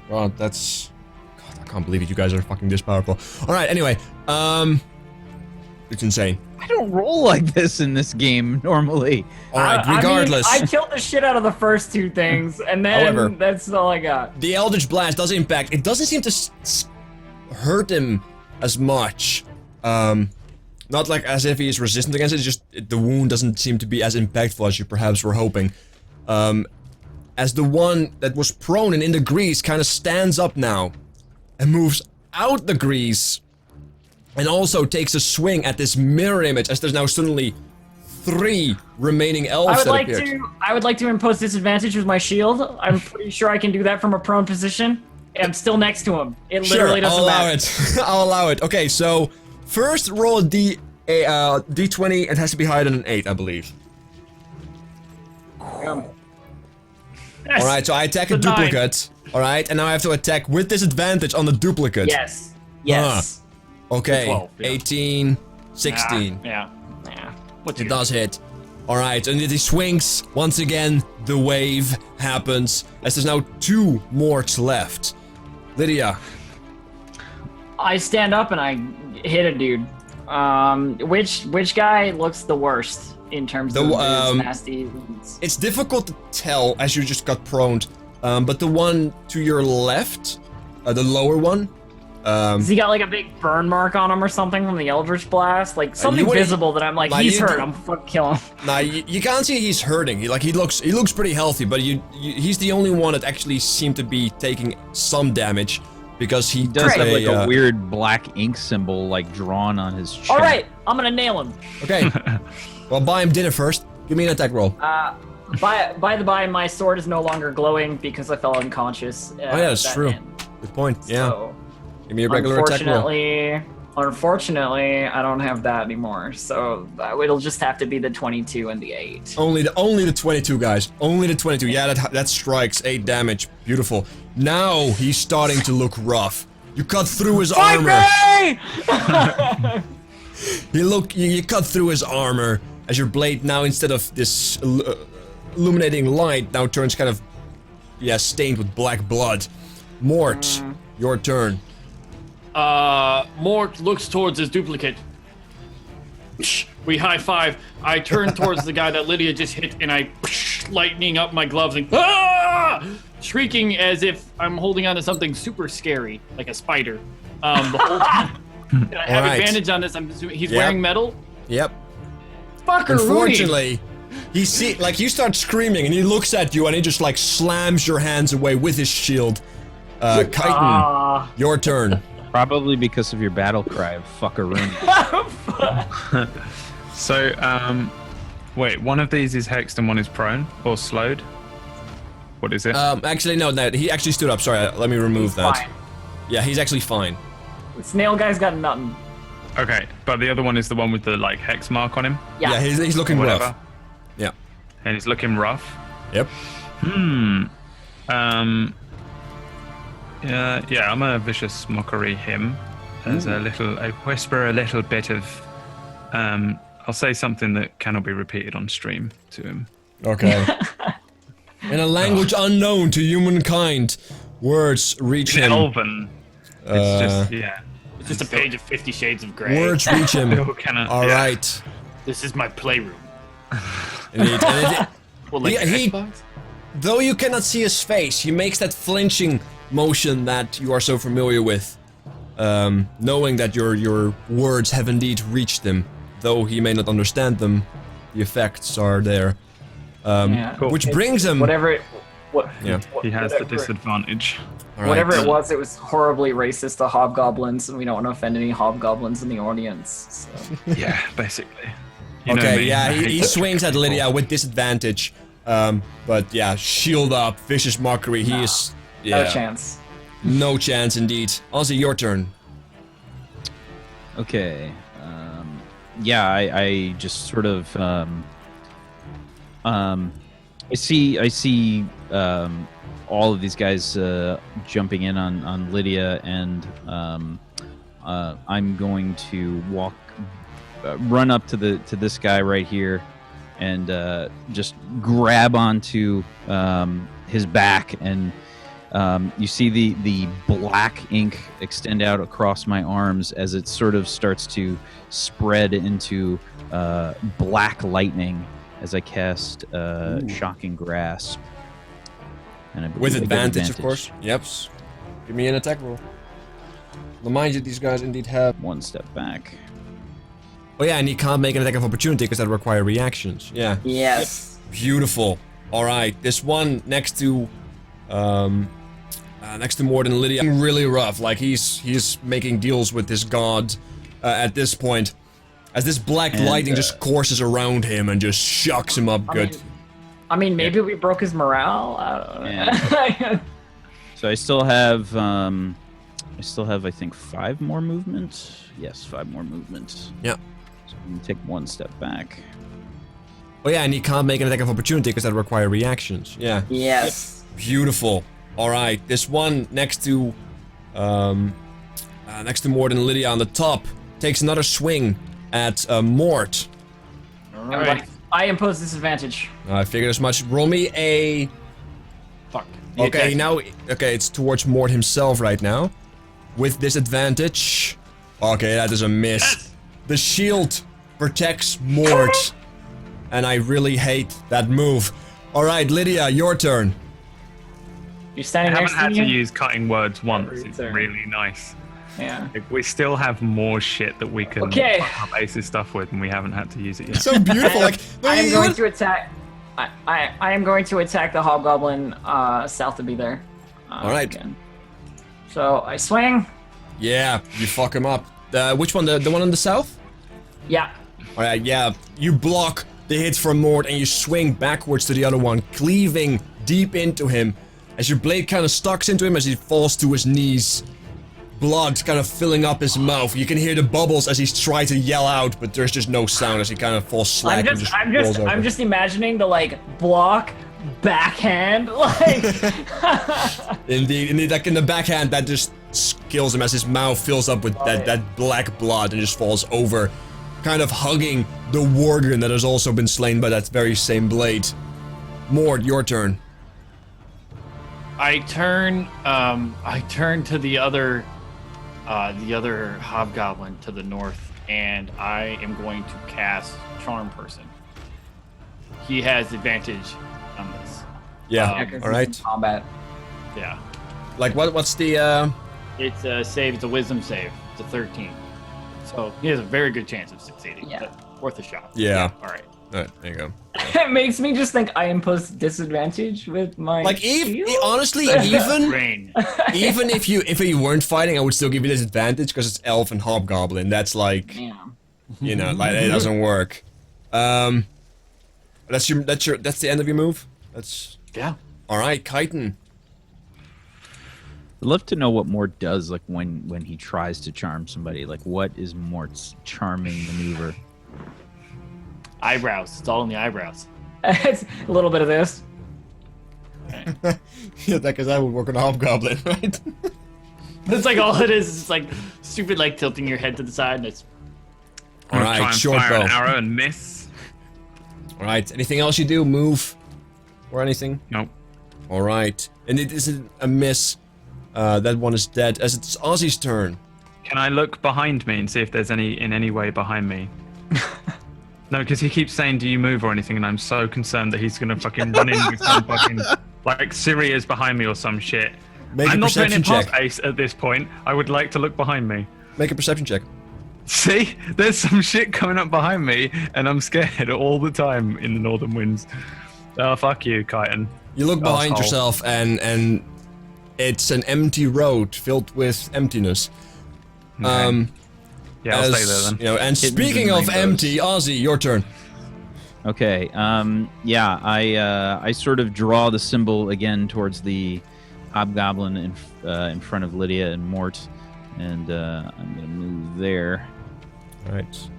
Well, that's... God, I can't believe it. You guys are fucking this powerful. Alright, anyway. It's insane. I don't roll like this in this game normally. Alright, regardless. I killed the shit out of the first 2 things, and then However, that's all I got. The Eldritch Blast does impact. It doesn't seem to hurt him as much. Not like as if he is resistant against it, it's just the wound doesn't seem to be as impactful as you perhaps were hoping. As the one that was prone and in the grease kind of stands up now and moves out the grease and also takes a swing at this mirror image as there's now suddenly 3 remaining elves that appeared. I would like to impose disadvantage with my shield. I'm pretty sure I can do that from a prone position. I'm still next to him. It literally doesn't matter. I'll allow it. Okay, so first roll a D20. It has to be higher than an 8, I believe. Yes. Alright, so I attack a It's a 9. duplicate. Alright, and now I have to attack with disadvantage on the duplicate. Yes. Yes. Okay, 12, yeah. 18, 16. Yeah. Nah. What's It does hit. Alright, and he swings. Once again, the wave happens. As there's now 2 morts left. Lydia. I stand up and I hit a dude. Which guy looks the worst in terms of his nasty wounds? It's difficult to tell as you just got proned. But the one to your left, the lower one. Has he got like a big burn mark on him or something from the Eldritch Blast? Like something visible that I'm like, he's hurt. I'm fucking killing him. Nah, you can't see he's hurting. He looks pretty healthy, but he's the only one that actually seemed to be taking some damage because he does have like a weird black ink symbol like drawn on his chest. All right, I'm gonna nail him. Okay. Well, buy him dinner first. Give me an attack roll. By the by, my sword is no longer glowing because I fell unconscious. Oh yeah, that's true. Good point. Yeah. So, give me a regular attack roll. Unfortunately, I don't have that anymore. So it'll just have to be the 22 and the 8. Only the 22, guys. Only the 22. Yeah, that strikes 8 damage. Beautiful. Now he's starting to look rough. You cut through his armor. You cut through his armor as your blade now, instead of this illuminating light, now turns kind of stained with black blood. Mort, your turn. Mort looks towards his duplicate. We high five. I turn towards the guy that Lydia just hit, and I lightening up my gloves and shrieking as if I'm holding on to something super scary, like a spider. The whole time. And I have advantage on this. I'm assuming he's wearing metal. Yep. Fucker. Unfortunately, you start screaming, and he looks at you, and he just like slams your hands away with his shield. Chitin, your turn. Probably because of your battle cry of fuckaroony. So, wait, one of these is hexed and one is prone or slowed? What is it? Actually, no, he actually stood up. Sorry, let me remove that. Fine. Yeah, he's actually fine. The snail guy's got nothing. Okay, but the other one is the one with the like hex mark on him. Yeah, he's looking Whatever. rough. Yeah. And he's looking rough. Yep. Yeah, I'm gonna vicious mockery him as I whisper a little bit of, I'll say something that cannot be repeated on stream to him. Okay. In a language unknown to humankind, words reach him. Elven. It's just, yeah. It's just a page of 50 Shades of Grey. Words reach him. All right. This is my playroom. Indeed. Well, like Xbox? Though you cannot see his face, he makes that flinching motion that you are so familiar with, knowing that your words have indeed reached him. Though he may not understand them, the effects are there. Which brings him... He has the disadvantage. Right. Whatever it was horribly racist to hobgoblins, and we don't want to offend any hobgoblins in the audience. So. Yeah, basically. You know me. He swings at Lydia with disadvantage. But yeah, shield up, vicious mockery. He is... Yeah, no chance. No chance indeed. Ozzy, your turn. Okay. I just sort of I see all of these guys jumping in on Lydia, and I'm going to run up to this guy right here, and just grab onto his back, and you see the black ink extend out across my arms as it sort of starts to spread into black lightning as I cast Shocking Grasp. And I With believe I get advantage, of course. Yep. Give me an attack roll. Remind you, these guys indeed have... One step back. Oh yeah, and he can't make an attack of opportunity because that require reactions. Yeah. Yes. Beautiful. Alright, this one next to Mort and Lydia, really rough. Like he's making deals with this god at this point. As this black lightning just courses around him and just shocks him up good. I mean, maybe we broke his morale. I don't know. Yeah. So I still have I think 5 more movement. Yes, 5 more movement. Yeah. So I'm gonna take 1 step back. Oh yeah, and he can't make an attack of opportunity because that require reactions. Yeah. Yes. Beautiful. Alright, this one next to Mort and Lydia on the top takes another swing at Mort. Alright. I impose disadvantage. I figured as much. Roll me a... Fuck. Okay, now... Okay, it's towards Mort himself right now. With disadvantage. Okay, that is a miss. Yes. The shield protects Mort. And I really hate that move. Alright, Lydia, your turn. You're I standing haven't next had to to me? use cutting words once. Every It's turn. really nice. Yeah. Like, we still have more shit that we can Okay. fuck our bases stuff with, and we haven't had to use it yet. So beautiful, like... I am going to attack. I am going to attack the hobgoblin south of me there. Alright. Again. So I swing. Yeah, you fuck him up. Which one? The one on the south? Yeah. Alright, yeah. You block the hit from Mort and you swing backwards to the other one, cleaving deep into him. As your blade kind of stucks into him as he falls to his knees. Blood kind of filling up his mouth. You can hear the bubbles as he's trying to yell out, but there's just no sound as he kind of falls slack and just rolls over. I'm just imagining the like block backhand like. Indeed, like in the backhand, that just kills him as his mouth fills up with that black blood and just falls over, kind of hugging the worgen that has also been slain by that very same blade. Mort, your turn. I turn to the other hobgoblin to the north, and I am going to cast Charm Person. He has advantage on this. Yeah. Because All he's right. in combat. Yeah. Like what's the It's a save. It's a Wisdom save. It's a 13. So he has a very good chance of succeeding. Yeah. But worth a shot. Yeah. All right. Alright, there you go. It makes me just think I impose disadvantage with my Like shield? honestly, even Rain. even if you weren't fighting, I would still give you this advantage because it's elf and hobgoblin. That's like, Yeah. you know, like it doesn't work. That's the end of your move. That's Yeah. all right, Chitin. I'd love to know what Mort does, like when he tries to charm somebody. Like, what is Mort's charming maneuver? Eyebrows. It's all in the eyebrows. It's a little bit of this. Yeah, because that would work on a hobgoblin, right? That's like all it is. It's like stupid, like tilting your head to the side, and it's All I'm gonna try right, and short fire bow. an arrow and miss. All right, anything else you do? Move or anything? Nope. All right, and it isn't a miss. That one is dead. As it's Ozzy's turn. Can I look behind me and see if there's any way behind me? No, because he keeps saying, "Do you move or anything?" And I'm so concerned that he's gonna fucking run in with some fucking like Syria's behind me or some shit. Make a I'm not putting perception in past check. Ace at this point. I would like to look behind me. Make a perception check. See, there's some shit coming up behind me, and I'm scared all the time in the northern winds. Oh, fuck you, Chitin. You look behind Asshole. yourself and it's an empty road filled with emptiness. Okay. Yeah, I'll stay there As, then. you know, and Kittens speaking and of rainbows. empty, Ozzy, your turn. Okay. Yeah. I sort of draw the symbol again towards the hobgoblin in front of Lydia and Mort, and I'm gonna move there. All right.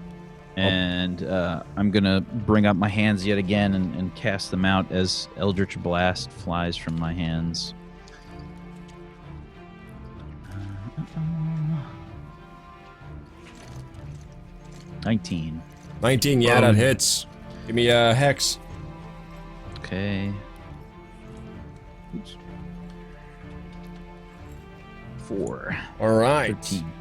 And I'm going to bring up my hands yet again and cast them out as Eldritch Blast flies from my hands. 19. 19, yeah, that hits. Give me a hex. Okay. Oops. 4. Alright. 13.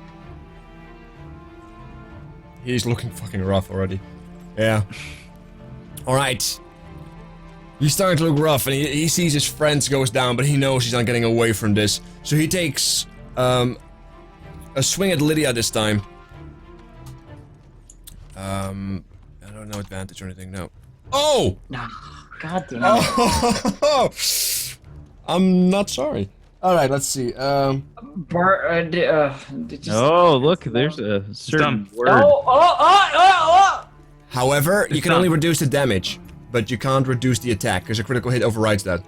He's looking fucking rough already. Yeah. Alright. He's starting to look rough, and he sees his friends goes down, but he knows he's not getting away from this. So he takes a swing at Lydia this time. I don't know advantage or anything, no. Oh! God damn it. Oh! I'm not sorry. Alright, let's see. Did you Oh, look, there's a certain word. However, you It's can only done. reduce the damage, but you can't reduce the attack, because a critical hit overrides that.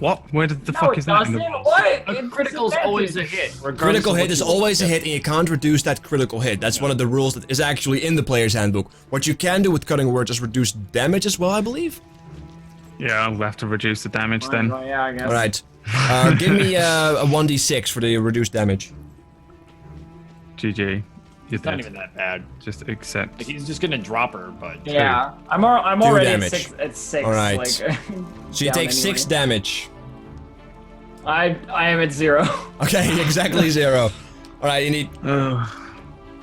What? Where the No, fuck it is that in the doesn't. rules? What? A critical's always a hit. regardless Critical of hit what is you- always a hit, and you can't reduce that critical hit. That's one of the rules that is actually in the player's handbook. What you can do with cutting words is reduce damage as well, I believe. Yeah, I'll have to reduce the damage then. Well, yeah, I guess. Alright. Give me a 1d6 for the reduced damage. GG. You're It's not dead. even that bad. Just accept. Like, he's just gonna drop her, but Yeah, I'm already damage. at six. Alright. Like, So you down take 6 anyway. damage. I am at 0. Okay, exactly 0. Alright, you need...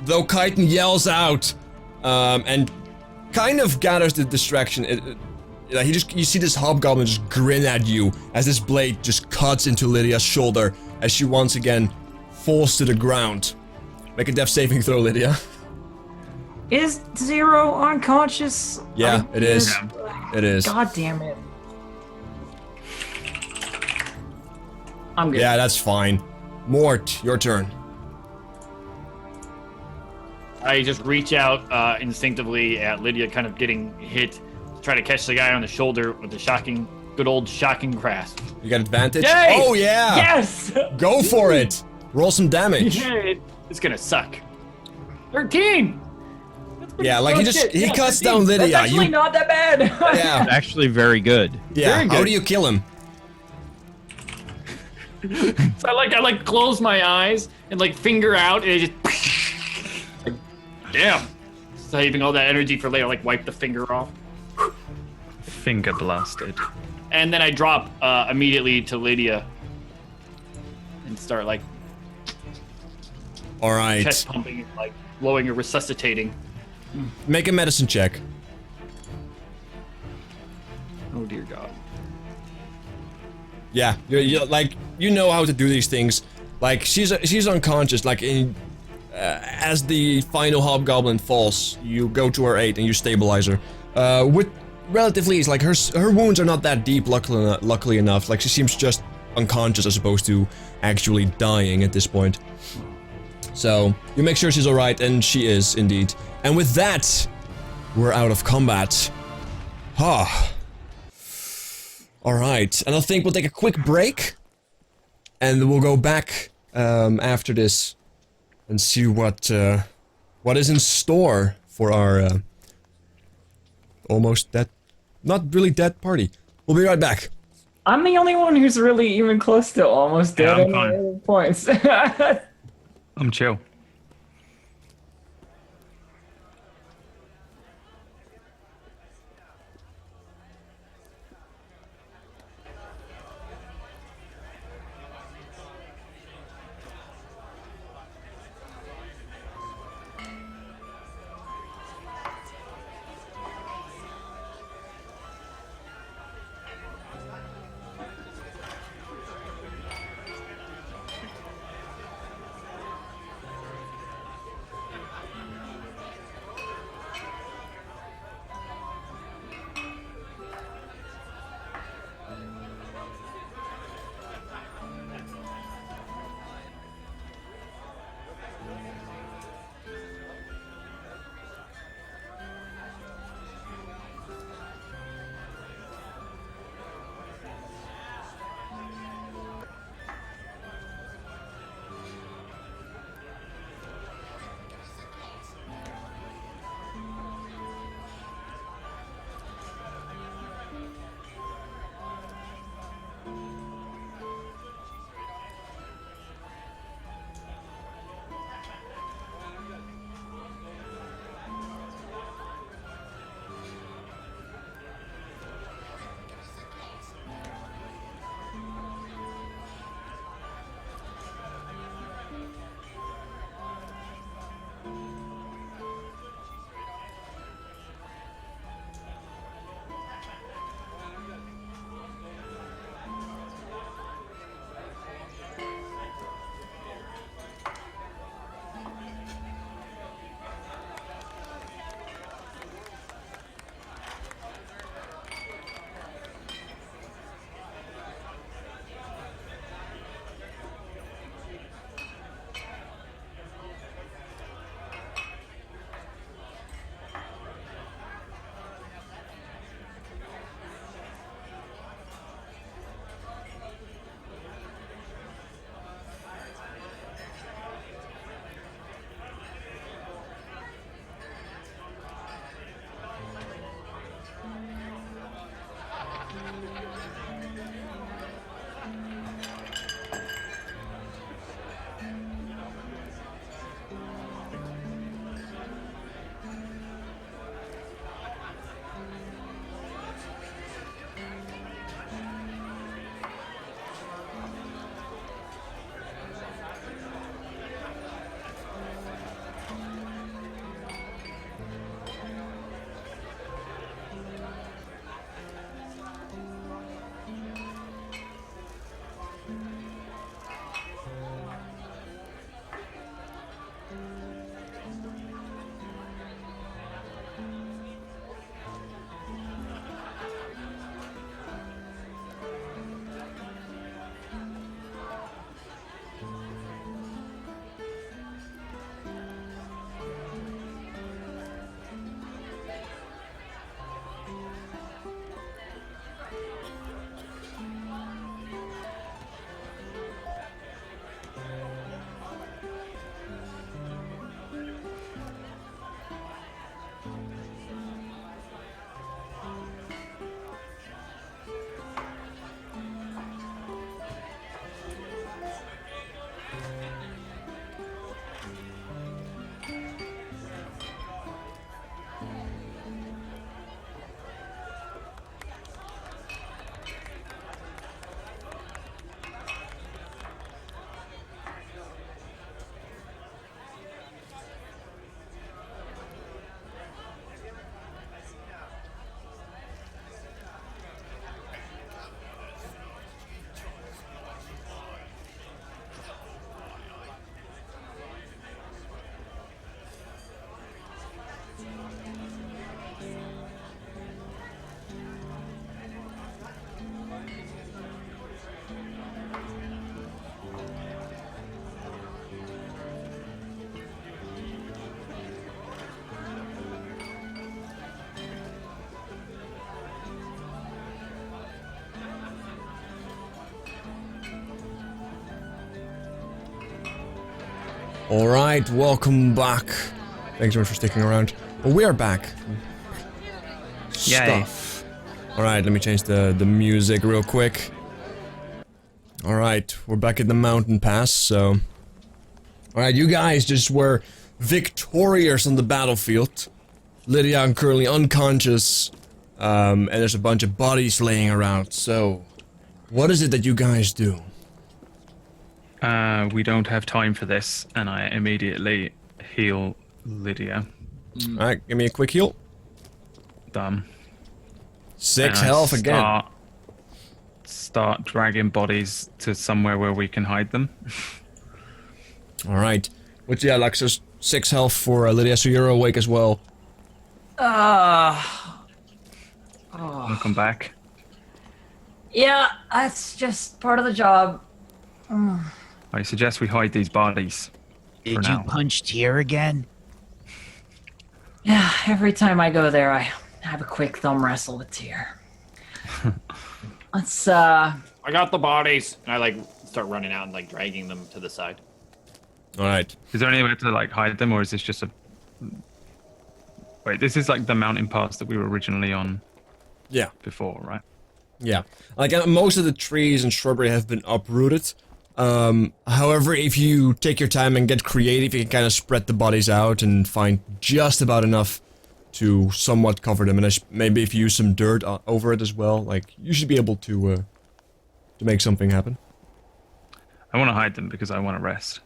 Though Chitin yells out, and kind of gathers the distraction, you see this hobgoblin just grin at you as this blade just cuts into Lydia's shoulder as she once again falls to the ground. Make a death saving throw, Lydia. Is 0 unconscious? Yeah, it is. It is. God damn it. I'm good. Yeah, that's fine. Mort, your turn. I just reach out instinctively at Lydia, kind of getting hit, try to catch the guy on the shoulder with the good old shocking grasp. You got advantage? Yay! Oh yeah! Yes! Go for it! Roll some damage. It's gonna suck. 13. Yeah, like he shit, yeah, cuts 13. down Lydia. That's actually not that bad. Yeah. Actually, very good. Yeah. Very How good. do you kill him? So I close my eyes and finger out and it just like, damn. Saving all that energy for later, wipe the finger off. Finger blasted. And then I drop immediately to Lydia and start All right. chest pumping and blowing or resuscitating. Make a medicine check. Oh dear God. Yeah, you know how to do these things. She's unconscious. As the final hobgoblin falls, you go to her aid and you stabilize her. With relatively ease. Her wounds are not that deep. Luckily enough. She seems just unconscious as opposed to actually dying at this point. So you make sure she's all right, and she is indeed. And with that, we're out of combat. Alright, and I think we'll take a quick break, and we'll go back after this and see what is in store for our almost dead, not really dead party. We'll be right back. I'm the only one who's really even close to almost Yeah, dead I'm on fine. the points. I'm chill. Alright, welcome back. Thanks so much for sticking around. Well, we are back. Yay. Stuff. Alright, let me change the music real quick. Alright, we're back at the mountain pass, so... Alright, you guys just were victorious on the battlefield. Lydia currently unconscious, and there's a bunch of bodies laying around, so... What is it that you guys do? We don't have time for this, and I immediately heal Lydia. Alright, give me a quick heal. Done. 6 And I health again. Start dragging bodies to somewhere where we can hide them. Alright. Which, yeah, like, so 6 health for Lydia, so you're awake as well. Welcome back. Yeah, that's just part of the job. I suggest we hide these bodies. Did For you now. punch Tyr again? Yeah, every time I go there, I have a quick thumb wrestle with Tyr. Let's, I got the bodies. And I like start running out and like dragging them to the side. Alright. Is there any way to like hide them, or is this just a? Wait, this is like the mountain pass that we were originally on Yeah. before, right? Yeah. Like, most of the trees and shrubbery have been uprooted. However, if you take your time and get creative, you can kind of spread the bodies out and find just about enough to somewhat cover them. And maybe if you use some dirt over it as well, like, you should be able to make something happen. I want to hide them because I want to rest.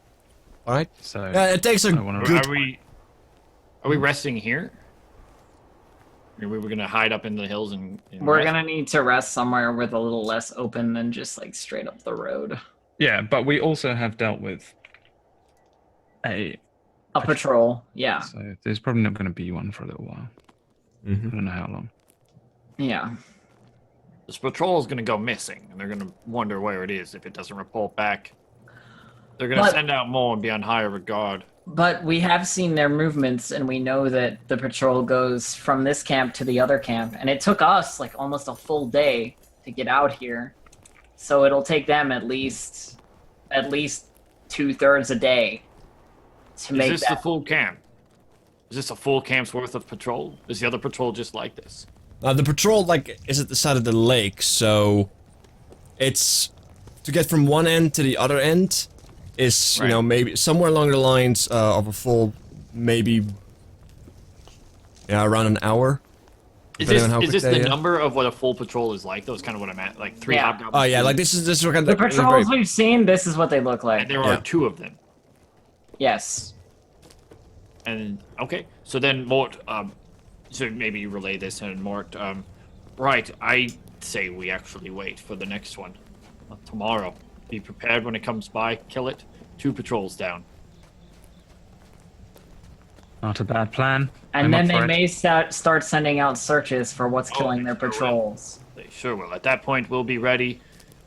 Alright? So Yeah, it takes a I wanna- good... Are we resting here? Or we were gonna hide up in the hills and we're rest? gonna need to rest somewhere with a little less open than just like straight up the road. Yeah, but we also have dealt with a. A patrol, yeah. So there's probably not going to be one for a little while. I don't know how long. Yeah. This patrol is gonna go missing, and they're gonna wonder where it is if it doesn't report back. They're gonna But- send out more and be on higher regard. But we have seen their movements, and we know that the patrol goes from this camp to the other camp, and it took us like almost a full day to get out here. So it'll take them at least 2/3 a day to Is make this that. the full camp? Is this a full camp's worth of patrol? Is the other patrol just like this? The patrol, like, is at the side of the lake, so... It's... To get from one end to the other end is, you know, maybe somewhere along the lines of a full, maybe... Yeah, around an hour. Is Depending on how this quick they, the number of what a full patrol is like? That was kind of what I meant. Like 3 Yeah. hobgoblins. Oh yeah, like this is what kind The of... patrols we've seen, this is what they look like. And there Yeah. are 2 of them. Yes. And okay, so then Mort, so maybe you relay this, and Mort, right? I say we actually wait for the next one, tomorrow. Be prepared when it comes by. Kill it. 2 patrols down. Not a bad plan. And I'm then up they for it. may start sending out searches for what's killing their sure will. patrols. They sure will. At that point, we'll be ready,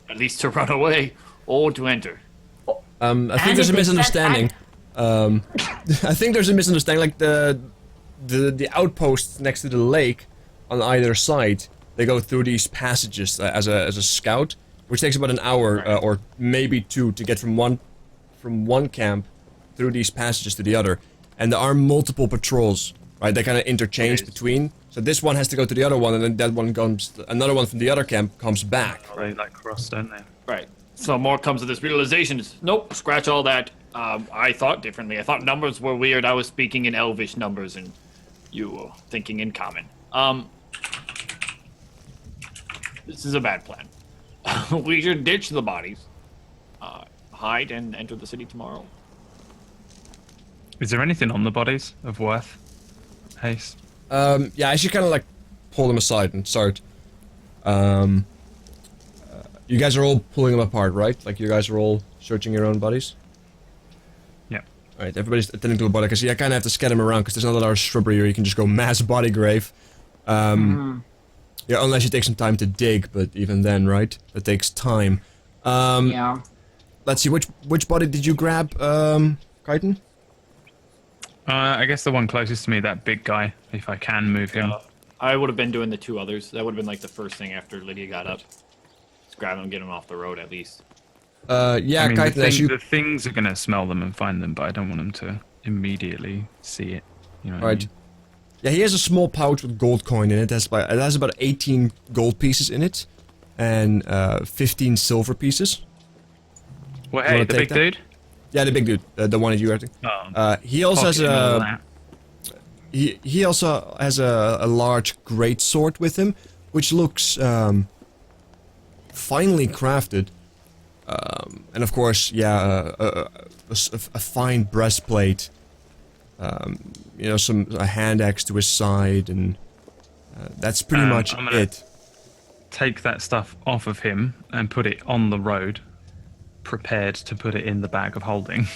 at least to run away or to enter. I think And there's a if they send- misunderstanding. I think there's a misunderstanding, like the outposts next to the lake on either side, they go through these passages as a scout, which takes about an hour or maybe 2 to get from one camp through these passages to the other. And there are multiple patrols, right? They kind of interchange between. So this one has to go to the other one, and then that one comes. Another one from the other camp comes back. They like cross, don't they? Right. So Mort comes to this realization. Nope. Scratch all that. I thought differently. I thought numbers were weird. I was speaking in Elvish numbers, and you were thinking in common. This is a bad plan. We should ditch the bodies, hide, and enter the city tomorrow. Is there anything on the bodies of worth? Haste. Yeah, I should kind of like pull them aside and start. You guys are all pulling them apart, right? Like you guys are all searching your own bodies. Yeah. All right, everybody's attending to the body because I kind of have to scatter them around because there's not a lot of shrubbery here. You can just go mass body grave. Yeah, unless you take some time to dig, but even then, right? That takes time. Yeah. Let's see, which body did you grab, Kyton? I guess the one closest to me, that big guy, if I can move him. I would have been doing the 2 others. That would have been like the first thing after Lydia got up. Just grab him, get him off the road at least. Yeah, I mean, Kaiten, as you... the things are gonna smell them and find them, but I don't want them to immediately see it. You know what I Right. mean? Yeah, he has a small pouch with gold coin in it. It has about 18 gold pieces in it. And 15 silver pieces. Well, You hey, wanna the take big that? dude. Yeah, the big dude. The one that you are. He also has Pocketing all a... that. He also has a large great sword with him, which looks finely crafted, and of course, yeah, a fine breastplate. You know, a hand axe to his side, and that's pretty much I'm gonna it. Take that stuff off of him and put it on the road, prepared to put it in the bag of holding.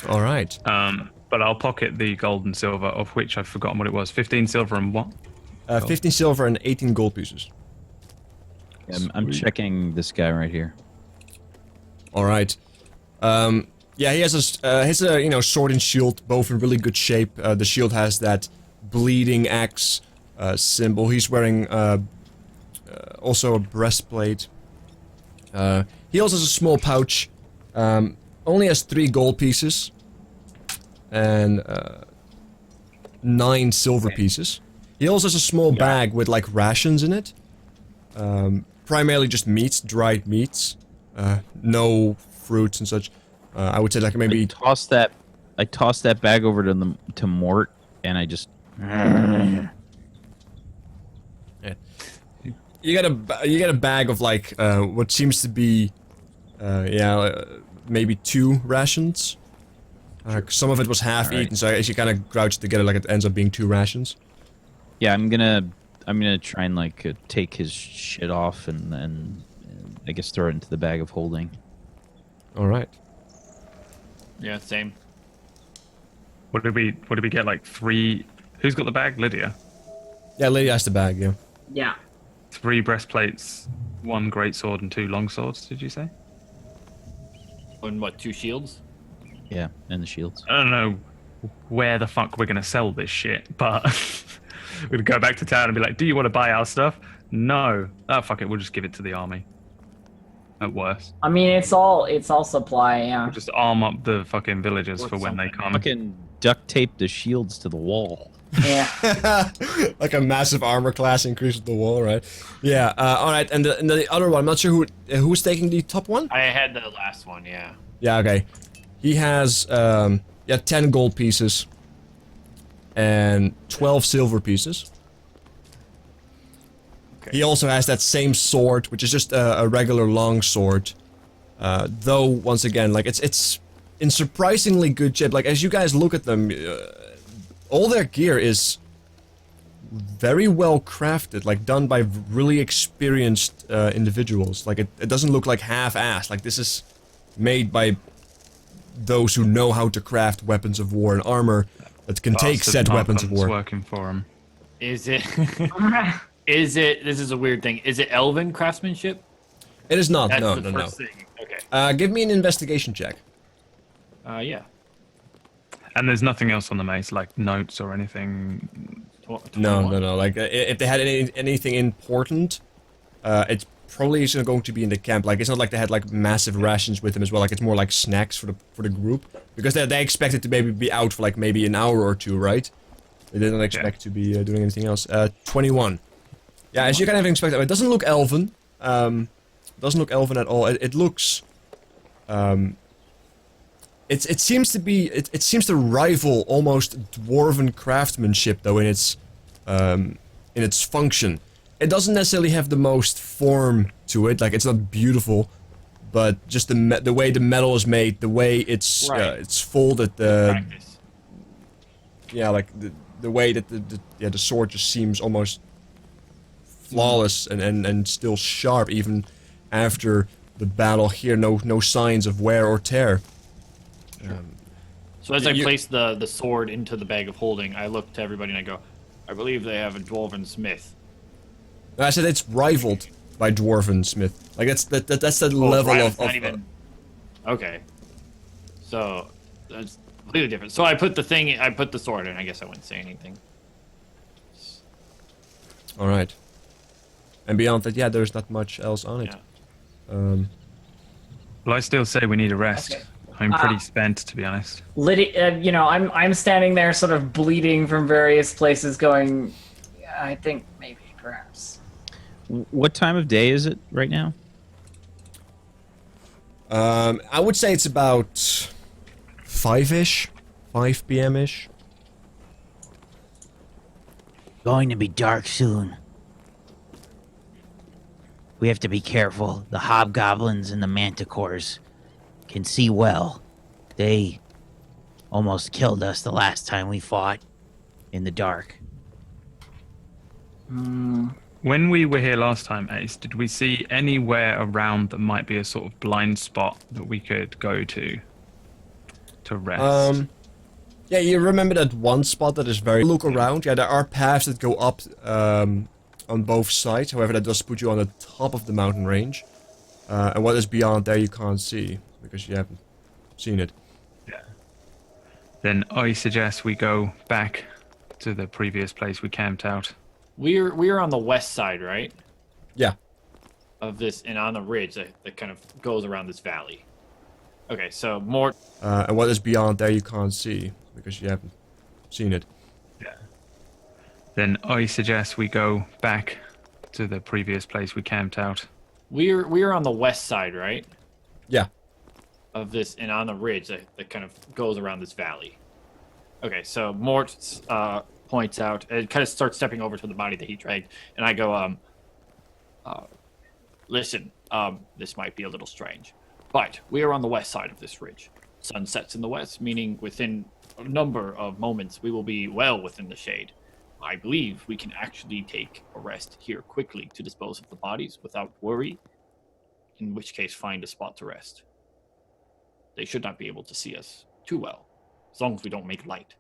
All right. But I'll pocket the gold and silver, of which I've forgotten what it was. 15 silver and what? 15 silver and 18 gold pieces. I'm checking this guy right here. All right. Yeah, he has a you know, sword and shield, both in really good shape. The shield has that bleeding axe symbol. He's wearing also a breastplate. He also has a small pouch. Only has 3 gold pieces and 9 silver pieces. He also has a small bag with like rations in it. Primarily just meats, dried meats. No fruits and such. I would say like maybe... I tossed that bag over to Mort, and I just... You get a bag of like what seems to be maybe 2 rations. Some of it was half eaten, so as you kind of crouch together, like it ends up being 2 rations. Yeah, I'm gonna try and like take his shit off and I guess throw it into the bag of holding. All right. Yeah, same. What did we get? Like 3. Who's got the bag? Lydia. Yeah, lady has the bag. Yeah. Yeah. 3 breastplates, 1 great sword, and 2 long swords. Did you say? And what, 2 shields? Yeah, and the shields. I don't know where the fuck we're gonna sell this shit, but we're gonna go back to town and be like, "Do you want to buy our stuff?" No. Oh fuck it, we'll just give it to the army. At worst, I mean, it's all supply. Yeah. we'll just arm up the fucking villagers Or for when they something. come. Fucking duct tape the shields to the wall. Yeah. Like a massive armor class increases the wall, right? Yeah. All right. And the other one, I'm not sure who's taking the top one. I had the last one, yeah. Yeah. Okay. He has 10 gold pieces and 12 silver pieces. Okay. He also has that same sword, which is just a regular long sword. Though once again, like it's in surprisingly good shape. Like as you guys look at them, all their gear is very well crafted, like done by really experienced individuals. Like it doesn't look like half-assed. Like this is made by those who know how to craft weapons of war and armor that can take Bastard said weapons of Malcolm's war. working for him. Is it... this is a weird thing. Is it elven craftsmanship? It is not. That's No. the first thing. Okay. Give me an investigation check. Yeah. And there's nothing else on the mace, like notes or anything. No. Like, if they had anything important, it's probably isn't going to be in the camp. Like, it's not like they had like massive rations with them as well. Like, it's more like snacks for the group because they expected to maybe be out for like maybe an hour or 2, right? They didn't expect to be doing anything else. 21. Yeah, as you kind of expect, it doesn't look elven. Doesn't look elven at all. It looks. It seems to be. It seems to rival almost dwarven craftsmanship, though, in its function. It doesn't necessarily have the most form to it. Like, it's not beautiful, but just the way the metal is made, the way it's folded, Practice. yeah, like the way that the sword just seems almost flawless and still sharp even after the battle here. No signs of wear or tear. So as I place the sword into the bag of holding, I look to everybody and I go, I believe they have a dwarven smith. I said it's rivaled by dwarven smith. Like that's the Oh, level right, of. it's not even... Okay. So that's completely different. So I put the sword in. I guess I wouldn't say anything. All right. And beyond that, yeah, there's not much else on it. Yeah. Well, I still say we need a rest. Okay. I'm pretty spent, to be honest. Lydia, I'm standing there, sort of bleeding from various places, going. I think maybe, perhaps. What time of day is it right now? I would say it's about 5-ish, 5 p.m.-ish. Going to be dark soon. We have to be careful. The hobgoblins and the manticores can see well. They almost killed us the last time we fought in the dark. When we were here last time, Ace, did we see anywhere around that might be a sort of blind spot that we could go to rest? Yeah, you remember that one spot that is very... Look around. Yeah, there are paths that go up on both sides. However, that does put you on the top of the mountain range. And what is beyond there you can't see, because you haven't seen it. Yeah. Then I suggest we go back to the previous place we camped out. We're on the west side, right? Yeah. Of this, and on the ridge that kind of goes around this valley. Okay, so more... And what is beyond there you can't see, because you haven't seen it. Yeah. Then I suggest we go back to the previous place we camped out. We're on the west side, right? Yeah. Of this, and on the ridge that kind of goes around this valley. Okay, so Mort points out, and kind of starts stepping over to the body that he dragged, and I go, listen, this might be a little strange, but we are on the west side of this ridge. Sun sets in the west, meaning within a number of moments we will be well within the shade. I believe we can actually take a rest here quickly to dispose of the bodies without worry, in which case find a spot to rest. They should not be able to see us too well, as long as we don't make light.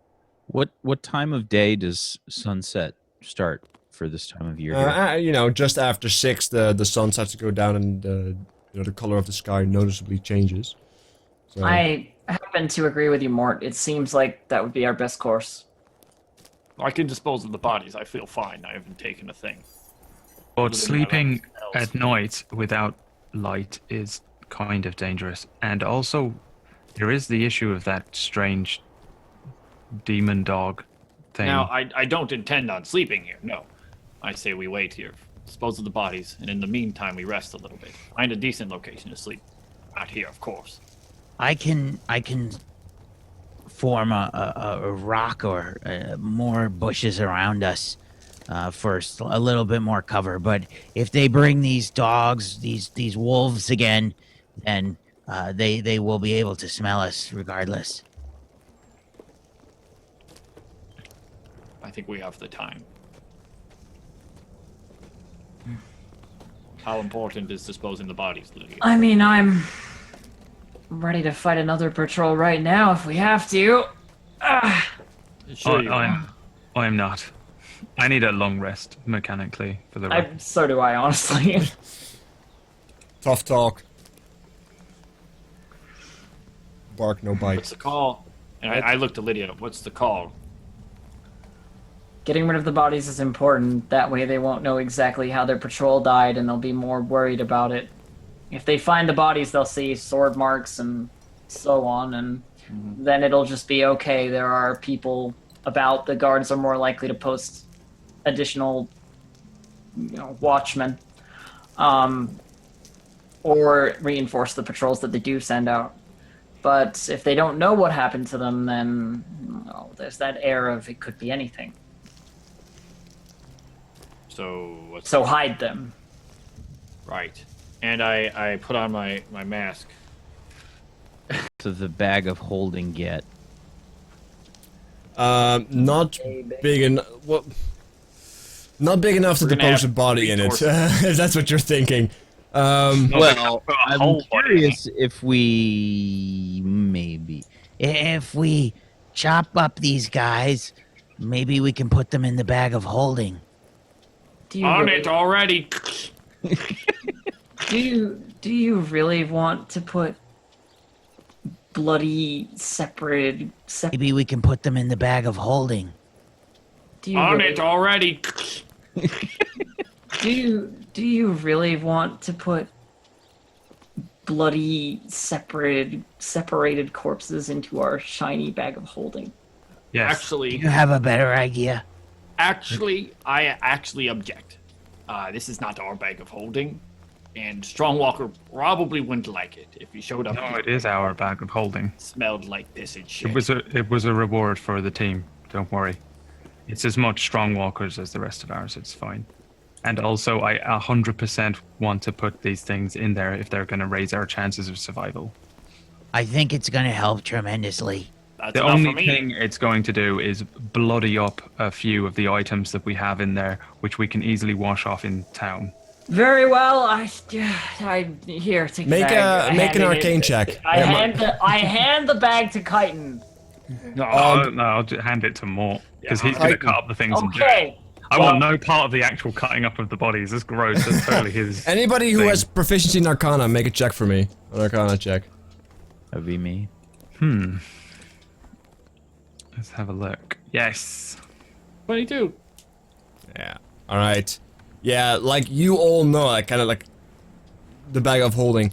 What time of day does sunset start for this time of year? Here? You know, just after 6, the sun starts to go down, and the color of the sky noticeably changes. So, I happen to agree with you, Mort. It seems like that would be our best course. I can dispose of the bodies. I feel fine. I haven't taken a thing. But sleeping at night without light is kind of dangerous. And also, there is the issue of that strange demon dog thing. Now, I don't intend on sleeping here. No. I say we wait here, dispose of the bodies, and in the meantime we rest a little bit. Find a decent location to sleep. Not here, of course. I can form a rock or more bushes around us for a little bit more cover. But if they bring these dogs, these wolves again, then they will be able to smell us regardless. I think we have the time. How important is disposing the bodies, Lydia? I mean, I'm ready to fight another patrol right now if we have to. Sure you are. I'm not. I need a long rest mechanically for the rest. So do I, honestly. tough talk. Bark, no bite. What's the call? And I looked to Lydia. What's the call? Getting rid of the bodies is important. That way they won't know exactly how their patrol died and they'll be more worried about it. If they find the bodies, they'll see sword marks and so on, and then it'll just be okay. There are people about. The guards are more likely to post additional, watchmen, or reinforce the patrols that they do send out. But if they don't know what happened to them, then there's that air of it could be anything. So hide them. Right. And I put on my mask. To the bag of holding get. Not big enough. Well, not big enough to depose a body in it. If that's what you're thinking. Well, I'm curious if we chop up these guys, maybe we can put them in the bag of holding. On it already. Do you really want to put bloody separate? Maybe we can put them in the bag of holding. On it already. Do you really want to put bloody separated corpses into our shiny bag of holding? Yes. Do you have a better idea? I actually object. This is not our bag of holding, and Strongwalker probably wouldn't like it if he showed up. No, it is our bag of holding. Smelled like piss and shit. It was a reward for the team. Don't worry. It's as much Strongwalkers as the rest of ours. It's fine. And also, I 100% want to put these things in there if they're going to raise our chances of survival. I think it's going to help tremendously. That's The enough only for me. thing it's going to do is bloody up a few of the items that we have in there, which we can easily wash off in town. Very well. I here take the Make bag. make an arcane check. I hand the bag to Chitin. No, I'll just hand it to Mort, because he's going to cut up the things and do it. Okay. I want no part of the actual cutting up of the bodies. That's gross. That's totally his. Anybody who thing. has proficiency in Arcana, make a check for me. An Arcana check. That'd be me. Let's have a look. Yes. 22. Yeah. All right. Yeah, like you all know, like kind of like the bag of holding.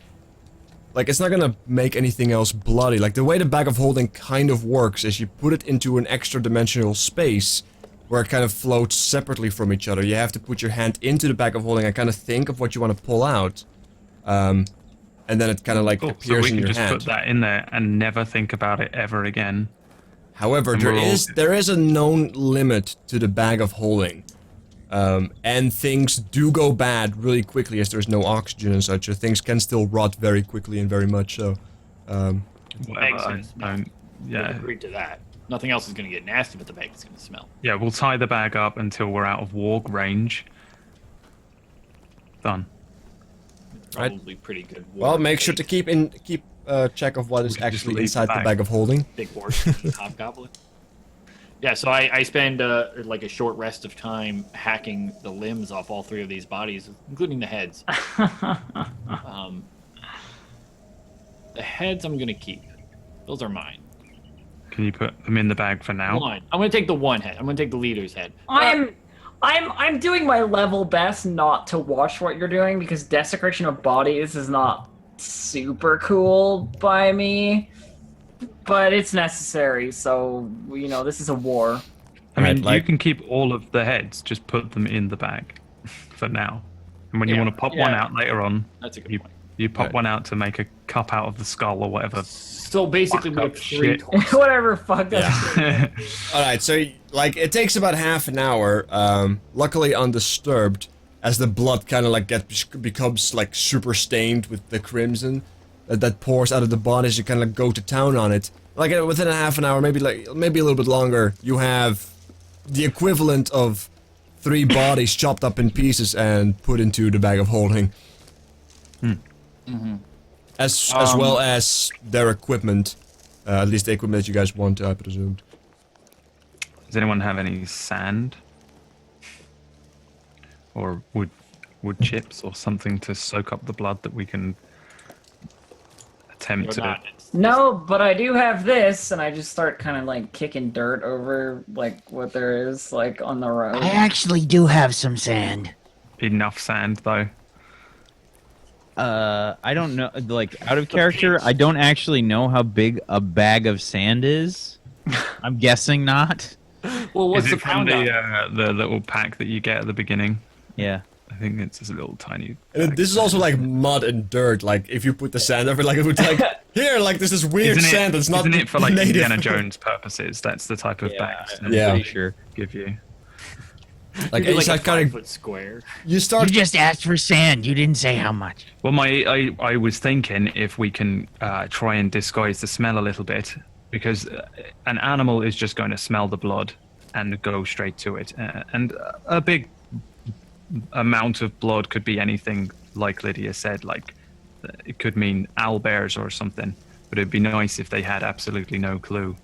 Like it's not gonna make anything else bloody. Like the way the bag of holding kind of works is you put it into an extra dimensional space where it kind of floats separately from each other. You have to put your hand into the bag of holding and kind of think of what you want to pull out. And then it kind of like Cool. So appears we in can your just hand. put that in there and never think about it ever again. However, And there is a known limit to the bag of holding. And things do go bad really quickly as there's no oxygen and such, so things can still rot very quickly and very much so. Whatever. Eggs I gonna smell. don't. We've Yeah. agreed to that. Nothing else is going to get nasty, but the bag is going to smell. Yeah. We'll tie the bag up until we're out of walk range. Done. Right. Probably pretty good. Well, make sure to keep check of what is can just actually leave the inside the bag. bag of holding. Big war hobgoblin. Yeah, so I spend like a short rest of time hacking the limbs off all three of these bodies, including the heads. The heads I'm gonna keep; those are mine. Can you put them in the bag for now? One. I'm gonna take the one head. I'm gonna take the leader's head. I'm doing my level best not to watch what you're doing because desecration of bodies is not super cool by me. But it's necessary, so you know this is a war. I mean, Right, like- you can keep all of the heads. Just put them in the bag for now. And when you Yeah, want to pop one yeah. out later on, That's a good you point. you pop Right. one out to make a cup out of the skull or whatever. So basically, we Fucked have up three shit. torsos. Whatever, fuck that. Yeah. Alright, so like it takes about half an hour, luckily undisturbed, as the blood kind of like becomes like super stained with the crimson that pours out of the bodies. You kind of go to town on it. Like within a half an hour, maybe a little bit longer, you have the equivalent of 3 bodies chopped up in pieces and put into the bag of holding. As well as their equipment, at least the equipment that you guys want, I presumed. Does anyone have any sand? Or wood chips or something to soak up the blood that we can attempt You're to... not. No, but I do have this, and I just start kind of like kicking dirt over like what there is like on the road. I actually do have some sand. Enough sand, though. I don't know. Like, out of character, I don't actually know how big a bag of sand is. I'm guessing not. Well, what's Is the it from pound on? the little pack that you get at the beginning? Yeah. I think it's just a little tiny... And this is also like mud and dirt. Like if you put the sand over, like it would like here, like this is weird Isn't sand that's not isn't it for like native. Indiana Jones purposes? That's the type of bags I'm Yeah. pretty sure. give you. Like Maybe it's like a like kind 5-foot square. you You start. just asked for sand. You didn't say how much. Well, I was thinking if we can try and disguise the smell a little bit, because an animal is just going to smell the blood and go straight to it, and a big amount of blood could be anything, like Lydia said, like it could mean owlbears or something. But it'd be nice if they had absolutely no clue.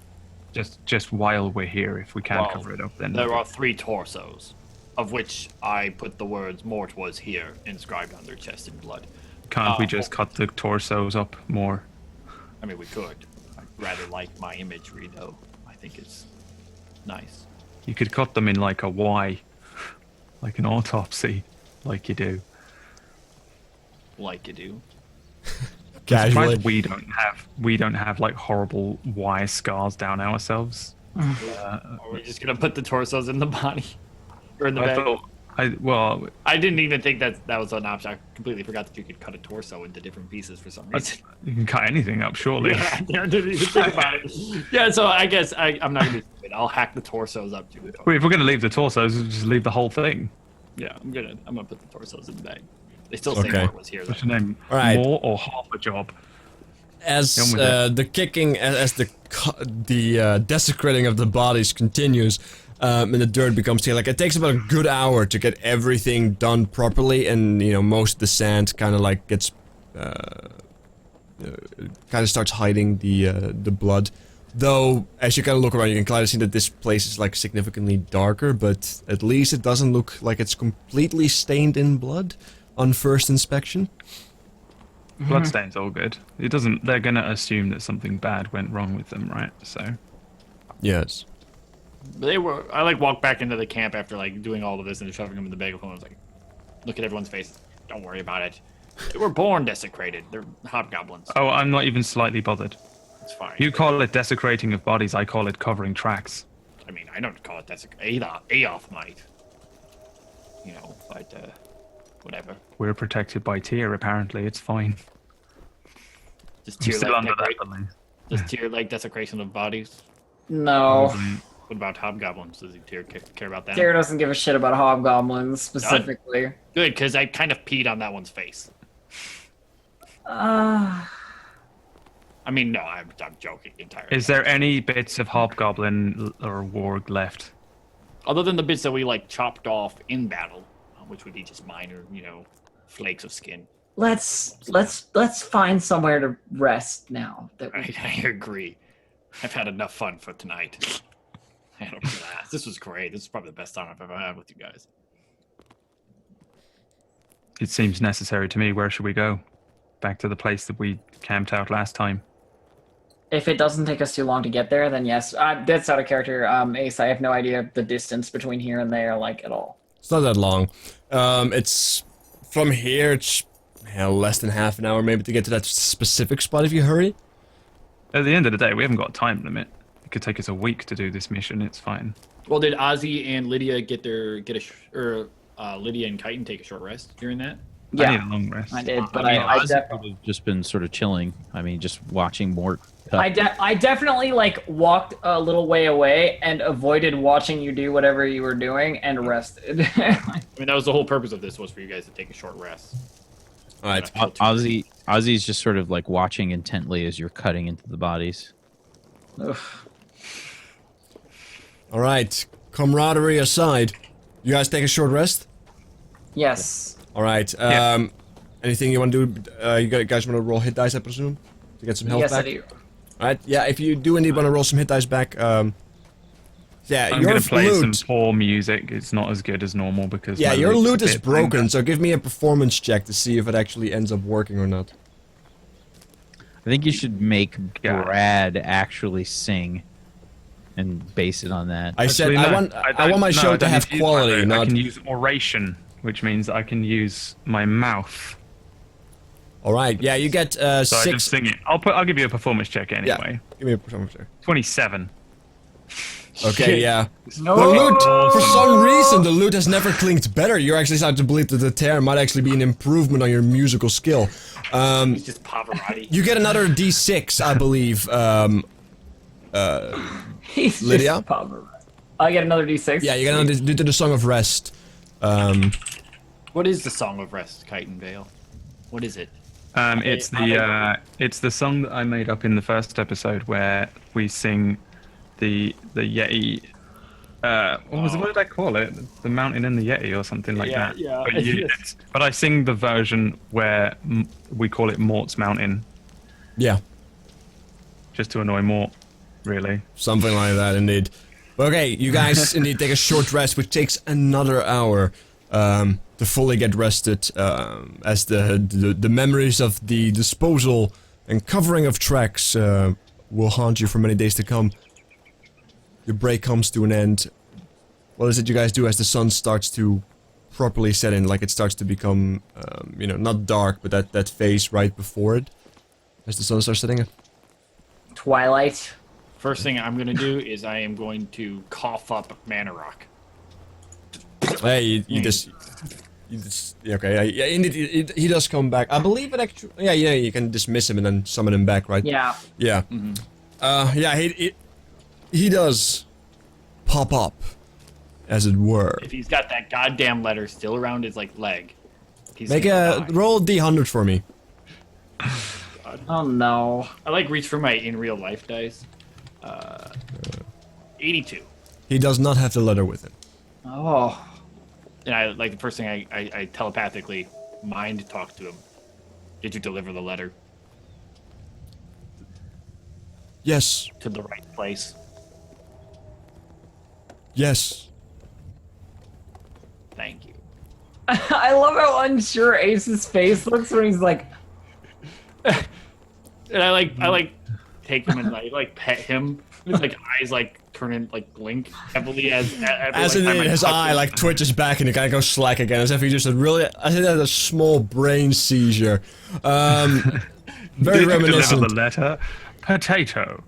Just while we're here, if we can't Well, cover it up, then There are 3 torsos, of which I put the words "Mort was here" inscribed on their chest in blood. can't we just cut the torsos up more? I mean, we could. I'd rather like my imagery, though. I think it's nice. You could cut them in like a Y, like an autopsy, like you do. Like you do. casually. surprised we don't have like horrible Y scars down ourselves. Or we're just gonna put the torsos in the body or in the bag. I I didn't even think that was an option. I completely forgot that you could cut a torso into different pieces for some reason. you can cut anything up, surely. Yeah, I didn't even think about it. Yeah, so I guess I'm not gonna be stupid. I'll hack the torsos up too. Wait, if we're gonna leave the torsos, just leave the whole thing. Yeah, I'm gonna put the torsos in the bag. They still say Okay. more was here. What's Though. your name? All right. More or half a job? As Come with the kicking, as the desecrating of the bodies continues, and the dirt becomes clear, like it takes about a good hour to get everything done properly, and you know most of the sand kind of like gets, kind of starts hiding the blood. Though, as you kind of look around, you can kind of see that this place is like significantly darker, but at least it doesn't look like it's completely stained in blood on first inspection. Bloodstain's all good. It doesn't. They're gonna assume that something bad went wrong with them, right? So. Yes. But I like walked back into the camp after like doing all of this and shoving them in the bag. I was like, look at everyone's face. Don't worry about it. They were born desecrated. They're hobgoblins. Oh, I'm not even slightly bothered. It's fine. You call it desecrating of bodies. I call it covering tracks. I mean, I don't call it desecrating. Aoth might. You know, but whatever. We're protected by tier. Apparently, it's fine. Just I'm tier still like under that decorate- belief. Just tier like desecration of bodies. No. What about hobgoblins? Does he care about that? Tyr doesn't give a shit about hobgoblins specifically. Good, because I kind of peed on that one's face. Uh, I mean, no, I'm joking entirely. Is there any bits of hobgoblin or warg left? Other than the bits that we like chopped off in battle, which would be just minor, you know, flakes of skin. let's find somewhere to rest now. That we I agree. I've had enough fun for tonight. I had a blast. This was great. This is probably the best time I've ever had with you guys. It seems necessary to me. Where should we go? Back to the place that we camped out last time. If it doesn't take us too long to get there, then yes. That's out of character. Ace, I have no idea the distance between here and there, like, at all. It's not that long. It's from here. It's less than half an hour maybe to get to that specific spot if you hurry. At the end of the day, we haven't got a time limit. It could take us a week to do this mission. It's fine. Well, did Ozzy and Lydia Lydia and Chitin take a short rest during that? I need Yeah, a long rest. I did, but I mean, I Ozzy definitely. would have just been sort of chilling. I mean, just watching Mort. I definitely like walked a little way away and avoided watching you do whatever you were doing and rested. I mean, that was the whole purpose of this, was for you guys to take a short rest. All right. Ozzy's just sort of like watching intently as you're cutting into the bodies. Oof. All right. Camaraderie aside, you guys take a short rest. Yes. All right. Yeah. Anything you want to do? You guys want to roll hit dice, I presume, to get some health Yes, back. I do. All right. Yeah. If you do indeed want to roll some hit dice back, yeah, I'm your going to play some loot. poor music. It's not as good as normal because Yeah, my your loot's a loot is bit broken. banged up. So give me a performance check to see if it actually ends up working or not. I think you should make Yeah. Brad actually sing and base it on that. I said Actually, I no, want don't- my no, show I to don't have need use my quality, vote. not. I can use oration, which means I can use my mouth. All right. Yeah, you get So I just 6. sing it. I'll give you a performance check Yeah. anyway. Give me a performance check. 27. Okay. Yeah. No. The loot, for some reason, the loot has never clinked better. You're actually starting to believe that the tear might actually be an improvement on your musical skill. It's just Pavarotti. You get another D6, I believe. He's Lydia? just Pavarotti. I get another D6. Yeah, you get another due to the Song of Rest. What is the Song of Rest, Chitin Vale? What is it? It's the song that I made up in the first episode where we sing the Yeti. What did I call it? The Mountain and the Yeti or something like Yeah, that. yeah. But I sing the version where we call it Mort's Mountain, Yeah, just to annoy Mort, really. something like that, indeed. Okay, you guys indeed take a short rest, which takes another hour to fully get rested, as the memories of the disposal and covering of tracks will haunt you for many days to come. Your break comes to an end. What is it you guys do as the sun starts to properly set in? Like it starts to become, not dark, but that phase right before it. As the sun starts setting. Twilight. First thing I'm gonna do is I am going to cough up mana rock. Hey, you just yeah, okay. Yeah, indeed, he does come back. I believe it actually. Yeah, you can dismiss him and then summon him back, right? Yeah. Yeah. Yeah. He does pop up, as it were. If he's got that goddamn letter still around his like leg, he's Make gonna a die. roll D100 for me. Oh no. I like reach for my in real life dice. 82. He does not have the letter with him. Oh. And I like the first thing I telepathically mind talk to him. Did you deliver the letter Yes. to the right place? Yes. Thank you. I love how unsure Ace's face looks when he's like, And I like take him and I like pet him. His like eyes like turn in like blink heavily as As in his eye like twitches back and the guy goes slack again, as if he just had a small brain seizure. Very Did you reminiscent. deliver the letter? Potato.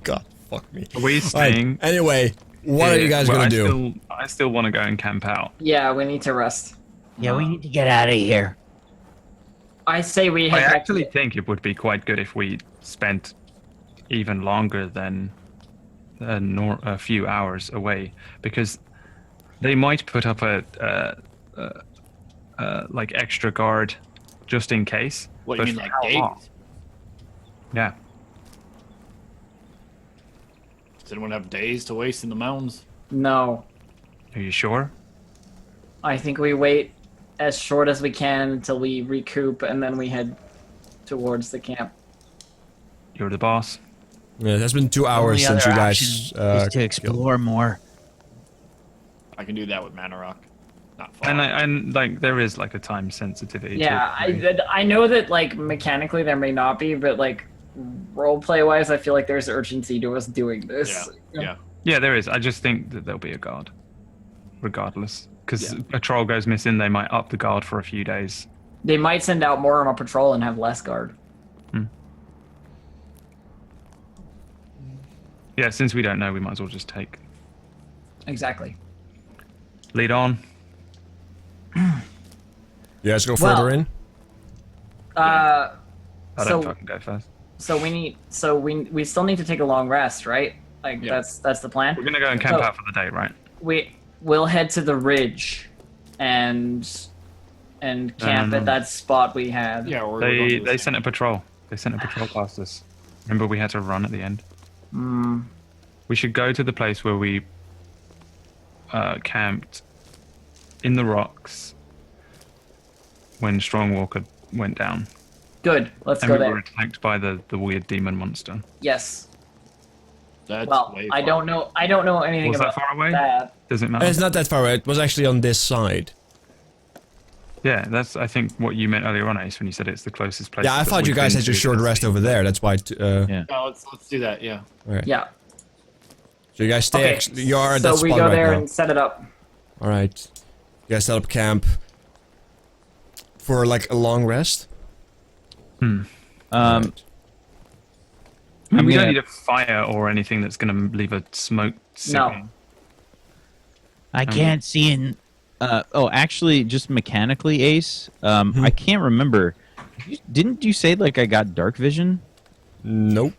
God, fuck me. Are we staying? Anyway, what are you guys gonna do? I still want to go and camp out. yeah, we need to rest. Yeah, we need to get out of here. I say we I head back. actually think it would be quite good if we spent even longer than a few hours away, because they might put up a like extra guard just in case. What you But mean for like how long? days? Yeah. Does anyone have days to waste in the mountains? No. Are you sure? I think we wait as short as we can until we recoup and then we head towards the camp. You're the boss. Yeah, it has been 2 hours Only since you other guys option is to explore more. I can do that with mana rock. Not far. And like there is like a time sensitivity. Yeah, to it. I know that like mechanically there may not be, but like roleplay wise, I feel like there's urgency to us doing this. Yeah. Yeah, there is. I just think that there'll be a guard, regardless. Because Yeah. a troll goes missing, they might up the guard for a few days. They might send out more on a patrol and have less guard. Yeah, since we don't know, we might as well just take Exactly. lead on. You guys go Well- further in? I don't So- fucking go first. So we still need to take a long rest, right? Like Yeah. that's the plan. We're gonna go and camp So- out for the day, right? We'll head to the ridge and camp at that spot we had. Yeah, we're going to the They same- sent a patrol. They sent a patrol past us. Remember, we had to run at the end. We should go to the place where we camped in the rocks when Strongwalker went down. Good. Let's And go we there. were attacked by the weird demon monster. Yes. That's Well, way I far. don't know. I don't know anything Was that about far away? that. Does it matter? It's not that far away. It was actually on this side. Yeah, that's I think what you meant earlier on, Ace, when you said it's the closest place. Yeah, I that thought you we've guys been had your to short that's rest been- over there. That's why. Yeah. No, let's do that. Yeah. Yeah. So you guys stay. Okay. You are at so that we spot go right there now. and set it up. All right. You guys set up camp for like a long rest. Hmm. Right. I mean, we gonna- don't need a fire or anything that's going to leave a smoke signal. I can't see in. Actually, just mechanically, Ace. I can't remember. Didn't you say like I got dark vision? Nope.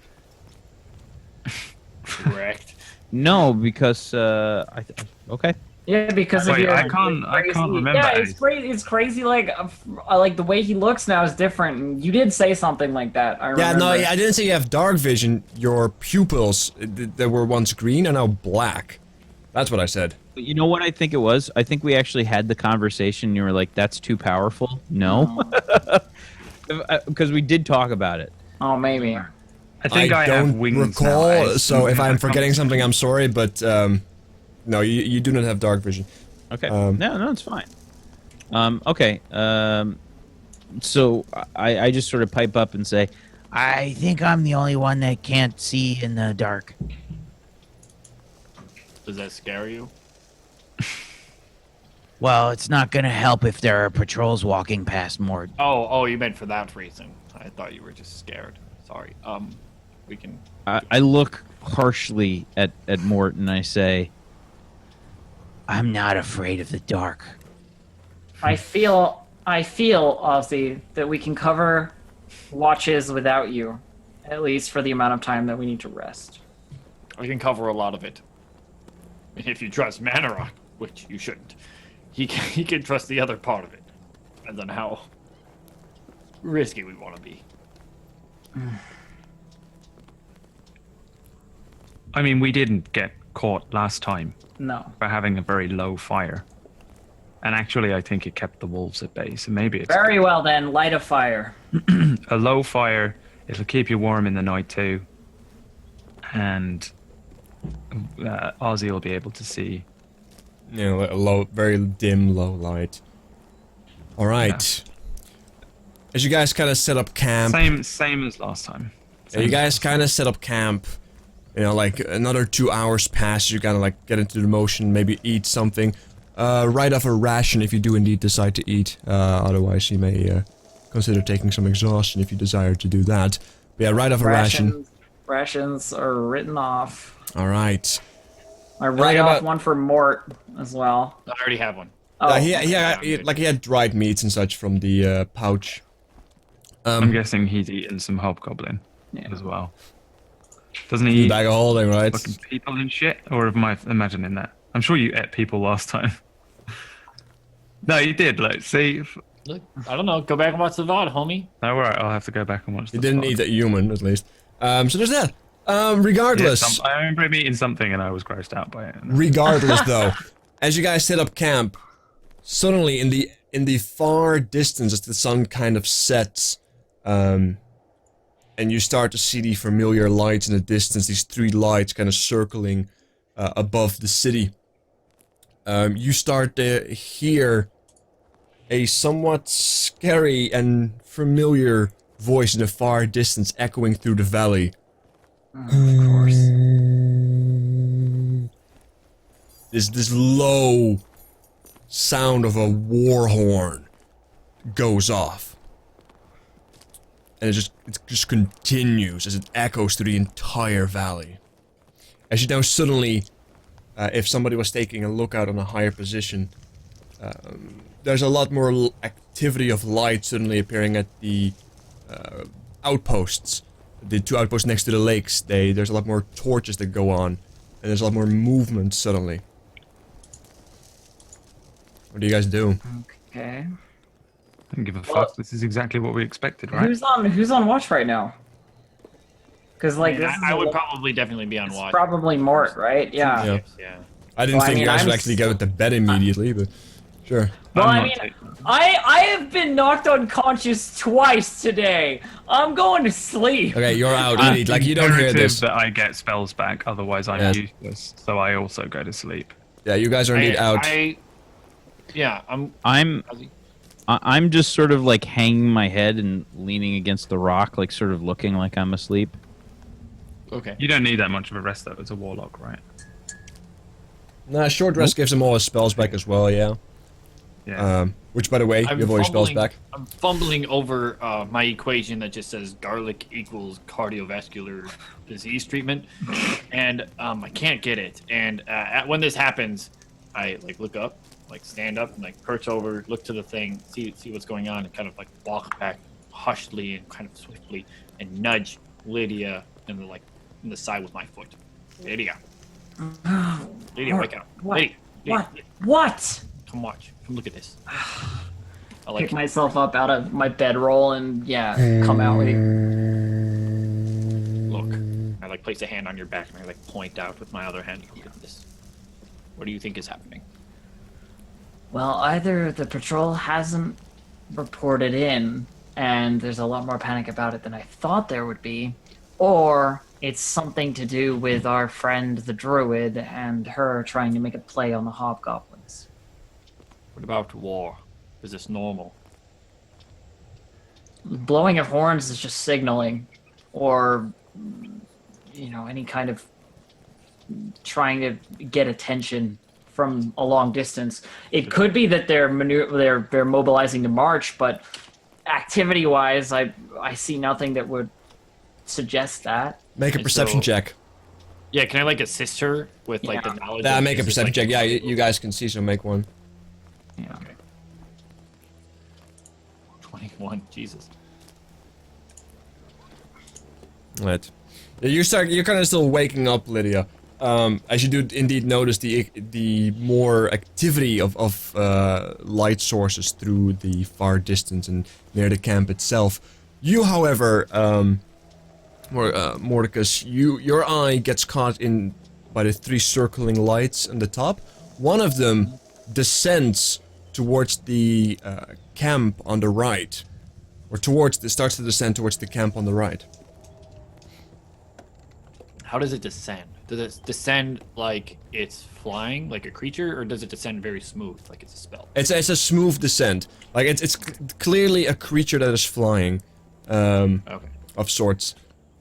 Correct. No, because okay. Yeah, because of Wait, your. I can't crazy- remember. Yeah, it's Ace. crazy. It's crazy. Like the way he looks now is different. And you did say something like that. I remember. Yeah, no, I didn't say you have dark vision. Your pupils that were once green are now black. That's what I said. But you know what I think it was? I think we actually had the conversation. You were like, "That's too powerful." No, because we did talk about it. Oh, maybe. I think I have don't wings recall. now, Ace. So if I'm I forgetting can't- something, I'm sorry. But no, you do not have dark vision. Okay. Um, no, it's fine. Okay. So I just sort of pipe up and say, I think I'm the only one that can't see in the dark. Does that scare you? Well, it's not gonna help if there are patrols walking past Mort. Oh, you meant for that reason. I thought you were just scared. Sorry. We can. I look harshly at Mort and I say, I'm not afraid of the dark. I feel, Ozzy, that we can cover watches without you, at least for the amount of time that we need to rest. We can cover a lot of it. If you trust Manarok, which you shouldn't, he can trust the other part of it. Depends on how risky we want to be. I mean, we didn't get caught last time No. by having a very low fire. And actually, I think it kept the wolves at bay, so maybe it's Very well then, light a fire. a low fire. It'll keep you warm in the night too. And Ozzy will be able to see. You know, a low, very dim, low light. All right. As you guys kind of set up camp, Same as last time. you guys kind of set up camp. You know, like another 2 hours pass. You kind of like get into the motion, maybe eat something. Write off a ration if you do indeed decide to eat. Otherwise, you may consider taking some exhaustion if you desire to do that. But yeah, write off a ration. Rations are written off. All right. I write How off about- one for Mort as well. I already have one. Oh, he had dried meats and such from the pouch. I'm guessing he's eaten some hobgoblin as well. Doesn't The he eat bag of holding, right? fucking people and shit? Or am I imagining that? I'm sure you ate people last time. No, you did. Like, see. Look, I don't know. Go back and watch the VOD, homie. No, alright. I'll have to go back and watch. He didn't eat a human, at least. So there's that. Regardless. I remember him eating something and I was grossed out by it. Regardless, though, as you guys set up camp, suddenly in the far distance, as the sun kind of sets, and you start to see the familiar lights in the distance, these 3 lights kind of circling above the city. You start to hear a somewhat scary and familiar voice in the far distance echoing through the valley. of course. This low sound of a war horn goes off. And it just continues as it echoes through the entire valley. As you now suddenly, if somebody was taking a look out on a higher position, there's a lot more activity of light suddenly appearing at the outposts. The 2 outposts next to the lakes. There's a lot more torches that go on, and there's a lot more movement suddenly. What do you guys do? Okay. Don't give a fuck. This is exactly what we expected, right? Who's on watch right now? Because like this is I would probably definitely be on it's watch. probably Mort, right? Yeah. Yeah. Yeah. I didn't Well, I think mean, you guys I'm would actually go to bed immediately, but sure. Well, I'm I not mean, taking- I have been knocked unconscious twice today. I'm going to sleep. Okay, you're out. Indeed. Like you don't hear Imperative this. that I get spells back, otherwise I'm Yeah. useless. So I also go to sleep. Yeah, you guys are indeed out. I'm just sort of like hanging my head and leaning against the rock, like sort of looking like I'm asleep. Okay. You don't need that much of a rest though as a warlock, right? Nah, short rest gives them all his spells back as well. Yeah. Yeah. Which, by the way, you have all your spells back. I'm fumbling over my equation that just says garlic equals cardiovascular disease treatment, and I can't get it. And when this happens, I like look up, like stand up, and like perch over, look to the thing, see what's going on, and kind of like walk back hushly and kind of swiftly, and nudge Lydia in the side with my foot. Lydia, wake up. What? Lydia, What? come watch. Come look at this. I Pick myself up out of my bedroll and come out with you. Look, I like place a hand on your back and I like point out with my other hand. Look at this. What do you think is happening? Well, either the patrol hasn't reported in, and there's a lot more panic about it than I thought there would be, or it's something to do with our friend the druid and her trying to make a play on the hobgoblins. What about war? Is this normal? Blowing of horns is just signaling, or any kind of trying to get attention from a long distance. It could be that they're mobilizing to march, but activity-wise, I see nothing that would suggest that. Make a And perception so- check. Yeah, can I like assist her with like Yeah. the knowledge? Yeah, of make a this, perception like, check. Yeah, you guys can see, so make one. Yeah. 21. Jesus. Right. You're kind of still waking up, Lydia. As you do indeed notice the more activity of light sources through the far distance and near the camp itself. You, however, Mordecus, your eye gets caught in by the 3 circling lights on the top. One of them descends towards the camp on the right, or starts to descend towards the camp on the right. How does it descend? Does it descend like it's flying, like a creature, or does it descend very smooth, like it's a spell? It's a smooth descent. Like it's clearly a creature that is flying, Okay. of sorts.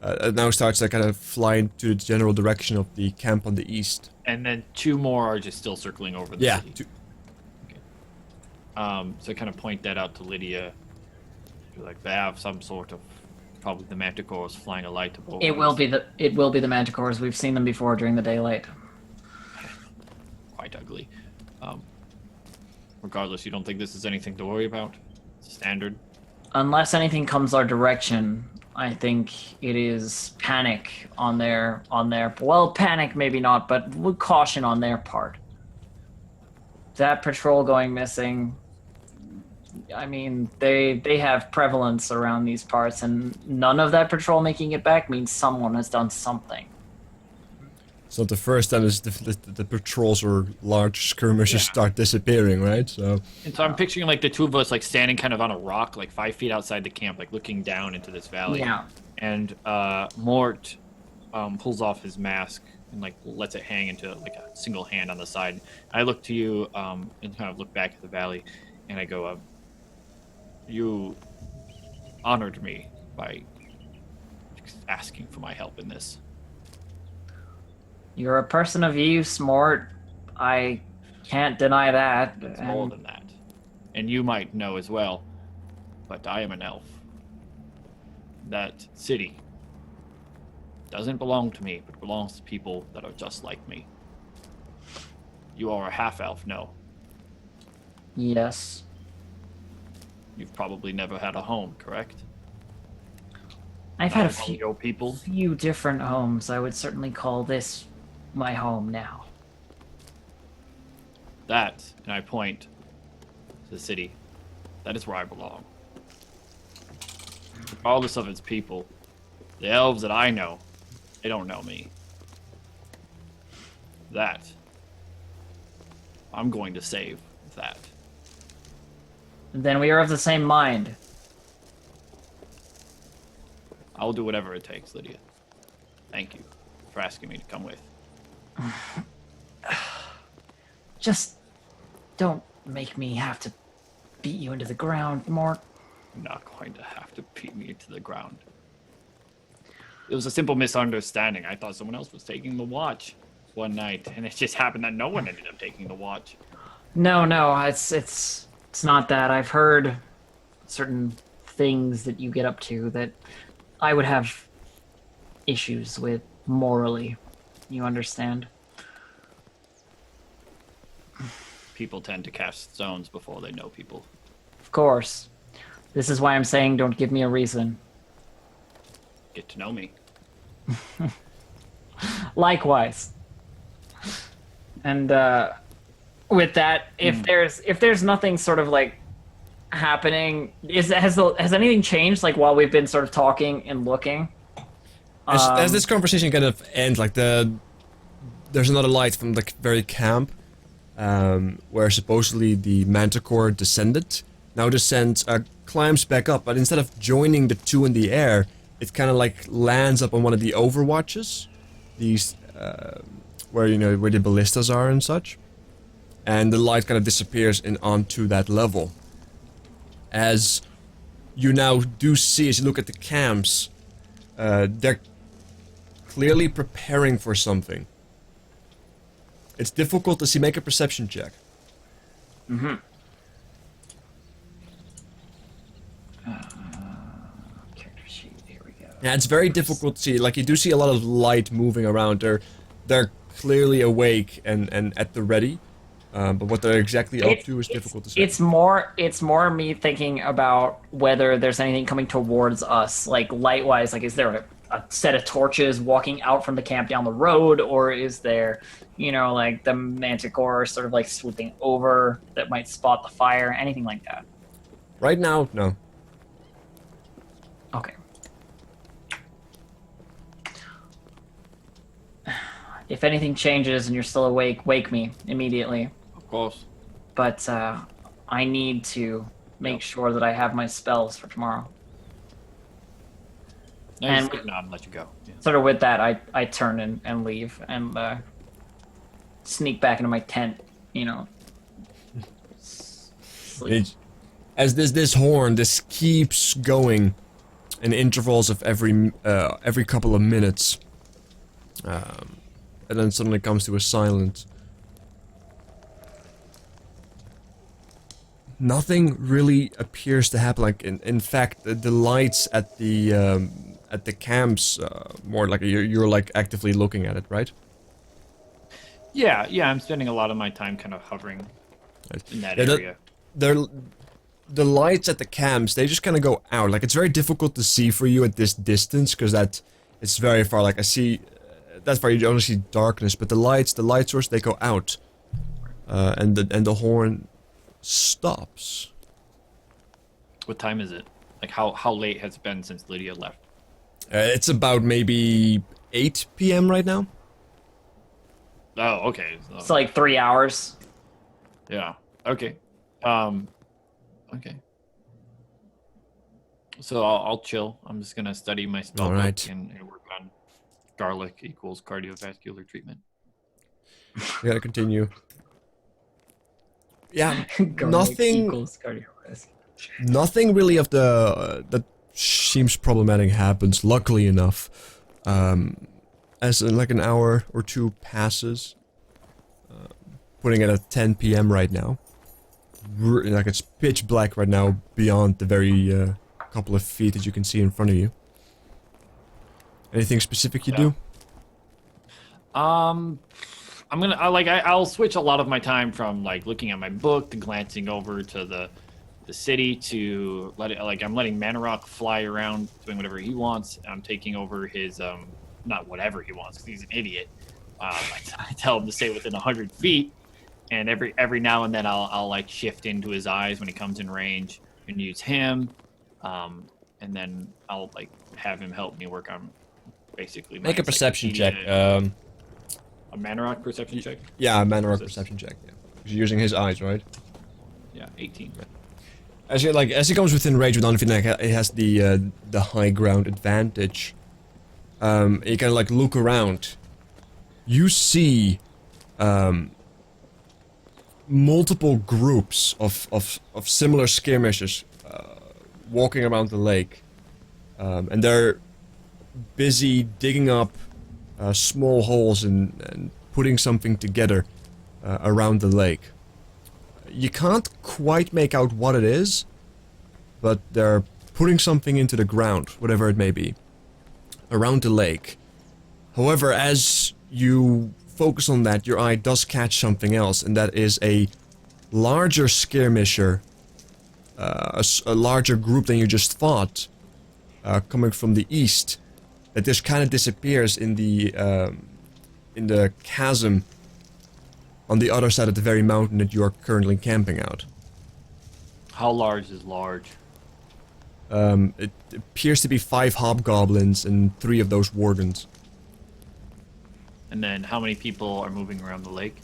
It now starts to kind of fly to the general direction of the camp on the east. And then 2 more are just still circling over the Yeah. city. So I kind of point that out to Lydia. You're like, they have some sort of, probably the manticores flying a light above. It will be the manticores. We've seen them before during the daylight. Quite ugly. Regardless, you don't think this is anything to worry about? It's standard. Unless anything comes our direction, I think it is panic on their well, panic maybe not, but with caution on their part. That patrol going missing, I mean, they have prevalence around these parts, and none of that patrol making it back means someone has done something. It's not the first time the patrols or large skirmishes start disappearing, right? So And so I'm picturing like the 2 of us like standing kind of on a rock, like 5 feet outside the camp, like looking down into this valley. Yeah. And Mort pulls off his mask and like lets it hang into like a single hand on the side. I look to you and kind of look back at the valley, and I go, you honored me by asking for my help in this. You're a person of use, Mort. I can't deny that. It's more than that. And you might know as well, but I am an elf. That city doesn't belong to me, but belongs to people that are just like me. You are a half-elf, no? Yes. You've probably never had a home, correct? I've had a Not among few your people. different homes. I would certainly call this my home now. That, and I point to the city, that is where I belong. Regardless of its people, the elves that I know, they don't know me. That, I'm going to save that. Then we are of the same mind. I'll do whatever it takes, Lydia. Thank you for asking me to come with. Just don't make me have to beat you into the ground, Mort. You're not going to have to beat me into the ground. It was a simple misunderstanding. I thought someone else was taking the watch one night, and it just happened that no one ended up taking the watch. No, it's not that. I've heard certain things that you get up to that I would have issues with morally. You understand? People tend to cast stones before they know people. Of course. This is why I'm saying don't give me a reason. Get to know me. Likewise. And with that, if there's nothing sort of like happening, has anything changed like while we've been sort of talking and looking? as this conversation kind of ends, like there's another light from the very camp, where supposedly the manticore descended. Now descends, climbs back up, but instead of joining the 2 in the air, it kind of like lands up on one of the overwatches, these where the ballistas are and such, and the light kind of disappears onto that level. As you now do see, as you look at the camps, they're clearly preparing for something. It's difficult to see. Make a perception check. Mm-hmm. Character sheet. Here we go. Yeah, it's very difficult to see. Like, you do see a lot of light moving around. They're clearly awake and at the ready. But what they're exactly up to is difficult to say. It's more me thinking about whether there's anything coming towards us, like light-wise. Like, is there a set of torches walking out from the camp down the road, or is there, like the manticore sort of like swooping over that might spot the fire? Anything like that? Right now, no. Okay. If anything changes and you're still awake, wake me immediately. Of course. But I need to make sure that I have my spells for tomorrow. No, And- just nod and let you go. Yeah. Sort of with that, I turn and leave and sneak back into my tent, sleep. As this horn, this keeps going in intervals of every couple of minutes. And then suddenly comes to a silence. Nothing really appears to happen. Like, in fact, the lights at the camps, more like you're like actively looking at it, right? Yeah, I'm spending a lot of my time kind of hovering in that area. The lights at the camps, they just kind of go out. Like, it's very difficult to see for you at this distance because it's very far. Like, I see that's far, you only see darkness, but the light source, they go out, and the horn stops. What time is it? Like, how late has it been since Lydia left? It's about maybe 8 p.m. right now. Oh, okay. So, It's like 3 hours. yeah. Okay. Okay. So I'll chill. I'm just gonna study my spell book Alright. and work on garlic equals cardiovascular treatment. We gotta continue. Yeah, Garlic nothing. equals cardiovascular. Nothing really of the that seems problematic happens. Luckily enough, as like an hour or two passes, putting it at 10 p.m. right now. Like, it's pitch black right now beyond the very couple of feet that you can see in front of you. Anything specific you do? I'll switch a lot of my time from like looking at my book to glancing over to the city to I'm letting Manarok fly around doing whatever he wants. I'm taking over his not whatever he wants because he's an idiot. I tell him to stay within 100 feet, and every now and then I'll like shift into his eyes when he comes in range and use him, and then I'll like have him help me work on basically Make a perception check. A Manarok perception check. Yeah, a Manarok perception check. Yeah, 'cause you're using his eyes, right? Yeah, 18. As he comes within range with Unfinite, it has the high ground advantage. You can like look around. You see multiple groups of similar skirmishers walking around the lake, and they're busy digging up small holes and putting something together around the lake. You can't quite make out what it is, but they're putting something into the ground, whatever it may be, around the lake. However, as you focus on that, your eye does catch something else, and that is a larger skirmisher, a larger group than you just thought, coming from the east, that just kind of disappears in the chasm on the other side of the very mountain that you are currently camping out. How large is large? It appears to be 5 hobgoblins and 3 of those wardens. And then how many people are moving around the lake?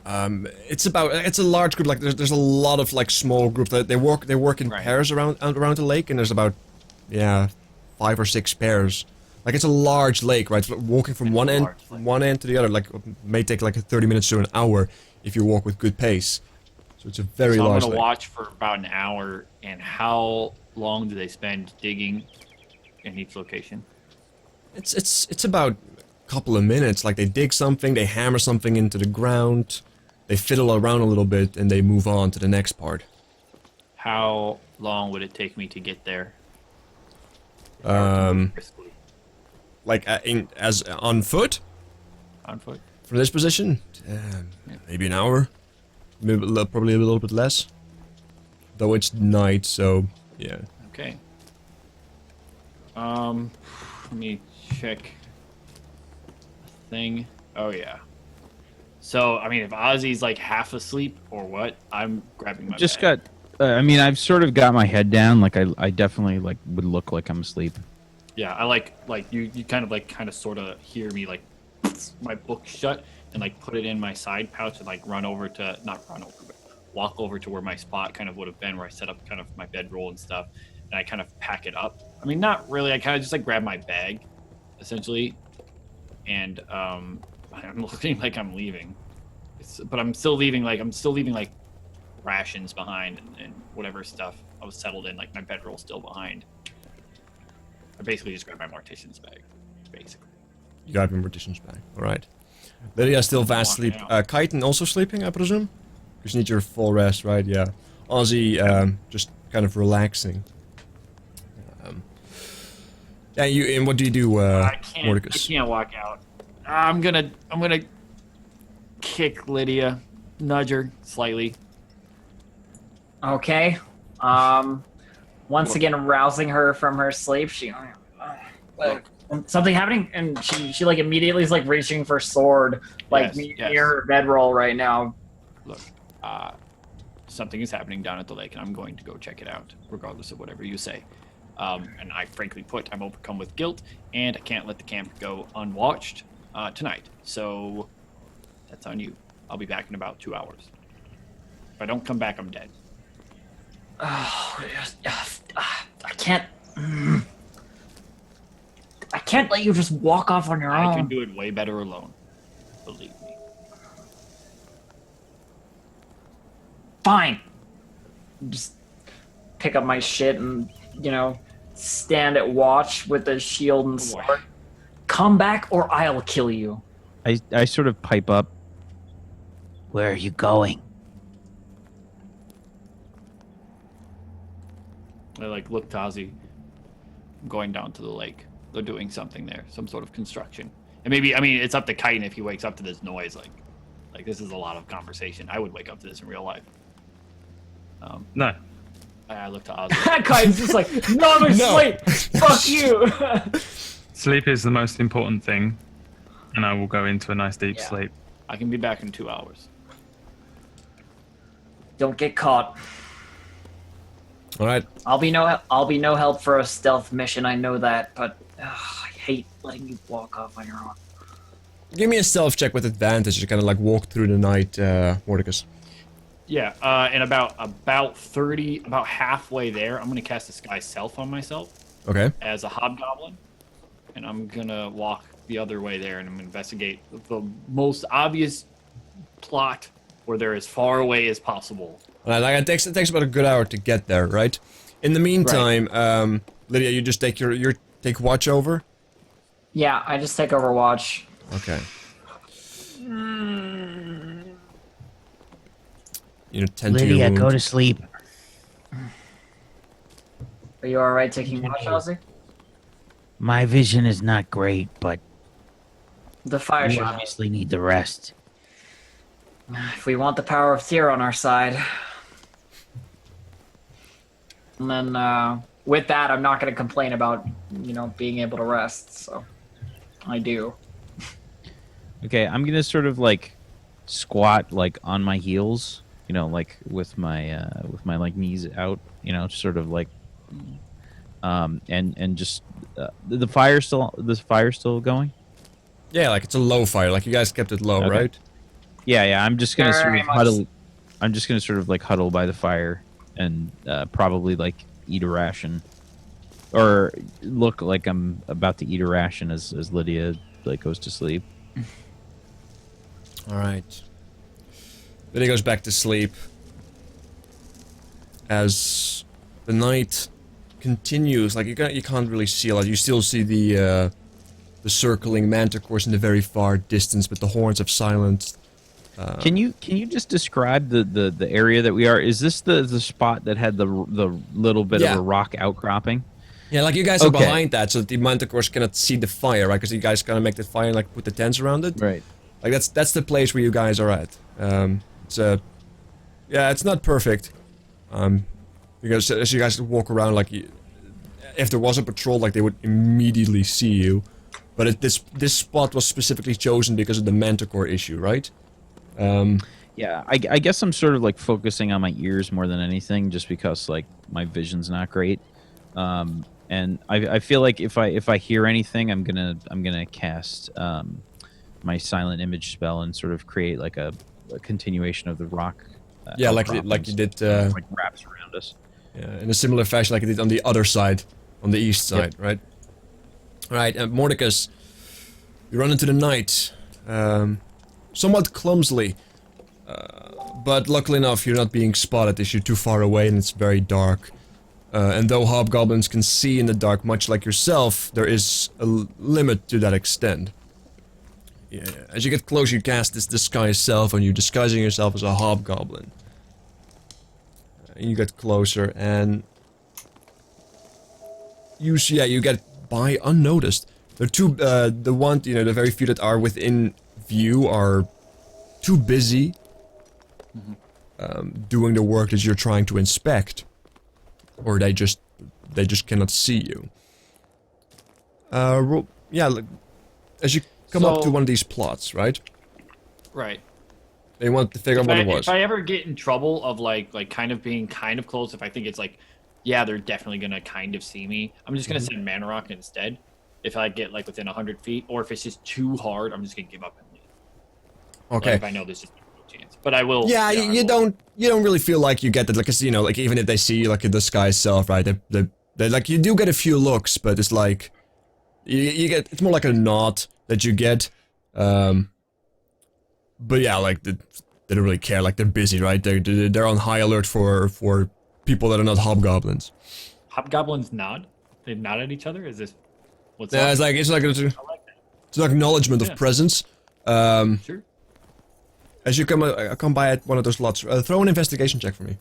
It's a large group. Like there's a lot of like small groups that they work in Right. pairs around the lake, and there's about 5 or 6 pairs. Like, it's a large lake, right? Walking from one end to the other, like, may take like 30 minutes to an hour if you walk with good pace. So it's a very So large I'm lake. gonna watch for about an hour. And how long do they spend digging in each location? It's about a couple of minutes. Like they dig something, they hammer something into the ground, they fiddle around a little bit, and they move on to the next part. How long would it take me to get there? Like on foot On foot? from this position, maybe an hour, maybe probably a little bit less. Though it's night, so yeah. Okay. Let me check thing. Oh yeah. So I mean, if Ozzy's like half asleep or what, I'm grabbing my Just bag. got. I mean, I've sort of got my head down. Like I definitely like would look like I'm asleep. Yeah, I like you kind of sort of hear me like my book shut and like put it in my side pouch and like not run over, but walk over to where my spot kind of would have been, where I set up kind of my bedroll and stuff, and I kind of pack it up. I mean, not really. I kind of just like grab my bag, essentially, and I'm looking like I'm leaving, but I'm still leaving like rations behind and whatever stuff I was settled in, like my bedroll still behind. I basically just grabbed my mortician's bag, basically. You got your mortician's bag. Alright. Lydia's still fast asleep. Chitin also sleeping, I presume? Because you need your full rest, right? Yeah. Ozzy, just kind of relaxing. Yeah, and what do you do, Mordecus? I can't walk out. I'm gonna kick Lydia, nudge her slightly. Okay. Once again, rousing her from her sleep, she like something happening, and she like immediately is like reaching for sword, like Yes. near her bedroll right now. Look, something is happening down at the lake, and I'm going to go check it out, regardless of whatever you say. And I frankly I'm overcome with guilt, and I can't let the camp go unwatched tonight. So that's on you. I'll be back in about 2 hours. If I don't come back, I'm dead. Oh, I can't let you just walk off on your I own. can do it way better alone. Believe me. Fine. Just pick up my shit and, stand at watch with the shield and sword. Come back or I'll kill you. I sort of pipe up. Where are you going? I look to Ozzy going down to the lake. They're doing something there, some sort of construction. And maybe, it's up to Chitin if he wakes up to this noise. Like this is a lot of conversation. I would wake up to this in real life. No. I look to Ozzy. Kai's just like, no, I'm asleep. Fuck you. Sleep is the most important thing, and I will go into a nice deep Yeah. sleep. I can be back in 2 hours. Don't get caught. Alright. I'll be no help for a stealth mission. I know that, but I hate letting you walk off on your own. Give me a stealth check with advantage to kind of like walk through the night, Mordecus. Yeah, and about halfway there, I'm gonna cast Disguise Self on myself Okay. as a hobgoblin, and I'm gonna walk the other way there, and I'm gonna investigate the most obvious plot where they're as far away as possible. Alright, like it takes about a good hour to get there, right? In the meantime, Lydia, you just take take watch over? Yeah, I just take Overwatch. Okay. You tend to your Lydia, wound. go to sleep. Are you alright taking watch, Ozzy? My vision is not great, but The fire you should help. obviously need the rest. If we want the power of Tyr on our side. And then, with that, I'm not going to complain about, being able to rest, so I do. Okay, I'm gonna sort of like squat like on my heels, like with my like knees out, sort of like, and just the fire still going. Yeah, like it's a low fire. Like you guys kept it low, Okay. right? Yeah. I'm just gonna sort Very of much. huddle. I'm just gonna sort of like huddle by the fire and probably like eat a ration, or look like I'm about to eat a ration as Lydia like goes to sleep. Alright. Then he goes back to sleep. As the night continues, like you can't really see a lot. You still see the the circling manticores in the very far distance, but the horns have silenced. Can you just describe the area that we are? Is this the spot that had the little bit of a rock outcropping? Yeah, like you guys are behind that, so that the manticores cannot see the fire, right? Because you guys kind of make the fire and like put the tents around it. Right. Like that's the place where you guys are at. It's not perfect. Because as you guys walk around, like if there was a patrol, like they would immediately see you. But this spot was specifically chosen because of the manticore issue, right? Yeah, I guess I'm sort of like focusing on my ears more than anything, just because like my vision's not great. And I feel like if I hear anything, I'm gonna cast my silent image spell and sort of create like a continuation of the rock. Like you did. Like wraps around us. Yeah, in a similar fashion, like you did on the other side, on the east side, right? All right, Mordecus, you run into the night, somewhat clumsily, but luckily enough, you're not being spotted as you're too far away and it's very dark. And though hobgoblins can see in the dark, much like yourself, there is a limit to that extent. Yeah, as you get closer, you cast this disguise self on you, disguising yourself as a hobgoblin. And you get closer, and you get by unnoticed. There are two, the very few that are within view are too busy doing the work that you're trying to inspect, or they just cannot see you. As you come up to one of these plots, right? Right. They want to figure out what it was. If I ever get in trouble of like kind of being kind of close, if I think it's like, yeah, they're definitely gonna kind of see me, I'm just gonna send Mana Rock instead. If I get like within 100 feet, or if it's just too hard, I'm just gonna give up and leave. Okay. Like, if I know there's just no chance, but I will. Yeah, you don't really feel like you get that, like, like even if they see you, like a disguise self, right? They like, you do get a few looks, but it's like you get, it's more like a nod that you get. But yeah, like they don't really care. Like they're busy, right? They're on high alert for people that are not hobgoblins. Hobgoblins nod. They nod at each other. Is this what's Yeah, up? it's like it's an acknowledgement of presence. Sure. As you come by at one of those lots, throw an investigation check for me.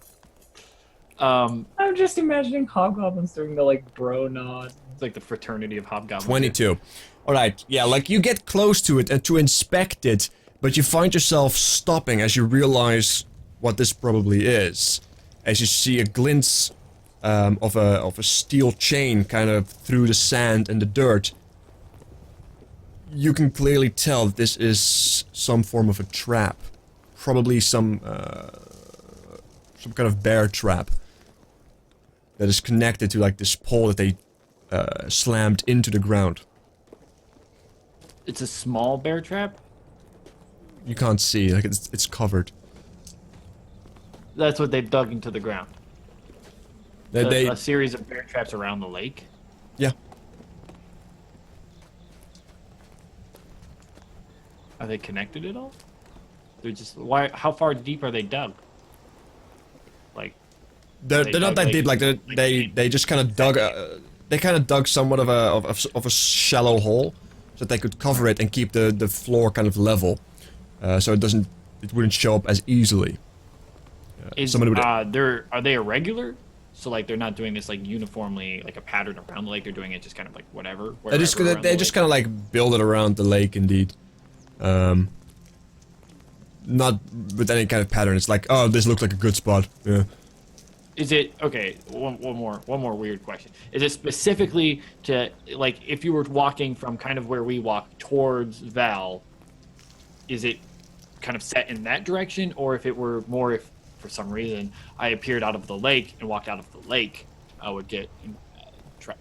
I'm just imagining hobgoblins doing the like bro nod. It's like the fraternity of hobgoblins. 22. All right. Yeah, like you get close to it and to inspect it. But you find yourself stopping as you realize what this probably is. As you see a glimpse of a steel chain kind of through the sand and the dirt. You can clearly tell that this is some form of a trap. Probably some kind of bear trap. That is connected to like this pole that they slammed into the ground. It's a small bear trap. You can't see, like it's covered. That's what they've dug into the ground. A series of bear traps around the lake. Yeah. Are they connected at all? They're just how far deep are they dug? Like they're not that deep. Like they just kind of dug. They kind of dug somewhat of a shallow hole, so that they could cover it and keep the floor kind of level. So it wouldn't show up as easily. Are they irregular? So like they're not doing this like uniformly, like a pattern around the lake. They're doing it just kind of like whatever. They just kind of like build it around the lake, indeed. Not with any kind of pattern. It's like, oh, this looks like a good spot. Yeah. Is it okay? One more weird question. Is it specifically to like if you were walking from kind of where we walk towards Val? Is it kind of set in that direction, or if it were more if for some reason I appeared out of the lake and walked out of the lake, I would get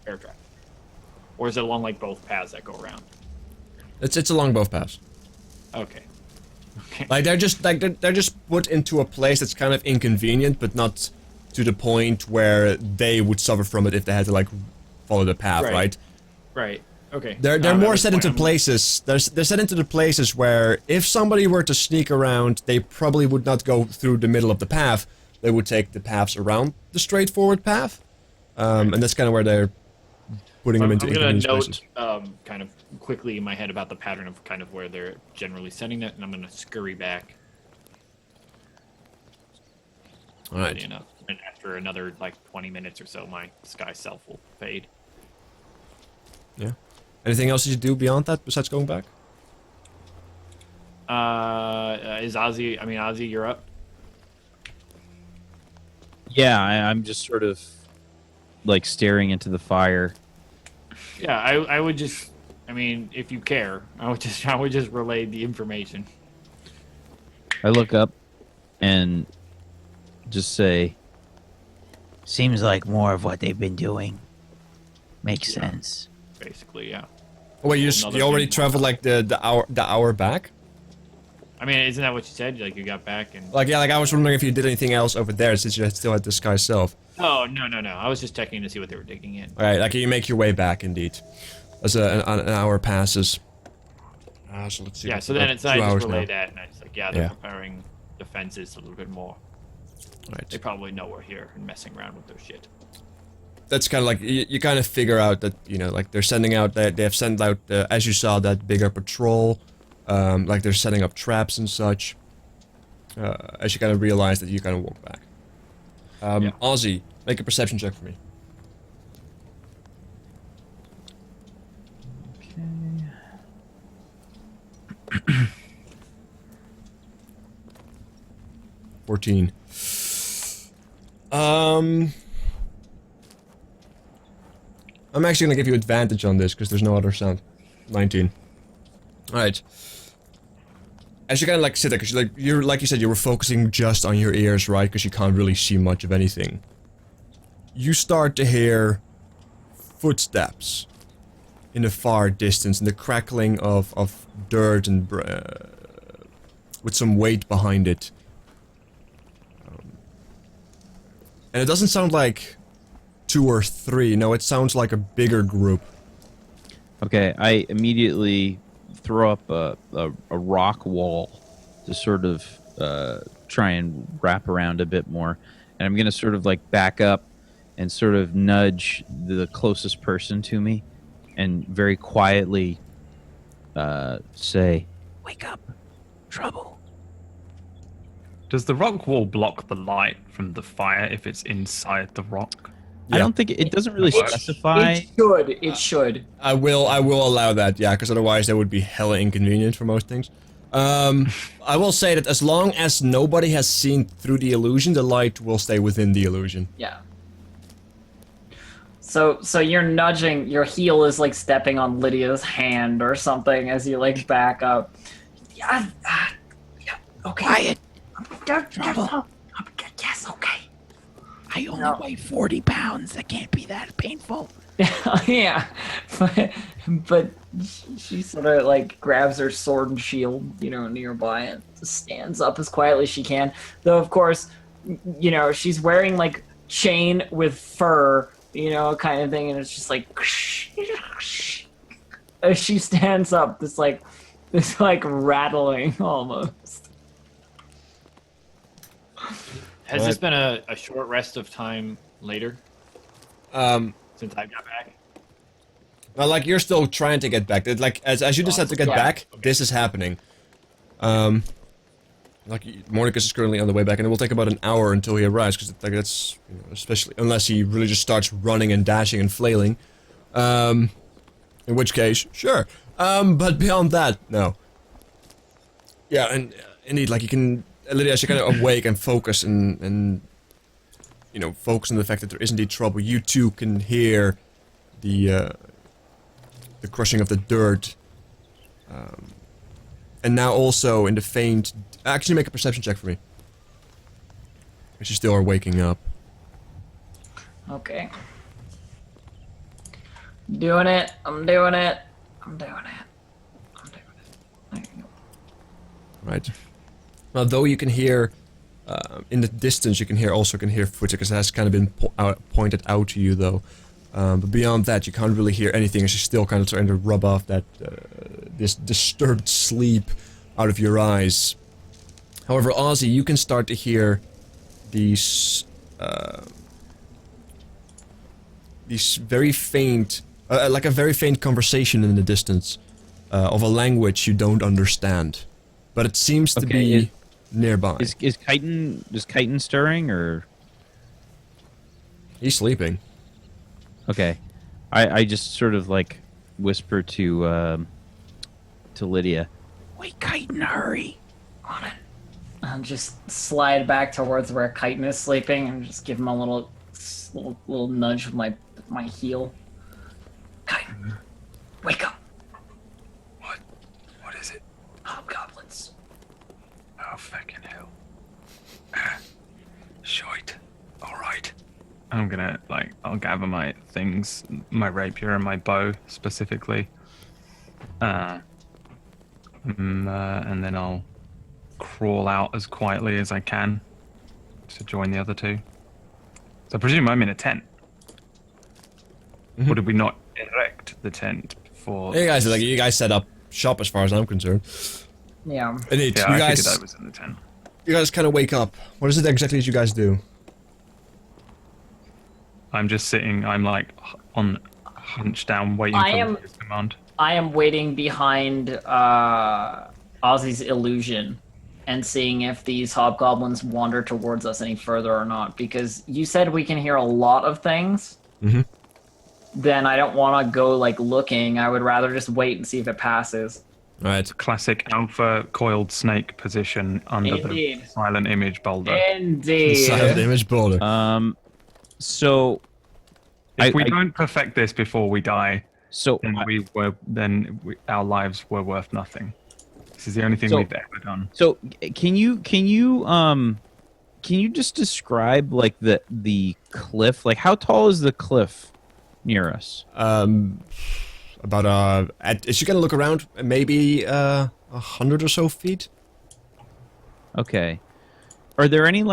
bear trap? Or is it along like both paths that go around? It's along both paths. Okay. Like they're just put into a place that's kind of inconvenient, but not to the point where they would suffer from it if they had to like follow the path, right? Right. Okay. They're more set into places. They're set into the places where if somebody were to sneak around, they probably would not go through the middle of the path. They would take the paths around the straightforward path, and that's kind of where they're putting them I'm into gonna inconvenient note places. kind of quickly in my head about the pattern of kind of where they're generally sending that, and I'm gonna scurry back. All right. You know, and after another like 20 minutes or so, my sky self will fade. Yeah. Anything else you do beyond that besides going back? Is Ozzy? I mean, Ozzy, you're up. Yeah, I'm just sort of like staring into the fire. Yeah, I would just. I mean, if you care, I would just relay the information. I look up and just say, Seems like more of what they've been doing. Makes sense. Basically, yeah. Oh, wait, Another you already thing. traveled like the hour back? I mean, isn't that what you said? Like you got back and. Like, yeah, like I was wondering if you did anything else over there since you still had the sky self. Oh no. I was just checking to see what they were digging in. Alright, like you make your way back indeed. As an hour passes. So let's see. Yeah, so then it's I just relay that, and it's like, yeah, they're preparing defenses a little bit more. Right. They probably know we're here and messing around with their shit. That's kind of like, you kind of figure out that, you know, like they're sending out, they have sent out, as you saw, that bigger patrol. Like they're setting up traps and such. As you kind of realize that you kind of walk back. Ozzy, make a perception check for me. okay. 14. I'm actually gonna give you advantage on this because there's no other sound. 19. Alright. As you kind of like sit there, because you're like you said, you were focusing just on your ears, right? Because you can't really see much of anything. You start to hear footsteps in the far distance, and the crackling of dirt and with some weight behind it. And it doesn't sound like 2 or 3. No, it sounds like a bigger group. Okay, I immediately throw up a rock wall to sort of try and wrap around a bit more. And I'm going to sort of like back up and sort of nudge the closest person to me and very quietly say, Wake up. Trouble. Does the rock wall block the light from the fire if it's inside the rock? I don't think it doesn't really specify. It should. I will allow that, yeah, because otherwise that would be hella inconvenient for most things. I will say that as long as nobody has seen through the illusion, the light will stay within the illusion. Yeah. So you're nudging, your heel is like stepping on Lydia's hand or something as you like back up. Yeah, okay. Quiet. Trouble. Yes, okay. I only weigh 40 pounds. That can't be that painful. Yeah, but she sort of like grabs her sword and shield, you know, nearby and stands up as quietly as she can. Though, of course, you know, she's wearing like chain with fur, you know, kind of thing, and it's just like as she stands up, this rattling almost. Has this been a short rest of time later? Since I got back? Well, like, you're still trying to get back. Like, as you just had to get back, this is happening. Like, Mordecus is currently on the way back, and it will take about an hour until he arrives, because, like, that's, you know, especially, unless he really just starts running and dashing and flailing. In which case, sure. But beyond that, no. Yeah, and indeed, like, you can, Lydia, as you kind of awake and focus and you know, focus on the fact that there is indeed trouble, you too can hear the crushing of the dirt. And now also in the faint... Actually, make a perception check for me. Because you still are waking up. Okay. I'm doing it. Right. Although you can hear, in the distance, you can hear footsteps, because it has kind of been pointed out to you, though. But beyond that, you can't really hear anything, as you're still kind of trying to rub off that, this disturbed sleep out of your eyes. However, Ozzy, you can start to hear these very faint like a very faint conversation in the distance of a language you don't understand, but it seems to be nearby. Is Chitin stirring or? He's sleeping. Okay, I just sort of like whisper to Lydia. Wait, Chitin, hurry. On it. I'll just slide back towards where Chitin is sleeping and just give him a little nudge with my heel. Chitin, wake up. What is it? Hobgoblins. Oh, fucking hell. Shite. Alright. I'm gonna, I'll gather my things, my rapier and my bow specifically. And then I'll crawl out as quietly as I can to join the other two. So I presume I'm in a tent. Or did we not erect the tent for... You guys set up shop as far as I'm concerned. Yeah. And Yeah, you I guys, figured I was in the tent. you guys kind of wake up. What is it exactly that you guys do? I'm just sitting, I'm on hunched down waiting for his command. I am waiting behind Ozzy's illusion and seeing if these hobgoblins wander towards us any further or not. Because you said we can hear a lot of things. Mm-hmm. Then I don't want to go looking. I would rather just wait and see if it passes. Right. Classic alpha coiled snake position under Indeed. the silent image boulder. Indeed. Silent image boulder. So If we don't perfect this before we die, so then our lives were worth nothing. This is the only thing we've ever done. So can you just describe the cliff? Like, how tall is the cliff near us? About as you can look around, maybe 100 or so feet. Okay. Are there any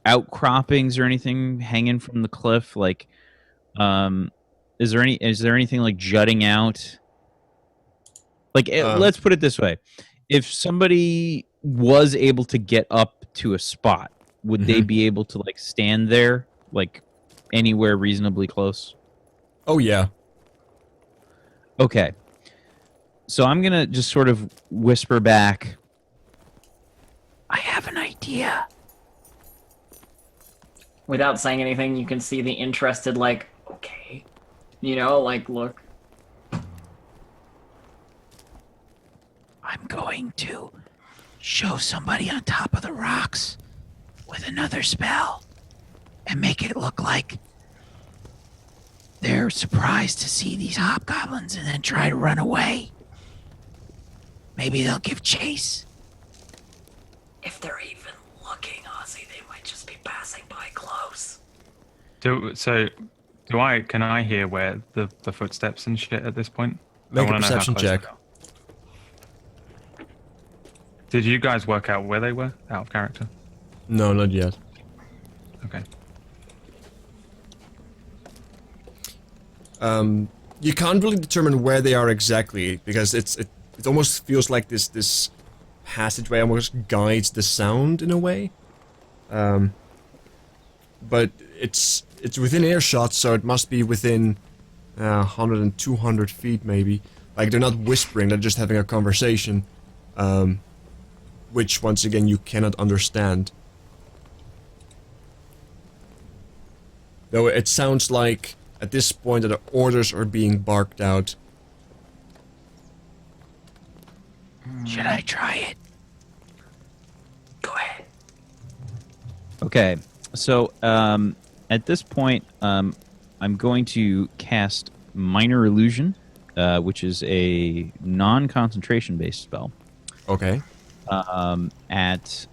outcroppings or anything hanging from the cliff? Is there anything jutting out? Let's put it this way: if somebody was able to get up to a spot, would they be able to stand there, anywhere reasonably close? Oh yeah. Okay. So I'm gonna just sort of whisper back. I have an idea. Without saying anything, you can see the interested, okay. Look. I'm going to show somebody on top of the rocks with another spell and make it look like they're surprised to see these hobgoblins and then try to run away. Maybe they'll give chase. If they're even looking, Ozzy, they might just be passing by close. Can I hear where the footsteps and shit at this point? Make I a wanna know how perception close they check. are. Did you guys work out where they were out of character? No, not yet. Okay. You can't really determine where they are exactly because it almost feels like this passageway almost guides the sound in a way. But it's within earshot, so it must be within 100 and 200 feet maybe. They're not whispering; they're just having a conversation, which once again you cannot understand. Though it sounds like at this point that the orders are being barked out. Should I try it? Go ahead. Okay. So at this point, I'm going to cast Minor Illusion, which is a non-concentration based spell. Okay. At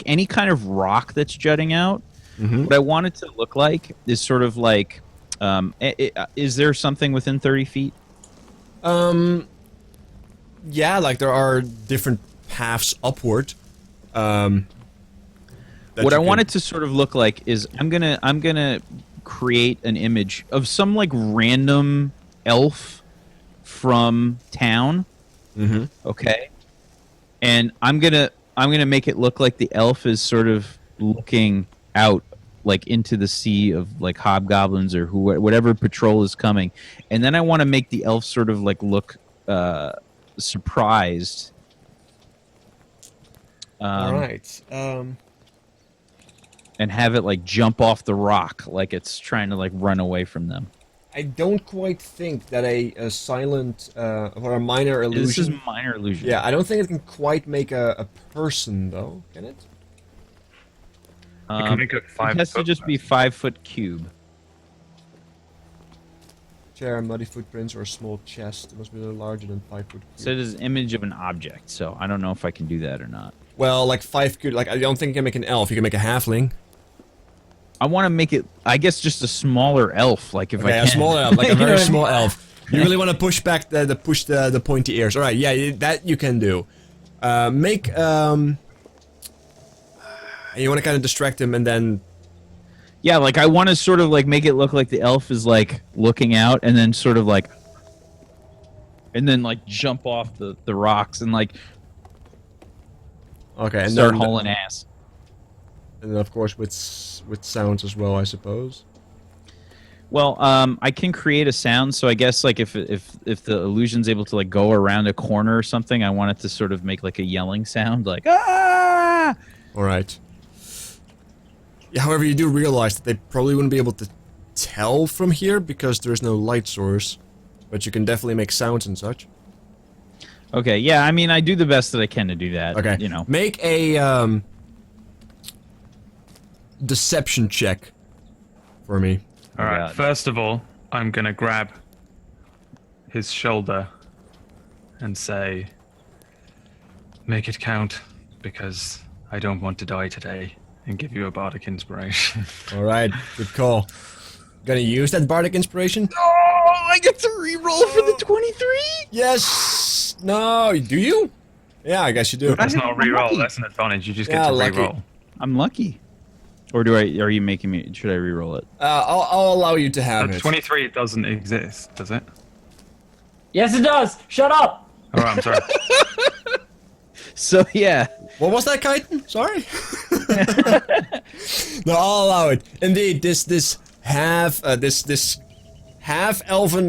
any kind of rock that's jutting out. Mm-hmm. What I want it to look like is sort of is there something within 30 feet? Yeah, there are different paths upward. What I want it to sort of look like is I'm gonna create an image of some random elf from town. Mm-hmm. Okay. And I'm gonna make it look like the elf is sort of looking out like into the sea of like hobgoblins or whatever patrol is coming, and then I want to make the elf sort of like look surprised. All right. And have it like jump off the rock like it's trying to like run away from them. I don't quite think that a silent or a minor illusion. This is minor illusion. Yeah, I don't think it can quite make a person though. Can it? You can make it 5 It has to foot. just be 5-foot cube. Chair, muddy footprints, or a small chest. It must be no larger than 5 foot. So it is an image of an object. So I don't know if I can do that or not. Well, like 5 cube. Like I don't think you can make an elf. You can make a halfling. I want to make it, I guess, just a smaller elf. Like if I Okay, can. a small elf, like a You know very what I small elf. You really want to push back the pointy ears. All right, yeah, that you can do. Make you want to kind of distract him and then. Yeah, like I want to sort of like make it look like the elf is like looking out and then sort of like, and then like jump off the rocks and like Okay, and start then, hauling ass. and then of course with sounds as well, I suppose. Well, I can create a sound, so I guess like if the illusion's able to like go around a corner or something, I want it to sort of make like a yelling sound, like ah. All right. Yeah, however, you do realize that they probably wouldn't be able to tell from here because there's no light source, but you can definitely make sounds and such. Okay, yeah, I mean I do the best that I can to do that. Okay, you know. make a deception check for me. All right. God. First of all, I'm gonna grab his shoulder and say, "Make it count, because I don't want to die today," and give you a bardic inspiration. All right, good call. Gonna use that bardic inspiration? Oh, I get to reroll for the 23. Yes. No. Do you? Yeah, I guess you do. That's not a reroll. lucky. That's an advantage. You just Yeah, get to lucky. reroll. I'm lucky. Or do I? Are you making me? Should I reroll it? I'll allow you to have But it. 23 doesn't exist, does it? Yes, it does. Shut up. All right, I'm sorry. So yeah. What was that, Kaiten? Sorry. No, I'll allow it. Indeed, this half elven,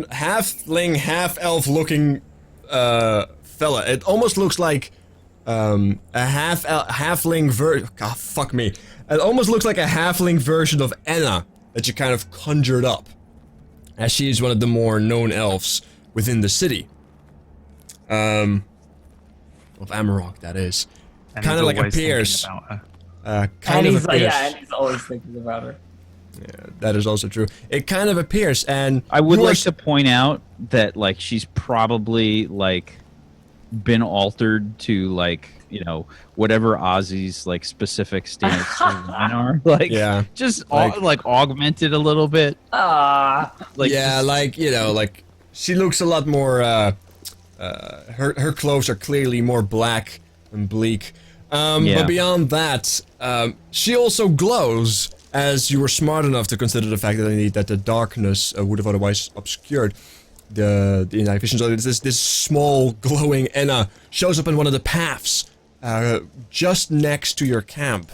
halfling, half elf looking fella. It almost looks like a halfling God, fuck me. It almost looks like a halfling version of Anna that you kind of conjured up, as she is one of the more known elves within the city. Of Amarok, that is. And Kind he's of like always thinking appears. about her. Kind And of he's like, appears. yeah, and he's always thinking about her. That is also true. It kind of appears, and I would you are like to point out that like she's probably like been altered to like, you know, whatever Ozzy's like specific standards for women are. Like Yeah. just Like- augmented a little bit. Ah, Like yeah, just- like, you know, like, she looks a lot more, her clothes are clearly more black and bleak. Yeah. But beyond that, she also glows, as you were smart enough to consider the fact that the darkness would have otherwise obscured the night vision. So this small glowing Enna shows up in one of the paths, just next to your camp,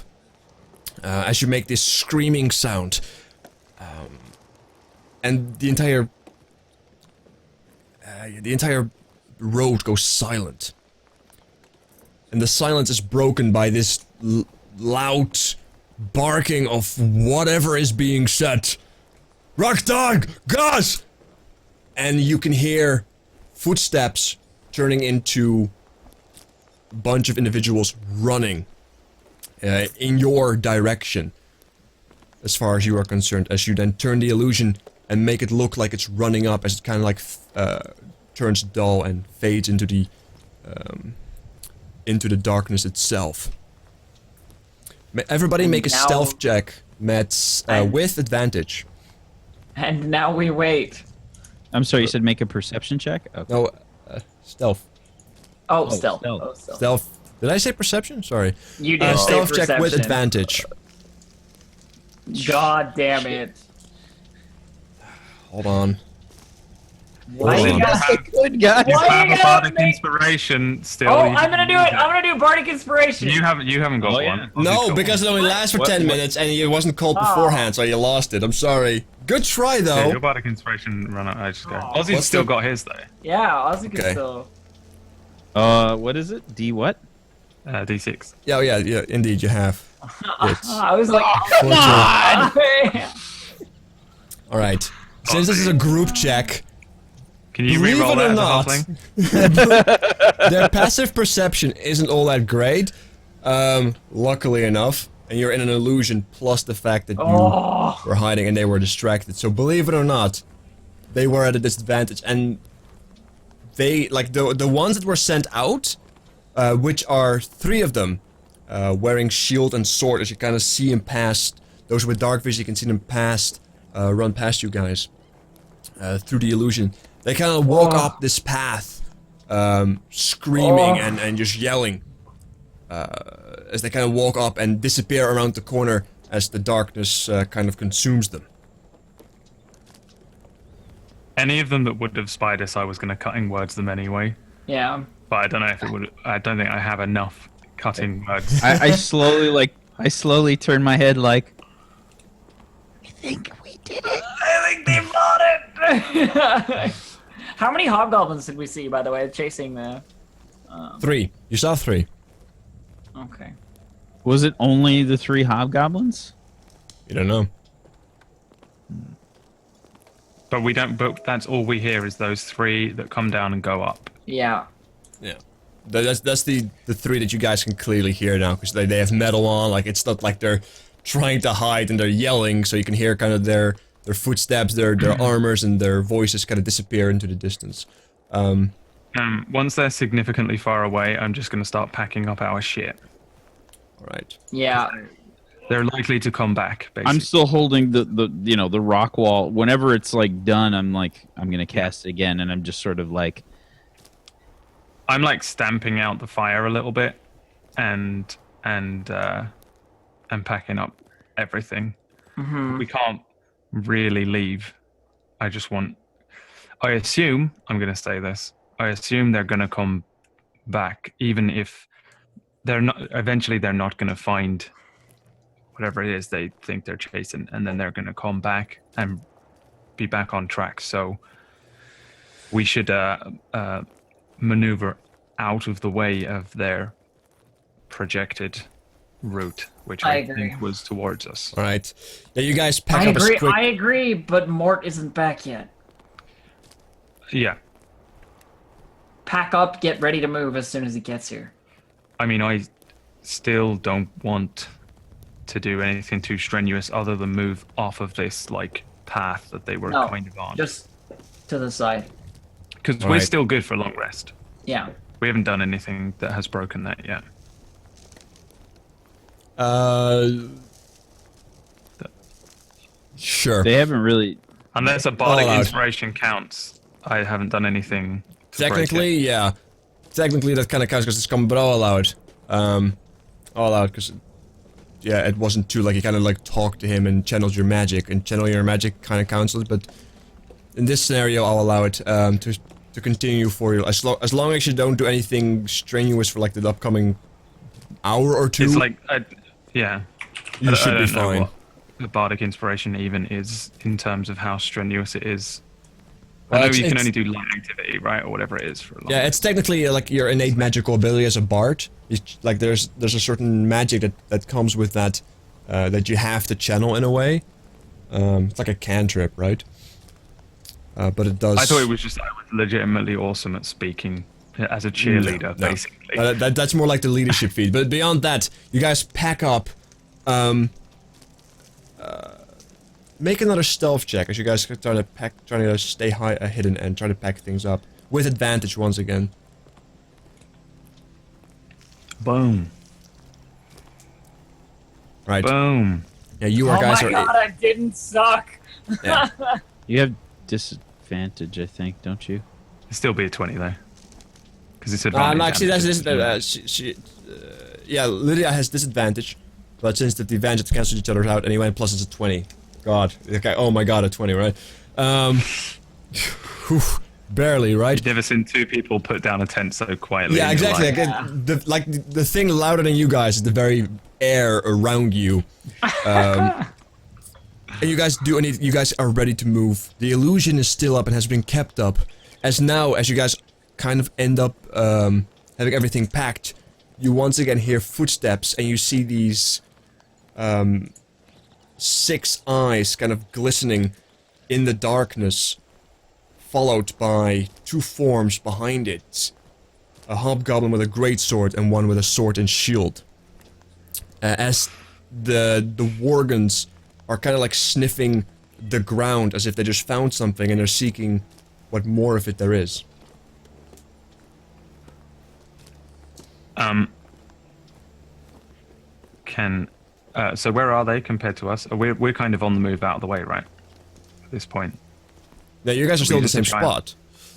as you make this screaming sound. And the entire road goes silent. And the silence is broken by this loud barking of whatever is being said. Rockdog! Gus! And you can hear footsteps turning into a bunch of individuals running in your direction, as far as you are concerned, as you then turn the illusion and make it look like it's running up, as it kind of like turns dull and fades into the darkness itself. Everybody make a Now- stealth check, Mets, with advantage. and now we wait. I'm sorry, you said make a perception check? Okay. No, stealth. Oh, stealth. stealth. Oh, stealth. Stealth. Did I say perception? Sorry. You did say Stealth check with perception. advantage. God damn it. Hold on. Why Hold you on. gotta- Good guy. You Why have you a gotta bardic make- inspiration still. Oh, you I'm gonna can do use it. I'm gonna do Bardic Inspiration. You haven't got Oh, yeah. one. Ozzy's No, got because it one. only lasts for 10 minutes and it wasn't called Oh. beforehand, so you lost it. I'm sorry. Good try, Yeah, though. your bardic inspiration run out. I just go. Oh. Ozzy's What's still the- got his though. Yeah, Ozzy can Okay. still. What is it? D what? D6. Yeah, indeed, you have. It's- I was like, Come on! Alright. Since this is a group check, Can you believe re-roll it that or as a not, halfling? their passive perception isn't all that great. Luckily enough. And you're in an illusion, plus the fact that you Oh. were hiding and they were distracted. So believe it or not, they were at a disadvantage. And they, like, the ones that were sent out, which are 3 of them, wearing shield and sword, as you kind of see them past. Those with dark vision, you can see them run past you guys through the illusion. They kind of walk up this path, screaming and just yelling as they kind of walk up and disappear around the corner as the darkness kind of consumes them. Any of them that would have spied us, I was going to cutting words them anyway. Yeah. But I don't know if it would. I don't think I have enough cutting words. I slowly turn my head like. I think we did it. I think they bought it! How many hobgoblins did we see, by the way, chasing the... 3. You saw 3. Okay. Was it only the 3 hobgoblins? You don't know. But we don't. But that's all we hear is those 3 that come down and go up. Yeah. Yeah. That's the 3 that you guys can clearly hear now, because they have metal on, like it's not like they're trying to hide and they're yelling, so you can hear kind of their footsteps, their armors and their voices kind of disappear into the distance. Once they're significantly far away, I'm just going to start packing up our shit. Alright. Yeah. They're likely to come back, basically. I'm still holding the rock wall. Whenever it's like done, I'm gonna cast it again, and I'm just sort of like. I'm like stamping out the fire a little bit, and packing up everything. We can't really leave. I assume I'm gonna say this. I assume they're gonna come back, even if they're not. Eventually, they're not gonna find whatever it is they think they're chasing, and then they're gonna come back and be back on track. So we should maneuver out of the way of their projected route, which I I agree. think was towards us. Alright. Yeah, you guys pack I up agree. as quick... I agree, but Mort isn't back yet. Yeah. Pack up, get ready to move as soon as he gets here. I mean, I still don't want to do anything too strenuous other than move off of this, like, path that they were No, kind of on. Just to the side. Because we're Alright. still good for long rest. Yeah. We haven't done anything that has broken that yet. Sure. They haven't really. Unless a bardic All out. inspiration counts, I haven't done anything to break it. Technically, yeah. Technically, that kind of counts because it's come, but all out. All out because, yeah, it wasn't too like you kind of like talked to him and channeled your magic, and channeling your magic kind of counts it. But in this scenario, I'll allow it to continue for you as long as you don't do anything strenuous for like the upcoming hour or 2. It's like, yeah. You I should be don't know fine. what the bardic inspiration even is in terms of how strenuous it is. Well, I know it's- you can it's- only do light activity, right, or whatever it is for a long Yeah, it's technically like your innate magical ability as a bard. Like there's a certain magic that comes with that that you have to channel in a way. It's like a cantrip, right? But it does. I thought it was just I was legitimately awesome at speaking as a cheerleader, No. basically. That's more like the leadership feat. But beyond that, you guys pack up. Make another stealth check as you guys are trying to stay hidden and try to pack things up with advantage once again. Boom. Right? Boom. Yeah, you Oh guys my are. god, I didn't suck! Yeah. You have disadvantage, I think, don't you? It'd still be a 20 though. Because it's No, advantage. actually, that's damage. yeah, Lydia has disadvantage, but since the advantage cancels each other out anyway, plus it's a 20. God, okay, oh my god, a 20, right? Whew. Barely, right? You've never seen two people put down a tent so quietly. Yeah, in your exactly. life. The thing louder than you guys is the very air around you. And you guys are ready to move. The illusion is still up and has been kept up. As you guys kind of end up having everything packed, you once again hear footsteps and you see these 6 eyes kind of glistening in the darkness, followed by 2 forms behind it. A hobgoblin with a greatsword and one with a sword and shield. As the worgans are kind of like sniffing the ground as if they just found something and they're seeking what more of it there is. So where are they compared to us? We're kind of on the move out of the way, right? At this point. Yeah, you guys are still in the same spot.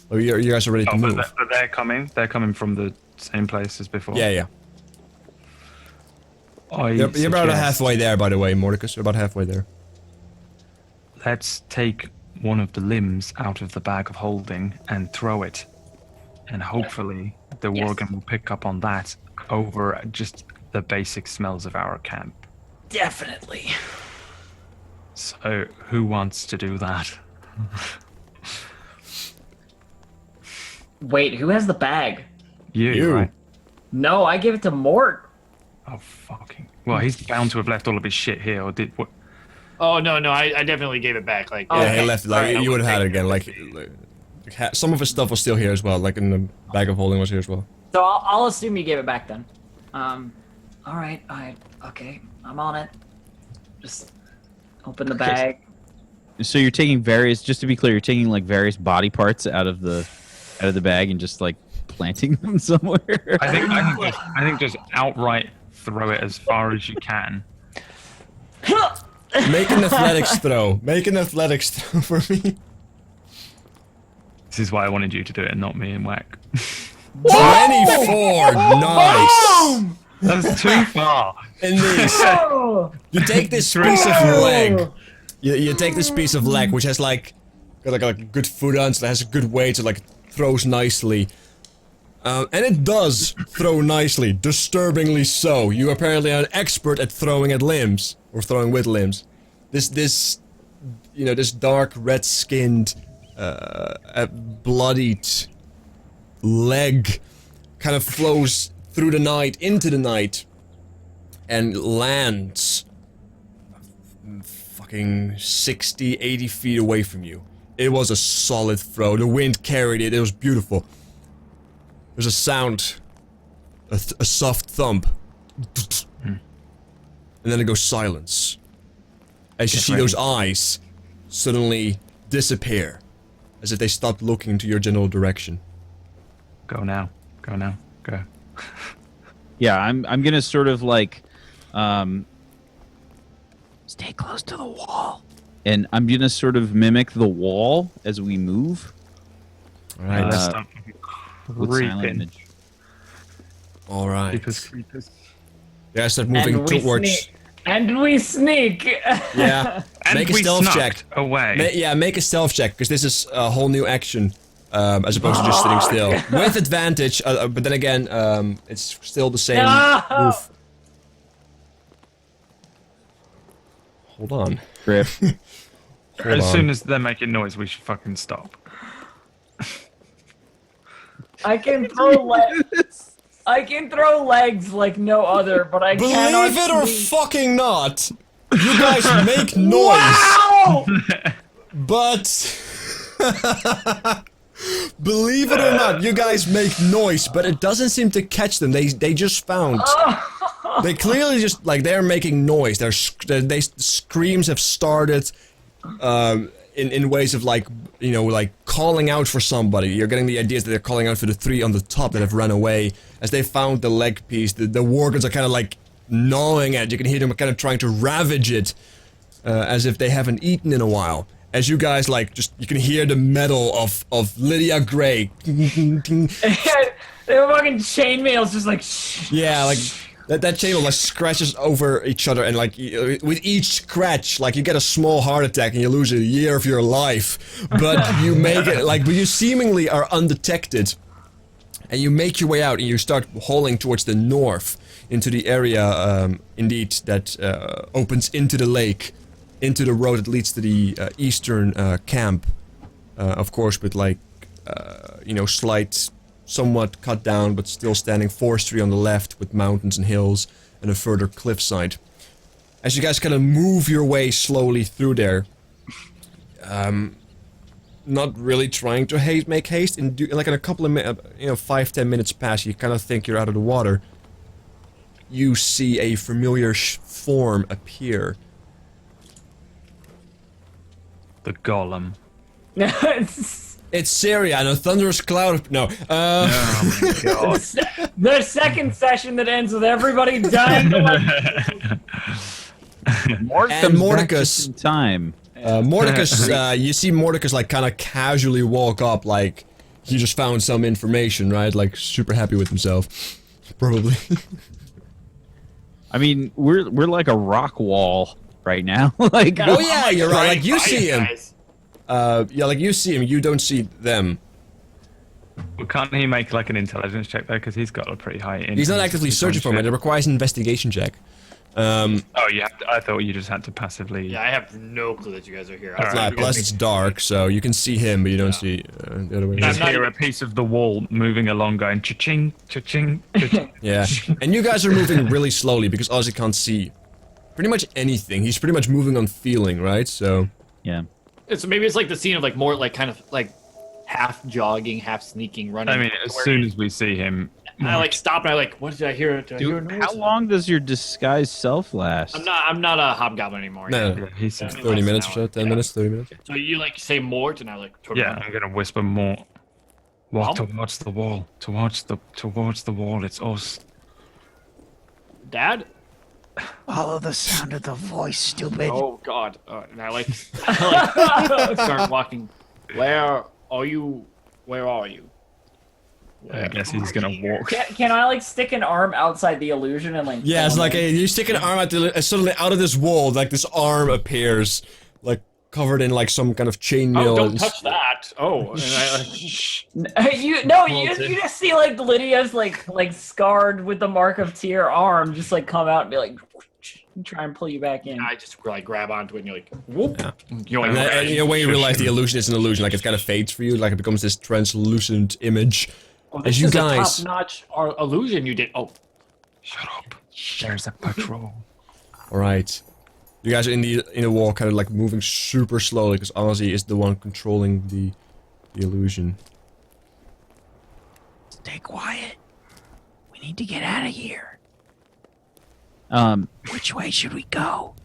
Oh, you guys are ready to move. But they're coming. They're coming from the same place as before. Yeah. You're about halfway there, by the way, Mordecus. You're about halfway there. Let's take one of the limbs out of the bag of holding and throw it. And hopefully the worgen will pick up on that over just the basic smells of our camp. Definitely. So, who wants to do that? Wait, who has the bag? You, right? No, I give it to Mort. Oh, fucking... Well, he's bound to have left all of his shit here, or did... What? Oh, no, I definitely gave it back. Like, Yeah, he left. Like, Alright, you would have had it again. Like, some of his stuff was still here as well. Like, in the bag of holding was here as well. So I'll assume you gave it back then. All right. Okay, I'm on it. Just open the bag. So you're taking various, just to be clear, you're taking like various body parts out of the bag and just like planting them somewhere. I think just outright throw it as far as you can. Make an athletics throw. Make an athletics throw for me. This is why I wanted you to do it and not me and Whack. 24! Nice! That's too far. In these, you take this piece of leg. You take this piece of leg, which has got like a good foot on, so it has a good weight, so like throws nicely. And it does throw nicely, disturbingly so. You apparently are an expert at throwing at limbs, or throwing with limbs. This dark red-skinned, bloodied leg kind of flows through the night, into the night, and lands fucking 60, 80 feet away from you. It was a solid throw. The wind carried it. It was beautiful. There's a sound, a soft thump, and then it goes silence. As you see those eyes suddenly disappear, as if they stopped looking to your general direction. Go now. Go now. Go. Yeah, I'm gonna sort of like, Stay close to the wall. and I'm gonna sort of mimic the wall as we move. Alright. Let's Uh, stop With silent creeping. image. Alright. Creepers. Yeah, I start moving towards... And we sneak. Yeah. And Make a we stealth snuck check. away. Make a stealth check, because this is a whole new action, as opposed to just sitting still. With advantage, but then again, it's still the same No! move. Hold on. Grip. As soon as they're making noise, we should fucking stop. I can throw legs. I can throw legs like no other, but I cannot Believe it or sneak. fucking not, you guys make noise, Wow! but... Believe it or not, you guys make noise, but it doesn't seem to catch them. They just found... They clearly just, like, they're making noise. Screams have started, in ways of, like, you know, like, calling out for somebody. You're getting the ideas that they're calling out for the 3 on the top that have run away. As they found the leg piece, the workers are kind of, like, gnawing at it. You can hear them kind of trying to ravage it, as if they haven't eaten in a while. As you guys, like, you can hear the metal of Lydia Gray. They were fucking chainmails, just like. Shh. Yeah, like, that table like scratches over each other, and like with each scratch, like you get a small heart attack and you lose a year of your life. But you make it like, but you seemingly are undetected, and you make your way out and you start hauling towards the north into the area, indeed, that opens into the lake, into the road that leads to the eastern camp. Of course, with like, you know, slight, somewhat cut down, but still standing forestry on the left with mountains and hills and a further cliffside. As you guys kind of move your way slowly through there, not really trying to make haste, in like in a couple of minutes, you know, 5-10 minutes pass, you kind of think you're out of the water. You see a familiar form appear. The golem. It's Syria and a thunderous cloud. No. Oh my god. The second session that ends with everybody dying. And Mordecus. In time. Mordecus, you see Mordecus like kind of casually walk up, like he just found some information, right? Like super happy with himself, probably. I mean, we're like a rock wall right now. Like, Oh yeah, you're right. Like you Right, see him. guys. Yeah, like you see him. You don't see them. Well, can't he make like an intelligence check though? Because he's got a pretty high. He's not actively searching for him. It requires an investigation check. Oh, you have to, I thought you just had to passively. Yeah, I have no clue that you guys are here. All right. Plus it's dark, so you can see him, but you don't see the other way. You just I'm not hear a even- piece of the wall moving along, going cha-ching, cha-ching, cha-ching. Yeah, and you guys are moving really slowly because Ozzy can't see pretty much anything. He's pretty much moving on feeling, right? So yeah. So maybe it's like the scene of like more like kind of like half jogging, half sneaking, running. I mean, as soon as we see him, I like stop and I like, what did I hear? Did I hear a noise? How long does your disguise self last? I'm not a hobgoblin anymore. no, yeah, he said, 30 minutes or so, 10 minutes, 30 minutes. So you like say Mort and I like turn yeah, around. I'm gonna whisper more. Walk Mom? towards the wall. Towards the wall. It's us. Dad? Follow the sound of the voice, stupid. Oh God! And I like, start walking. Where are you? Where are you? I guess he's gonna walk. Can I like stick an arm outside the illusion and like? Yeah, it's pull like him in? you stick an arm out, suddenly out of this wall, like this arm appears, like covered in like some kind of chainmail. Oh, don't and touch that! Oh, and I, like, you just see like Lydia's like scarred with the mark of tear arm just like come out and be like and try and pull you back in. I just like grab onto it and you're like, whoop. Yeah. You're And, like, and in a way you realize the illusion is an illusion, like it kind of fades for you, like it becomes this translucent image. oh, as you guys- a top-notch illusion you did. Oh, Shut up. There's a patrol. Alright. You guys are in the wall, kind of like moving super slowly, because Ozzy is the one controlling the illusion. Stay quiet. We need to get out of here. Um, Which way should we go?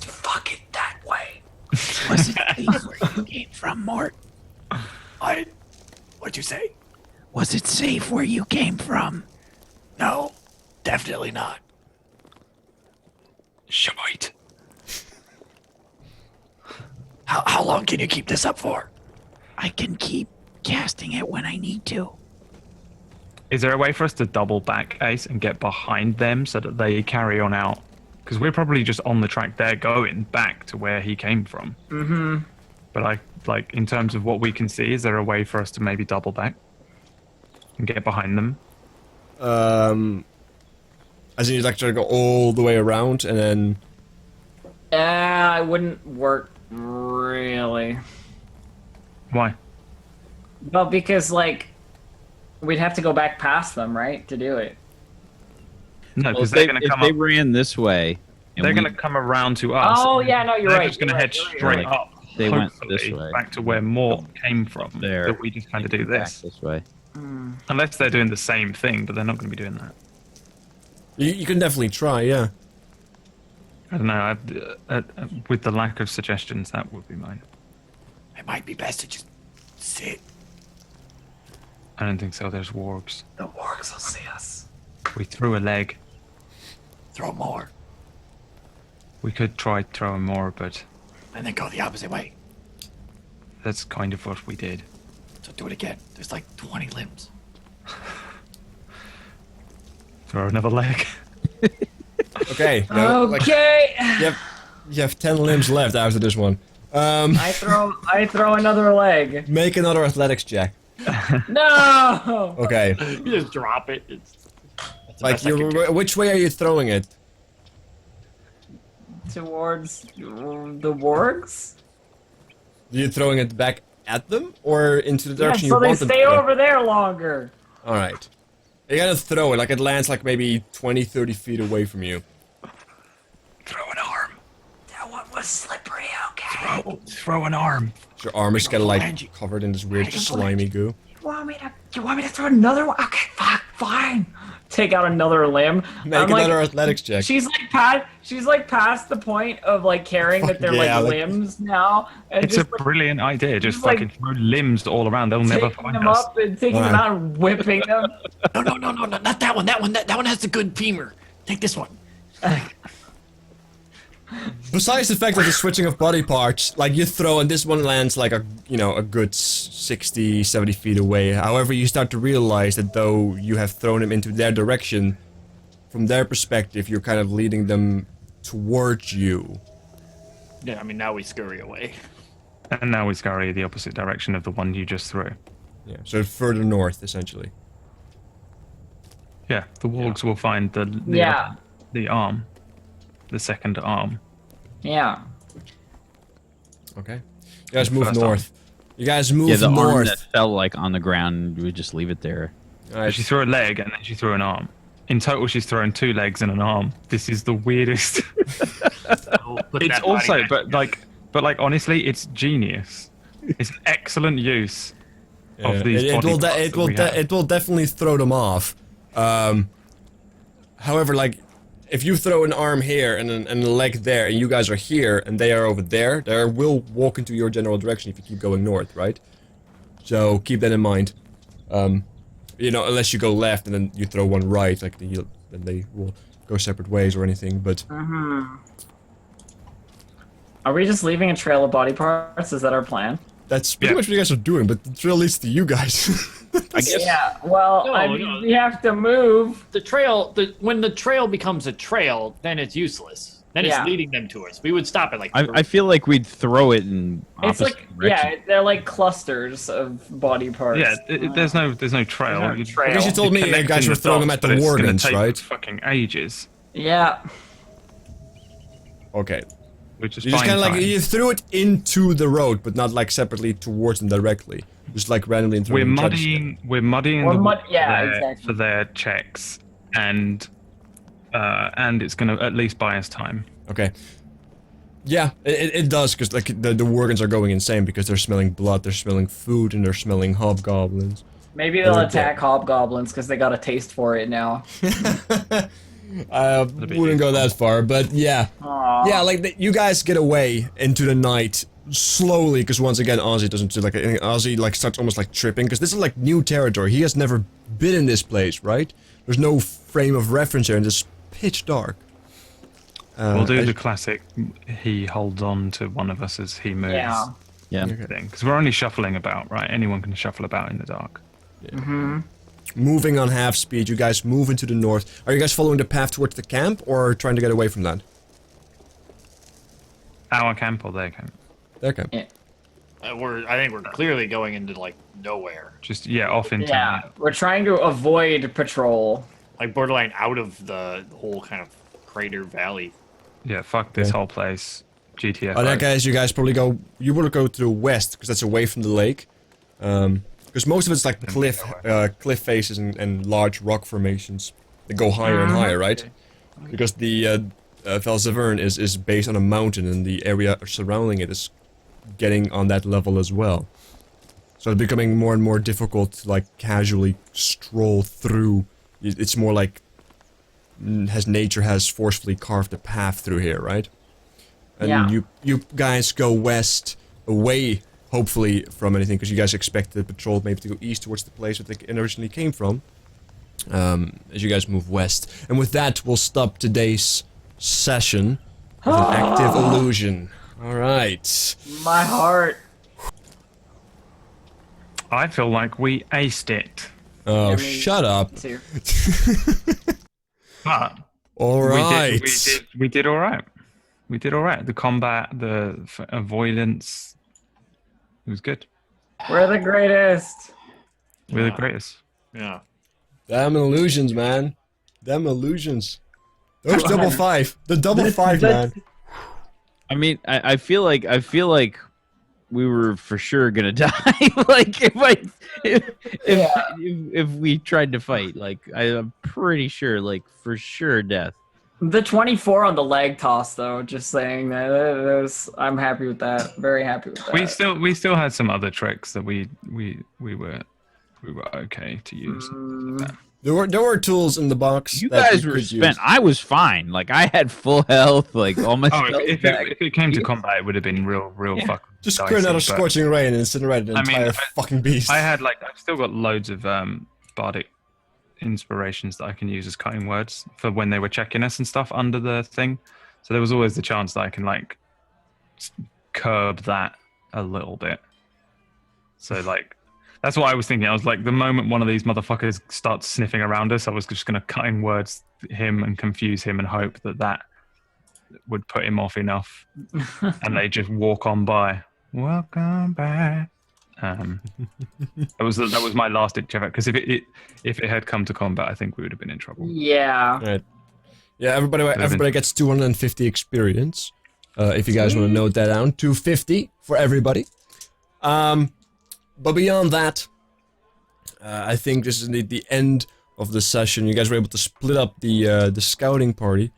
Fuck it that way. Was it safe where you came from, Mort? what'd you say? Was it safe where you came from? No, definitely not. Shite. How long can you keep this up for? I can keep casting it when I need to. Is there a way for us to double back, Ace, and get behind them so that they carry on out? Because we're probably just on the track they're going back to where he came from. Mm-hmm. But like in terms of what we can see, is there a way for us to maybe double back and get behind them? As in, you'd like to go all the way around, and then... I wouldn't work really. Why? Well, because like we'd have to go back past them, right, to do it. No, well, because if they're going to if come they up. ran this way, and They're we- going to come around to us. Oh, and yeah, no, you're they're right, just going to you're head right, you're straight right. up. They went hopefully, this way. back to where Mort came from. There. That we just kind of do back this. this way. Unless they're doing the same thing, but they're not going to be doing that. You can definitely try, yeah. I don't know. With the lack of suggestions, that would be mine. It might be best to just sit. I don't think so. There's wargs. The wargs will see us. We threw a leg. Throw more, We could try throwing more, but and then go the opposite way. that's kind of what we did. Don't do it again. There's like 20 limbs. Throw another leg. Okay. Okay. You have 10 limbs left after this one. I throw another leg. Make another athletics check. No. Okay. You just drop it. That's the Like, best I can do. which way are you throwing it? Towards the wargs. Are you throwing it back at them or into the Yeah, direction so you they want them to stay go? over there longer. All right. You gotta throw it like it lands like maybe 20, 30 feet away from you. Throw an arm. That one was slippery. Okay. Throw an arm. Your arm is kind of Angie. like covered in this weird slimy goo. You want me to throw another one? Okay, fine. Take out another limb. Make I'm like, another athletics check. She's like past the point of like caring that they're Yeah, like like- limbs now, and It's a just like, brilliant idea. Just just, like, fucking throw limbs all around. They'll never taking find them us. up and taking them Wow. out and whipping them. No, not that one. That one has the good femur. Take this one. Besides the fact that the switching of body parts, like you throw and this one lands like a good 60, 70 feet away. However, you start to realize that though you have thrown them into their direction, from their perspective, you're kind of leading them towards you. Yeah, I mean now we scurry away. And now we scurry the opposite direction of the one you just threw. Yeah, so further north, essentially. Yeah, the wargs will find the arm, the second arm. Yeah. Okay. You guys move First north. You guys move Yeah, the arm north. that fell like on the ground, we would just leave it there. Alright. She threw a leg and then she threw an arm. In total, she's thrown 2 legs and an arm. This is the weirdest. It's also, but like honestly, it's genius. It's an excellent use of these it body will parts that we have. it will definitely throw them off. However, like if you throw an arm here and a leg there, and you guys are here and they are over there, they will walk into your general direction if you keep going north, right? So keep that in mind. You know, unless you go left and then you throw one right, like then they will go separate ways or anything. But Are we just leaving a trail of body parts? Is that our plan? that's pretty much what you guys are doing. But the trail leads to you guys. I guess. Yeah. Well, No, I mean, no. we have to move. The trail, when the trail becomes a trail, then it's useless. Then Yeah. it's leading them to us. We would stop it like. I feel like we'd throw it in It's opposite like direction. they're like clusters of body parts. Yeah, there's no trail. no You- trail. Because you told me you connecting guys were throwing them dots, at the but it's gonna Worgans, take right? Fucking ages. Yeah. Okay. We're just You just kind buying of like time. you threw it into the road, but not like separately towards them directly. Just like randomly and We're throwing muddying We're the mud- water yeah, for their- exactly. for their checks, and it's gonna at least buy us time. Okay. Yeah, it does because like the Worgans are going insane because they're smelling blood, they're smelling food, and they're smelling hobgoblins. Maybe they'll Okay. attack hobgoblins because they got a taste for it now. Wouldn't go that far, but yeah. Aw. Yeah, like you guys get away into the night slowly because once again Ozzy doesn't do like Ozzy like starts almost like tripping because this is like new territory. He has never been in this place, right? There's no frame of reference here and it's pitch dark. We'll do the classic. He holds on to one of us as he moves. Yeah. Yeah. Thing because we're only shuffling about, right? Anyone can shuffle about in the dark. Moving on half speed, you guys move into the north. Are you guys following the path towards the camp or trying to get away from that? Our camp or their camp? Their camp. Yeah. I think we're clearly going into like nowhere, Just off into Yeah. We're trying to avoid patrol. like borderline out of the whole kind of crater valley. fuck this Okay. whole place. GTF. In that case, you guys probably you will go to the west because that's away from the lake. Because most of it's like cliff faces and large rock formations that go higher and higher, right? Because the Valzavern is based on a mountain and the area surrounding it is getting on that level as well. So it's becoming more and more difficult to like casually stroll through. It's more like nature has forcefully carved a path through here, right? And Yeah. you guys go west, away, hopefully, from anything, because you guys expect the patrol maybe to go east towards the place that they originally came from. As you guys move west. And with that, we'll stop today's session with an active illusion. Alright. My heart. I feel like we aced it. Oh, I mean, shut up. Too. But All right. we did all right. We did all right. The combat, the avoidance, it was good. We're the greatest. We're the greatest. Yeah. Damn illusions, man. Damn illusions. Those double five. The double five, man. I mean, I feel like we were for sure gonna die. Like if we tried to fight, like I'm pretty sure, like for sure, death. The 24 on the leg toss, though. Just saying that I'm happy with that. Very happy with that. We still had some other tricks that we were okay to use. There were tools in the box. You that guys you were could spent. use. I was fine. Like I had full health. Like all my. Oh, spells if back. it came to combat, it would have been real fucking. Just dicey, clearing out a but scorching rain and incinerate an I mean, entire fucking beast. I've still got loads of bardic inspirations that I can use as cutting words for when they were checking us and stuff under the thing. So there was always the chance that I can like curb that a little bit. So like that's what I was thinking. I was like, the moment one of these motherfuckers starts sniffing around us, I was just gonna cutting words him and confuse him and hope that would put him off enough, and they just walk on by. Welcome back. That was my last ditch effort, because if it had come to combat, I think we would have been in trouble. Yeah. Right. Yeah, everybody gets 250 experience. If you guys want to note that down, 250 for everybody. But beyond that, I think this is the end of the session. You guys were able to split up the scouting party.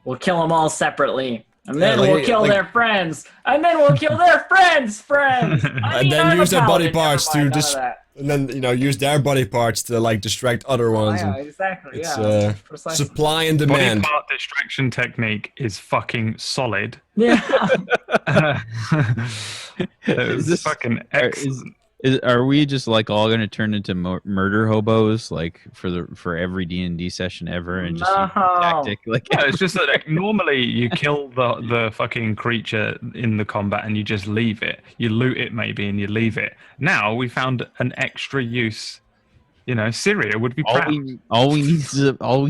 We'll kill them all separately. And then like- we'll kill like- their friends. And then we'll kill their friends' friends. And then use their body parts to and then use their body parts to like distract other ones. Yeah, and exactly. it's Yeah. Precisely. supply and Body demand. part distraction technique is fucking solid. Yeah. It was fucking excellent. Are we just like all going to turn into murder hobos like for every D&D session ever and just use the tactic like Yeah, it's just that like, normally you kill the fucking creature in the combat and you just leave it. You loot it maybe and you leave it. Now we found an extra use. Syria would be proud. all we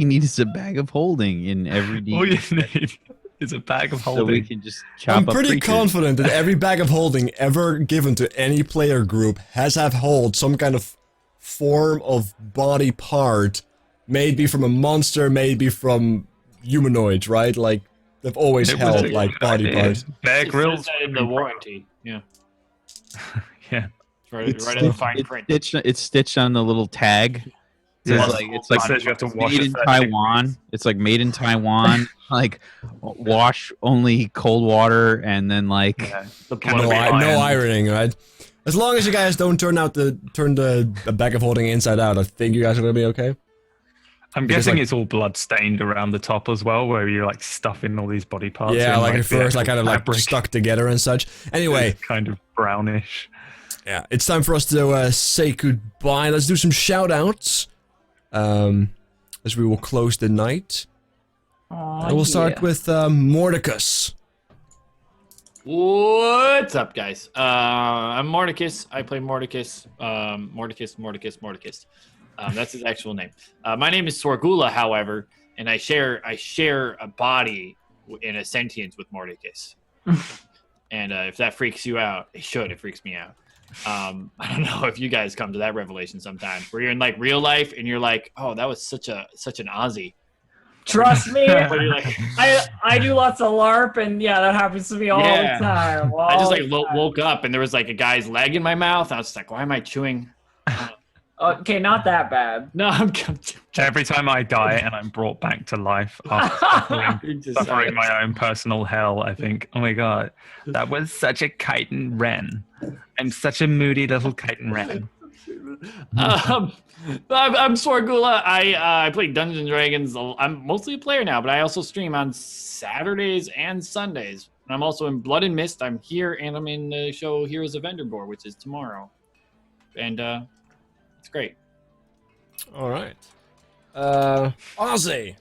need is a bag of holding in every D&D. All you need is a bag of so we holding. can just chop I'm up pretty creatures. confident that every bag of holding ever given to any player group has hold some kind of form of body part, maybe from a monster, maybe from humanoids, right? Like they've always It was held a like good body idea. parts. Bear It Grylls says that in the warranty. Yeah. Yeah. Right in the fine print. It's stitched on the little tag. Yeah. It's like It says you have to wash made it in 36 Taiwan. It's like made in Taiwan. Like wash only cold water and then like Yeah. The No, blood no ironing, right? As long as you guys don't turn the bag of holding inside out, I think you guys are gonna be okay. I'm Because, guessing like- it's all blood stained around the top as well, where you're like stuffing all these body parts. Yeah, in, like at the first, like actual kind of like fabric. stuck together and such. Anyway, It's kind of brownish. yeah, it's time for us to say goodbye. Let's do some shout-outs. As we will close the night. And we'll start with Mordecus. What's up, guys? I'm Mordecus. I play Mordecus. Mordecus. That's his actual name. My name is Sorgula, however, and I share a body in a sentience with Mordecus. And if that freaks you out, it should. It freaks me out. I don't know if you guys come to that revelation sometimes, where you're in like real life and you're like, oh, that was such an Aussie. Trust me. Where you're like, I do lots of LARP, and yeah, that happens to me all Yeah. the time. I just all like the time. woke up and there was like a guy's leg in my mouth. I was just like, why am I chewing? Okay, not that bad. No, I'm Every time I die and I'm brought back to life after suffering my own personal hell, I think, oh my god, that was such a chitin wren. I'm such a moody little chitin wren. I'm Sorgula. I play Dungeons and Dragons. I'm mostly a player now, but I also stream on Saturdays and Sundays. And I'm also in Blood and Mist. I'm here, and I'm in the show Heroes of Endor, which is tomorrow. And it's great. All right. Ozzy.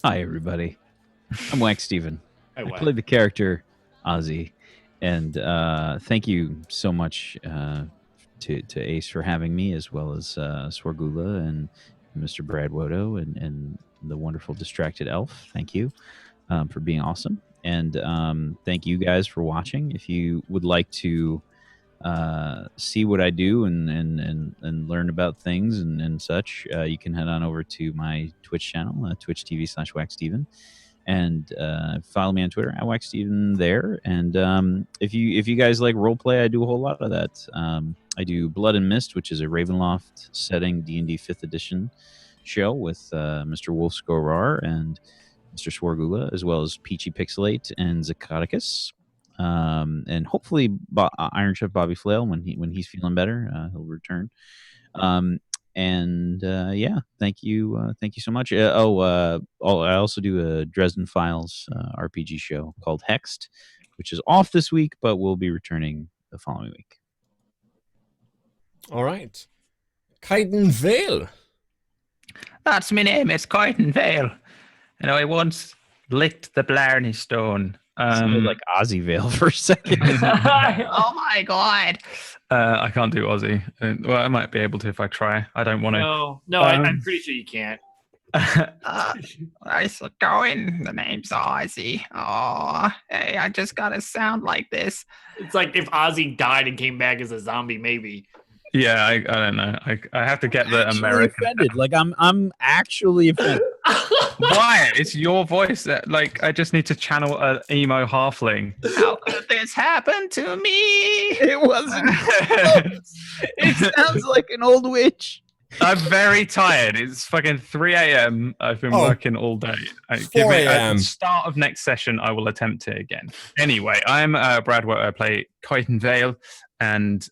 hi everybody. I'm Wax Steven. Hey, I wow. play the character Ozzy. And thank you so much to Ace for having me, as well as Swargula and Mr. Brad Wodo and the wonderful Distracted Elf. Thank you for being awesome. And thank you guys for watching. If you would like to see what I do and learn about things and such, you can head on over to my Twitch channel, Twitch TV/WackSteven, and follow me on Twitter at WackSteven there. And if you guys like roleplay, I do a whole lot of that. I do Blood and Mist, which is a Ravenloft setting D&D 5th edition show with Mr. WolfsGoRawr and Mr. Swargula, as well as Peachy Pixelate and Zacatecus. And hopefully Iron Chef Bobby Flail, when he's feeling better, he'll return. Yeah, thank you so much. I also do a Dresden Files RPG show called Hexed, which is off this week, but will be returning the following week. All right. Chitin Vale. That's my name. It's Chitin Vale. And I once licked the Blarney Stone. Sounded like Ozzy Vale for a second. Oh my god! I can't do Aussie. Well, I might be able to if I try. I don't want to. No, I'm pretty sure you can't. Nice going. The name's Ozzy. Oh, hey, I just gotta sound like this. It's like if Ozzy died and came back as a zombie, maybe. Yeah, I don't know. I have to get the American. Offended. Like I'm actually offended. Why? It's your voice. Like I just need to channel an emo halfling. How could this happen to me? It wasn't. It sounds like an old witch. I'm very tired. It's fucking 3 a.m. I've been working all day. 4 a.m. Start of next session, I will attempt it again. Anyway, I'm Brad Wood. I play Chitin Vale, and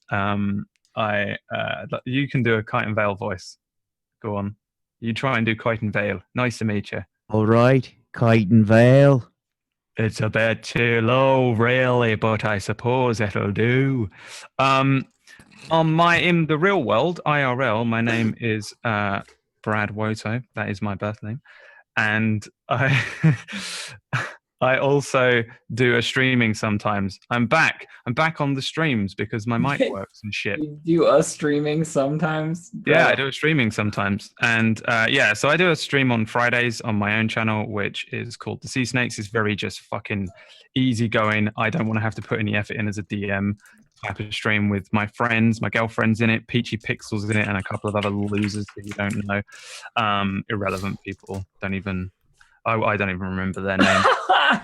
you can do a Chitin Vale voice. Go on. You try and do Chitin Vale. Nice to meet you. All right, Chitin Vale. It's a bit too low, really, but I suppose it'll do. In the real world, IRL, my name is Brad Woto. That is my birth name. And I also do a streaming sometimes. I'm back on the streams because my mic works and shit. You do a streaming sometimes? Bro. Yeah, I do a streaming sometimes. And so I do a stream on Fridays on my own channel, which is called The Sea Snakes. It's very just fucking easy going. I don't want to have to put any effort in as a DM. type of stream with my friends, my girlfriend's in it, Peachy Pixel's in it, and a couple of other losers that you don't know. Irrelevant people. I don't even remember their name.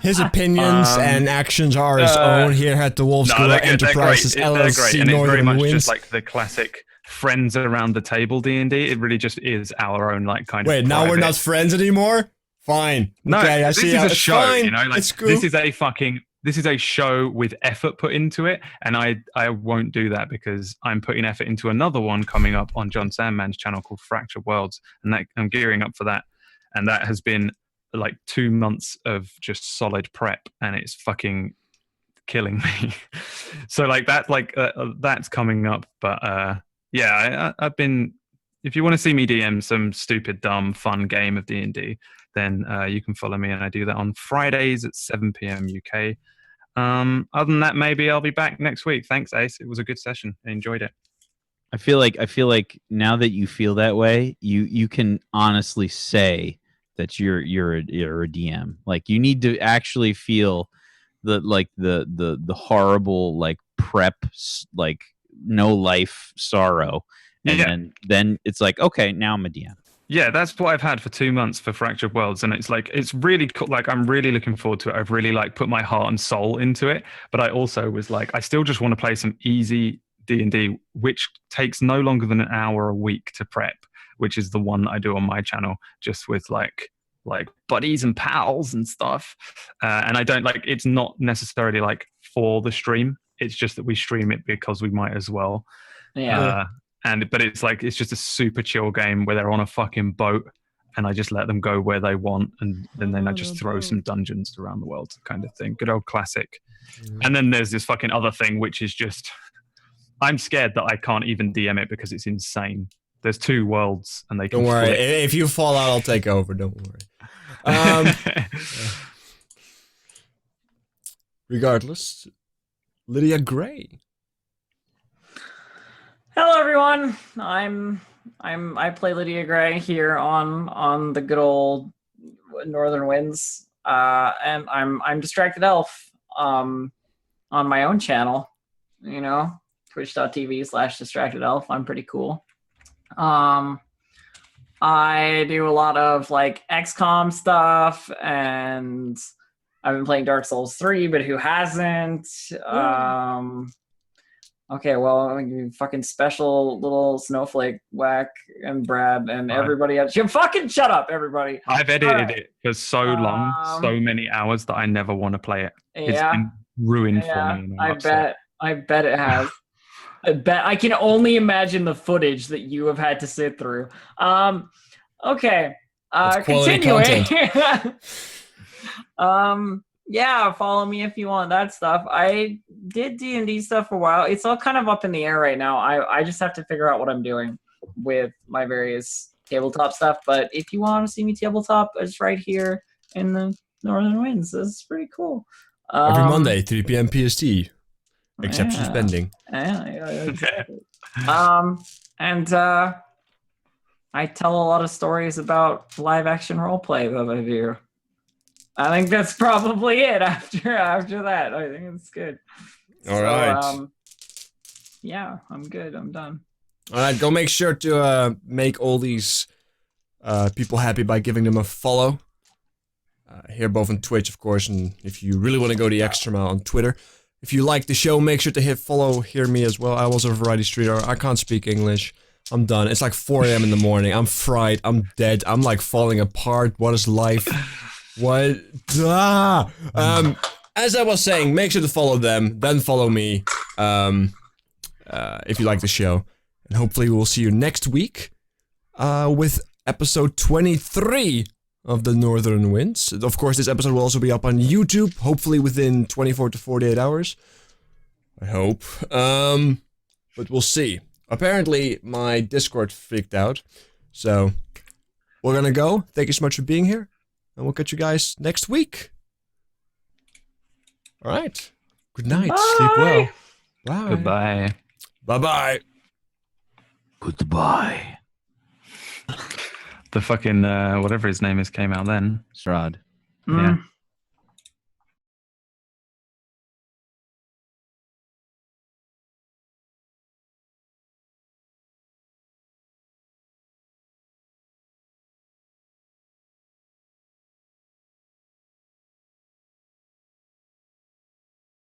His opinions and actions are his own here at the WolfsGoRawr Enterprises LLC and it's very much Winds. just like the classic friends around the table D&D. It really just is our own like kind of. Wait, now we're not friends anymore? Fine. No, okay, I this see is how a it's show. fine. You know, like it's cool. this is a show with effort put into it, and I won't do that because I'm putting effort into another one coming up on John Sandman's channel called Fractured Worlds, and that I'm gearing up for that, and that has been like 2 months of just solid prep, and it's fucking killing me. So like that, that's coming up, but yeah, I've been. If you want to see me DM some stupid, dumb, fun game of D&D, then you can follow me, and I do that on Fridays at 7 p.m. UK. Other than that, maybe I'll be back next week. Thanks, Ace. It was a good session. I enjoyed it. I feel like now that you feel that way, you can honestly say that you're a DM. Like you need to actually feel the horrible like prep, like no life sorrow. And then it's like, okay, now I'm a DM. Yeah, that's what I've had for 2 months for Fractured Worlds, and it's like it's really cool. Like I'm really looking forward to it. I've really like put my heart and soul into it, but I also was like, I still just want to play some easy D&D, which takes no longer than an hour a week to prep, which is the one that I do on my channel, just with like buddies and pals and stuff. And I don't like it's not necessarily like for the stream. It's just that we stream it because we might as well. Yeah. But it's like it's just a super chill game where they're on a fucking boat and I just let them go where they want, and then I just throw some dungeons around the world kind of thing. Good old classic. And then there's this fucking other thing which is just I'm scared that I can't even DM it because it's insane. There's 2 worlds and they can Don't worry. flip. If you fall out, I'll take over. Don't worry. Regardless, Lydia Gray. Hello, everyone. I play Lydia Gray here on the good old Northern Winds, and I'm Distracted Elf on my own channel. You know, twitch.tv/Distracted Elf. I'm pretty cool. I do a lot of like XCOM stuff, and I've been playing Dark Souls 3, but who hasn't? Okay, well, you fucking special little snowflake whack and Brad and everybody else. You fucking shut up, everybody. I've edited it for so long, so many hours that I never want to play it. It's been ruined for me. And I'm upset. I bet it has. I can only imagine the footage that you have had to sit through. Okay. Continuing. Yeah, follow me if you want that stuff. I did D&D stuff for a while. It's all kind of up in the air right now. I just have to figure out what I'm doing with my various tabletop stuff. But if you want to see me tabletop, it's right here in the Northern Winds. This is pretty cool. Every Monday, 3 p.m. PST. Exceptions pending. Yeah, exactly. And I tell a lot of stories about live action roleplay that I do. I think that's probably it after that. I think it's good. All right. Yeah, I'm good. I'm done. All right, go make sure to make all these people happy by giving them a follow. Here both on Twitch, of course, and if you really want to go the extra mile on Twitter. If you like the show, make sure to hit follow. Hear me as well. I was a variety streeter. I can't speak English. I'm done. It's like 4 a.m. in the morning. I'm fried. I'm dead. I'm like falling apart. What is life? What? As I was saying, make sure to follow them, then follow me, if you like the show. And hopefully we'll see you next week, with episode 23 of the Northern Winds. Of course, this episode will also be up on YouTube, hopefully within 24 to 48 hours. I hope. But we'll see. Apparently, my Discord freaked out, so we're gonna go. Thank you so much for being here. And we'll catch you guys next week. All right. Good night. Bye. Sleep well. Bye. Goodbye. Bye-bye. Goodbye. The fucking, whatever his name is, came out then. Strahd. Yeah.